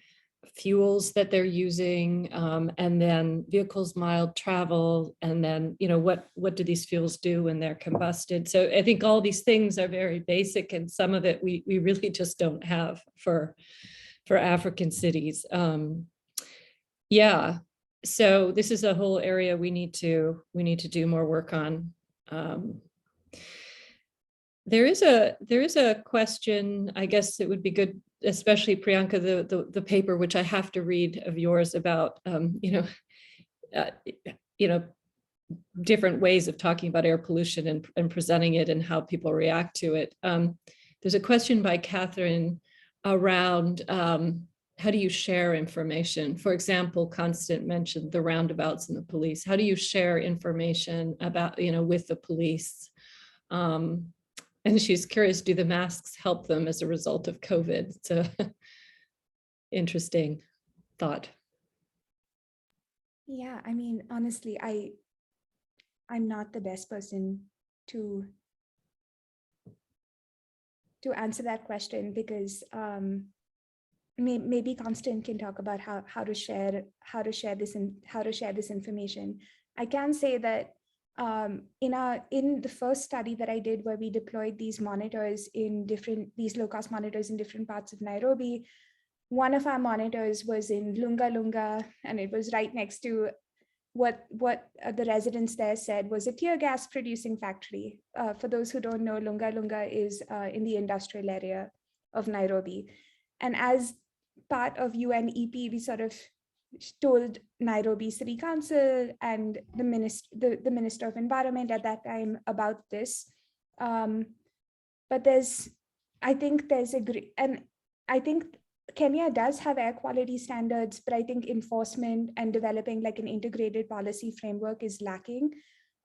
fuels that they're using, and then vehicles mild travel, and then, what do these fuels do when they're combusted? So I think all these things are very basic, and some of it we really just don't have for African cities. Yeah, so this is a whole area we need to do more work on. There is a question, I guess it would be good, especially Priyanka, the paper, which I have to read of yours about, different ways of talking about air pollution and presenting it and how people react to it. There's a question by Catherine around how do you share information? For example, Constant mentioned the roundabouts and the police. How do you share information about, with the police? And she's curious, do the masks help them as a result of COVID? It's a interesting thought. Yeah, I mean, honestly, I'm not the best person to answer that question, because maybe Constant can talk about how to share this information. I can say that in the first study that I did, where we deployed these monitors these low-cost monitors in different parts of Nairobi, one of our monitors was in Lunga Lunga, and it was right next to what the residents there said was a tear gas producing factory. For those who don't know, Lunga Lunga is in the industrial area of Nairobi. And as part of UNEP, we sort of told Nairobi City Council and the Minister of Environment at that time about this. But I think Kenya does have air quality standards, but I think enforcement and developing like an integrated policy framework is lacking.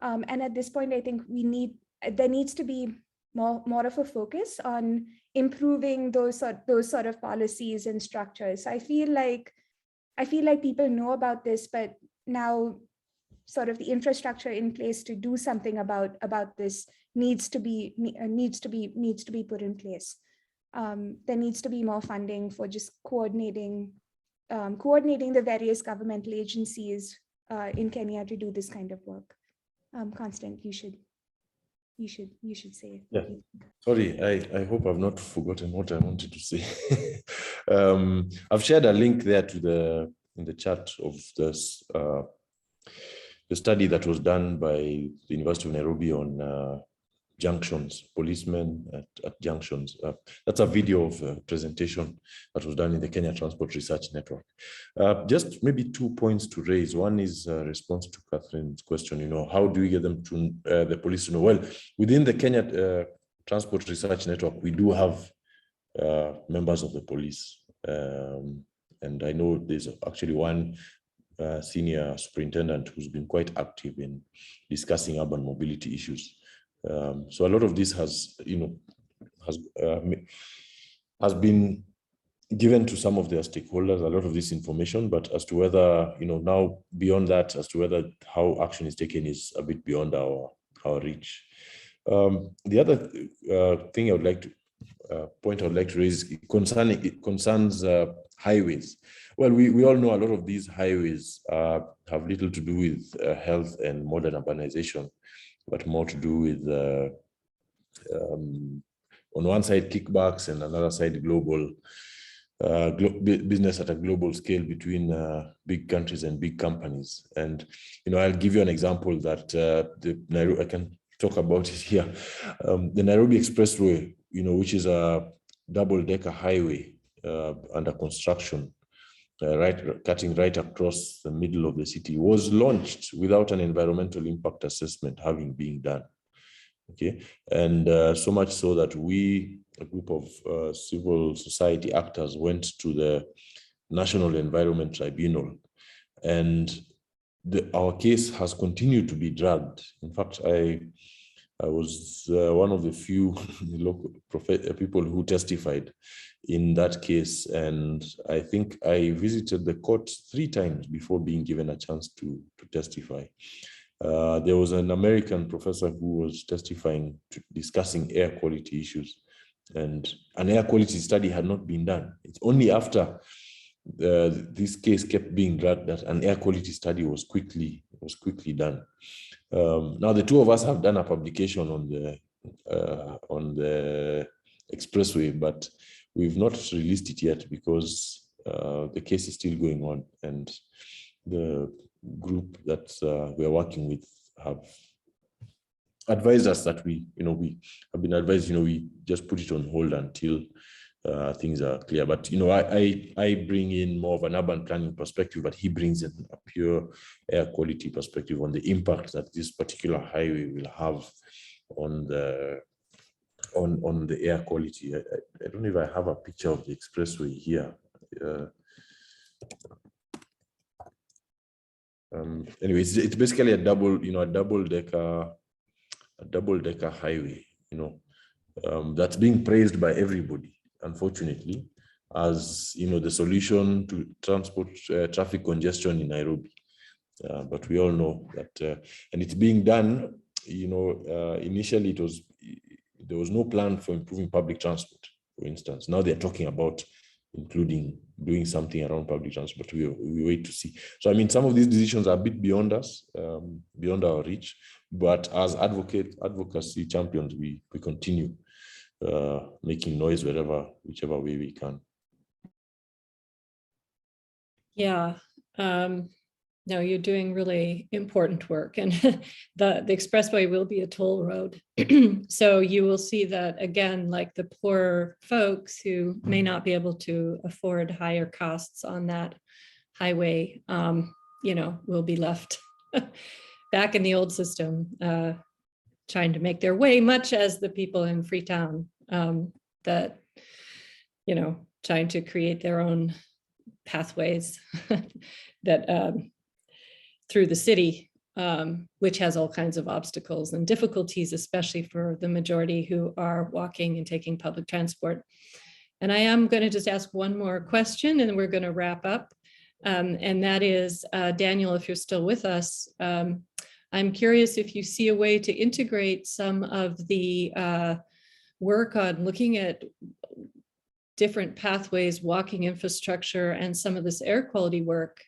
And at this point, I think there needs to be more of a focus on improving those sort of policies and structures. So I feel like people know about this, but now sort of the infrastructure in place to do something about this needs to be put in place. There needs to be more funding for just coordinating the various governmental agencies in Kenya to do this kind of work. Constant, you should say. Yeah. Sorry, I hope I've not forgotten what I wanted to say. I've shared a link there to in the chat of this the study that was done by the University of Nairobi on junctions, policemen at junctions. That's a video of a presentation that was done in the Kenya Transport Research Network. Just maybe 2 points to raise. One is a response to Catherine's question, how do we get them to the police to know? Well, within the Kenya Transport Research Network, we do have members of the police. And I know there's actually one senior superintendent who's been quite active in discussing urban mobility issues. So a lot of this has been given to some of their stakeholders, a lot of this information, but as to whether, now beyond that, as to whether how action is taken is a bit beyond our reach. The other thing I would like to point I would like to raise concerns highways. Well, we all know a lot of these highways have little to do with health and modern urbanization, but more to do with, on one side, kickbacks, and another side, global business at a global scale between big countries and big companies. And, I'll give you an example that I can talk about it here. The Nairobi Expressway, which is a double-decker highway under construction, cutting right across the middle of the city, was launched without an environmental impact assessment having been done. Okay, and so much so that we, a group of civil society actors, went to the National Environment Tribunal, and our case has continued to be dragged. In fact, I was one of the few local people who testified in that case, and I think I visited the court 3 times before being given a chance to testify. There was an American professor who was testifying, discussing air quality issues, and an air quality study had not been done. It's only after this case kept being dragged that an air quality study was quickly done. Now the 2 of us have done a publication on the expressway, but we've not released it yet because the case is still going on, and the group that we're working with have advised us that we have been advised, we just put it on hold until things are clear. But I bring in more of an urban planning perspective, but he brings in a pure air quality perspective on the impact that this particular highway will have on the air quality. I don't know if I have a picture of the expressway here. Anyway, it's basically a double decker highway, that's being praised by everybody, unfortunately, as the solution to traffic congestion in Nairobi. But we all know that, and it's being done. Initially there was no plan for improving public transport, for instance. Now they're talking about doing something around public transport. We wait to see. So I mean, some of these decisions are a bit beyond us, beyond our reach. But as advocacy champions, we continue making noise whichever way we can. Yeah. No, you're doing really important work, and the expressway will be a toll road. So you will see that, again, like the poor folks who may not be able to afford higher costs on that highway, will be left back in the old system, trying to make their way, much as the people in Freetown that, trying to create their own pathways that through the city, which has all kinds of obstacles and difficulties, especially for the majority who are walking and taking public transport. And I am going to just ask one more question, and then we're going to wrap up. And that is, Daniel, if you're still with us, I'm curious if you see a way to integrate some of the work on looking at different pathways, walking infrastructure, and some of this air quality work.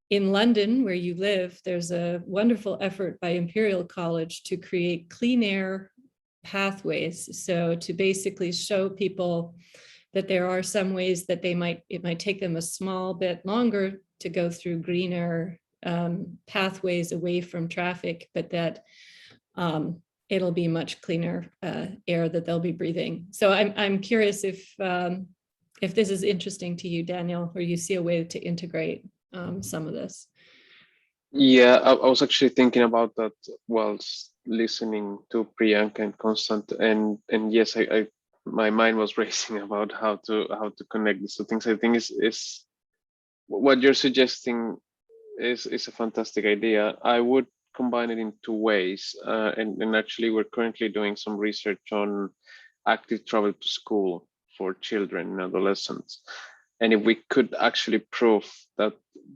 In London, where you live, there's a wonderful effort by Imperial College to create clean air pathways. So to basically show people that there are some ways that it might take them a small bit longer to go through greener pathways away from traffic, but that it'll be much cleaner air that they'll be breathing. So I'm curious if this is interesting to you, Daniel, or you see a way to integrate some of this. Yeah, I was actually thinking about that whilst listening to Priyanka and Constant, and yes, my mind was racing about how to connect these two things. I think is what you're suggesting is a fantastic idea. I would combine it in 2 ways, and actually we're currently doing some research on active travel to school for children and adolescents. And if we could actually prove that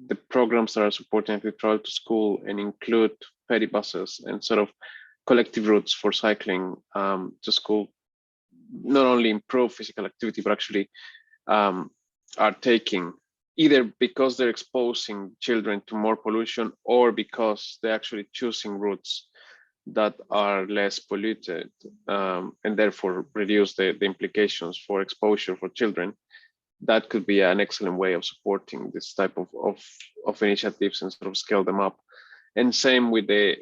the programs that are supporting active travel to school and include petty buses and sort of collective routes for cycling to school, not only improve physical activity, but actually are taking, either because they're exposing children to more pollution or because they're actually choosing routes that are less polluted and therefore reduce the implications for exposure for children. That could be an excellent way of supporting this type of initiatives and sort of scale them up. And same with the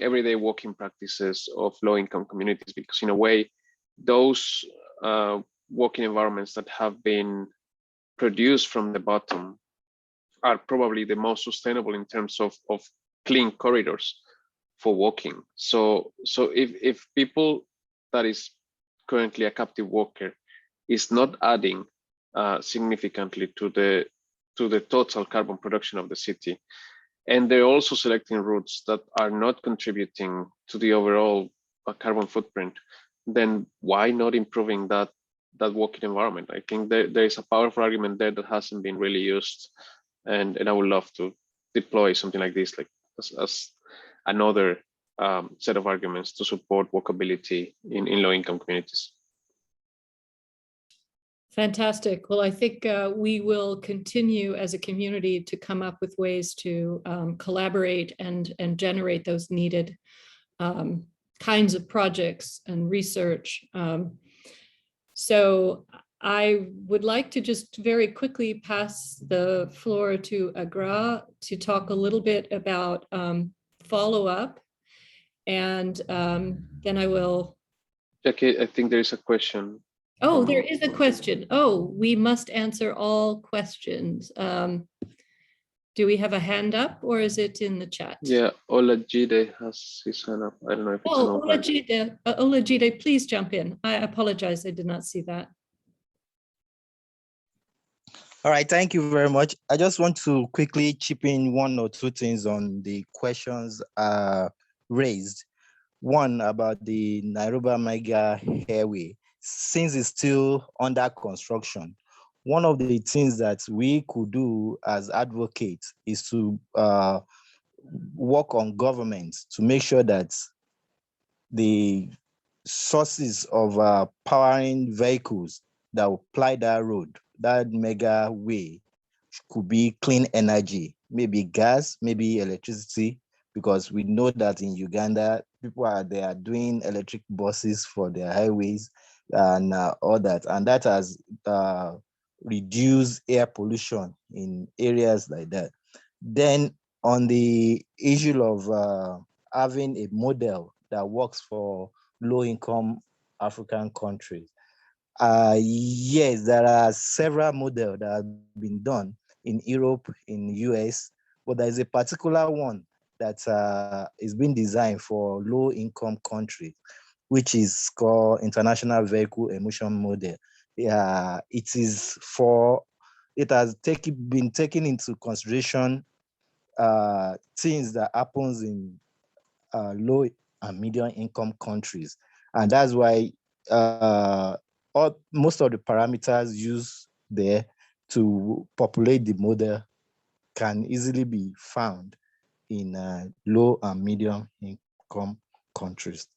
everyday walking practices of low-income communities, because in a way, those walking environments that have been produced from the bottom are probably the most sustainable in terms of clean corridors for walking. So if people that is currently a captive walker is not adding significantly to the total carbon production of the city, and they're also selecting routes that are not contributing to the overall carbon footprint, then why not improving that walking environment? I think there is a powerful argument there that hasn't been really used, and I would love to deploy something like this, like as another set of arguments to support walkability in low-income communities. Fantastic. Well, I think we will continue as a community to come up with ways to collaborate and generate those needed kinds of projects and research. So I would like to just very quickly pass the floor to Agra to talk a little bit about follow-up, and then I will. Jackie, I think there is a question. Oh, there is a question. Oh, we must answer all questions. Do we have a hand up or is it in the chat? Yeah, Olajide has his hand up. I don't know if it's an open. Olajide, please jump in. I apologize, I did not see that. All right, thank you very much. I just want to quickly chip in one or two things on the questions raised. One about the Nairobi Mega Airway. Since it's still under construction, one of the things that we could do as advocates is to work on government to make sure that the sources of powering vehicles that will ply that road, that mega way, could be clean energy, maybe gas, maybe electricity, because we know that in Uganda, people are doing electric buses for their highways and all that. And that has reduced air pollution in areas like that. Then on the issue of having a model that works for low-income African countries, yes, there are several models that have been done in Europe, in the US, but there's a particular one that is being designed for low-income countries, which is called International Vehicle Emission Model. It has been taken into consideration things that happens in low and medium income countries, and that's why most of the parameters used there to populate the model can easily be found in low and medium income countries.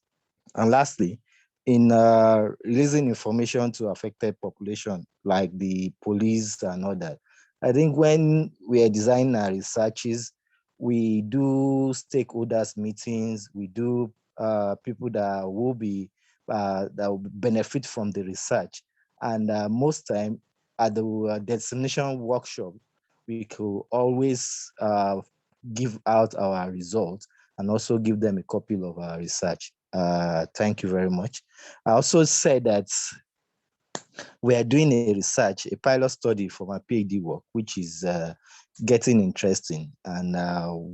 And lastly, in releasing information to affected population, like the police and all that, I think when we are designing our researches, we do stakeholders meetings, we do people that will benefit from the research. And most time at the destination workshop, we could always give out our results and also give them a copy of our research. Thank you very much. I also said that we are doing a research, a pilot study for my PhD work, which is getting interesting and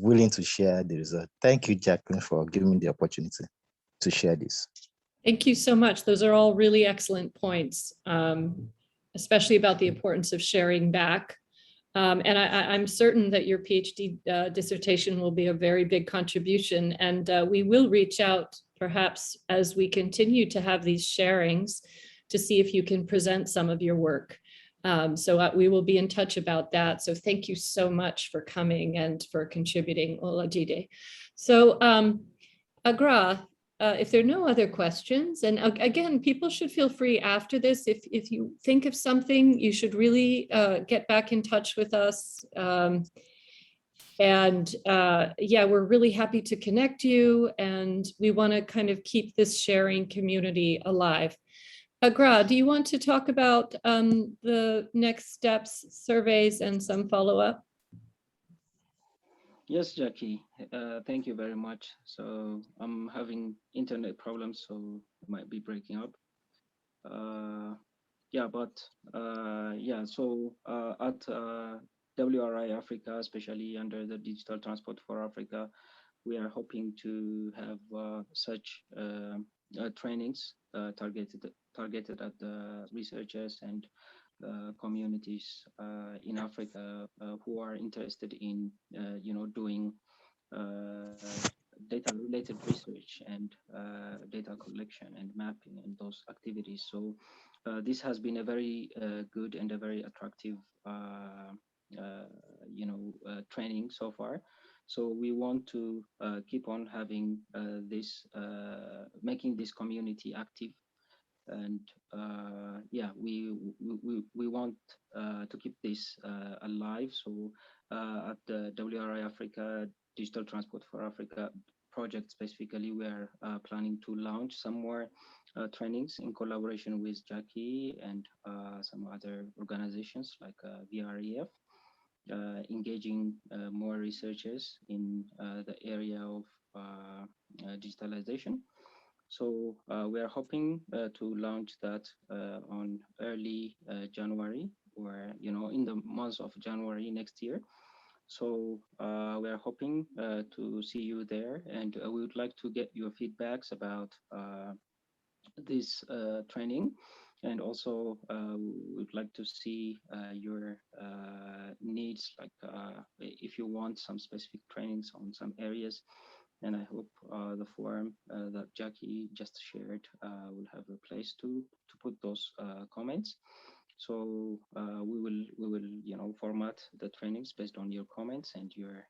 willing to share the result. Thank you, Jacqueline, for giving me the opportunity to share this. Thank you so much. Those are all really excellent points, especially about the importance of sharing back. And I'm certain that your PhD dissertation will be a very big contribution, and we will reach out perhaps as we continue to have these sharings to see if you can present some of your work. So we will be in touch about that. So thank you so much for coming and for contributing, Olajide. So Agra, if there are no other questions, and again, people should feel free after this, if you think of something, you should really get back in touch with us. Yeah, we're really happy to connect you, and we want to kind of keep this sharing community alive. Agra, do you want to talk about the next steps, surveys, and some follow-up? Yes, Jackie, thank you very much. So I'm having internet problems, so it might be breaking up. So at WRI Africa, especially under the Digital Transport for Africa, we are hoping to have such trainings targeted at the researchers and communities in Africa who are interested in, doing data-related research and data collection and mapping and those activities. So this has been a very good and a very attractive, training so far. So we want to keep on having this, making this community active. And we want to keep this alive. So at the WRI Africa, Digital Transport for Africa project specifically, we are planning to launch some more trainings in collaboration with Jackie and some other organizations like VREF, engaging more researchers in the area of digitalization. So we are hoping to launch that on early January, or in the month of January next year. So we are hoping to see you there, and we would like to get your feedbacks about this training, and also we would like to see your needs, like if you want some specific trainings on some areas. And I hope the forum that Jackie just shared will have a place to put those comments. So we will format the trainings based on your comments and your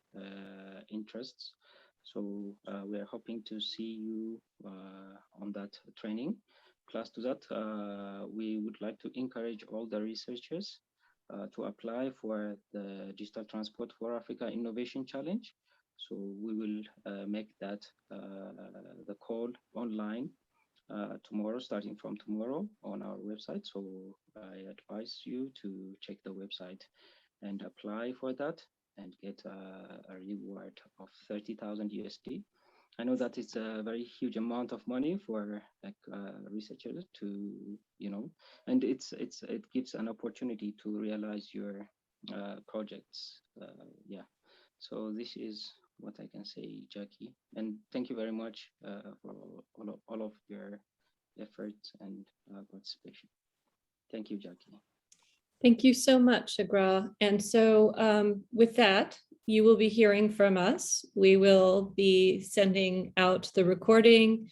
interests. So we are hoping to see you on that training. Plus to that, we would like to encourage all the researchers to apply for the Digital Transport for Africa Innovation Challenge. So we will make that the call online tomorrow, starting from tomorrow on our website. So I advise you to check the website and apply for that and get a reward of 30,000 USD. I know that it's a very huge amount of money for researchers to, and it gives an opportunity to realize your projects. So this is what I can say, Jackie. And thank you very much for all of your efforts and participation. Thank you, Jackie. Thank you so much, Agra. And so with that, you will be hearing from us. We will be sending out the recording,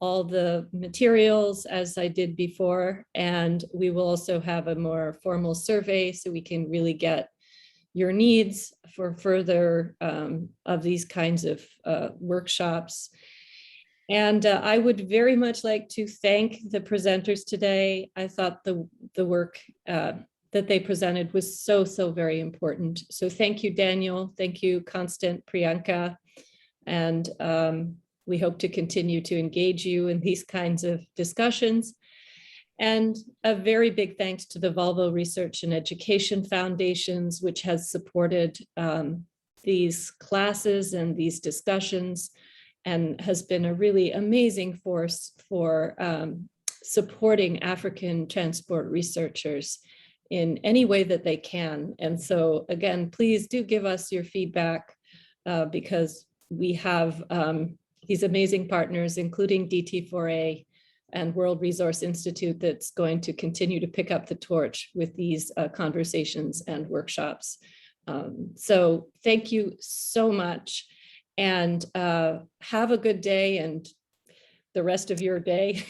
all the materials as I did before, and we will also have a more formal survey so we can really get your needs for further of these kinds of workshops. And I would very much like to thank the presenters today. I thought the work that they presented was so very important. So thank you, Daniel. Thank you, Constant, Priyanka. And we hope to continue to engage you in these kinds of discussions. And a very big thanks to the Volvo Research and Education Foundations, which has supported these classes and these discussions, and has been a really amazing force for supporting African transport researchers in any way that they can. And so again, please do give us your feedback because we have these amazing partners, including DT4A and World Resource Institute, that's going to continue to pick up the torch with these conversations and workshops. So thank you so much, and have a good day and the rest of your day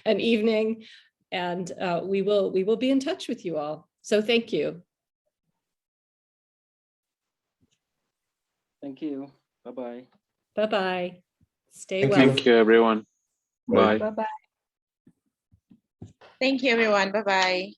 and evening. And we will be in touch with you all. So thank you. Thank you. Bye-bye. Bye-bye. Stay Thank well. you. Thank you, everyone. Bye. Bye. Bye-bye. Thank you, everyone. Bye-bye.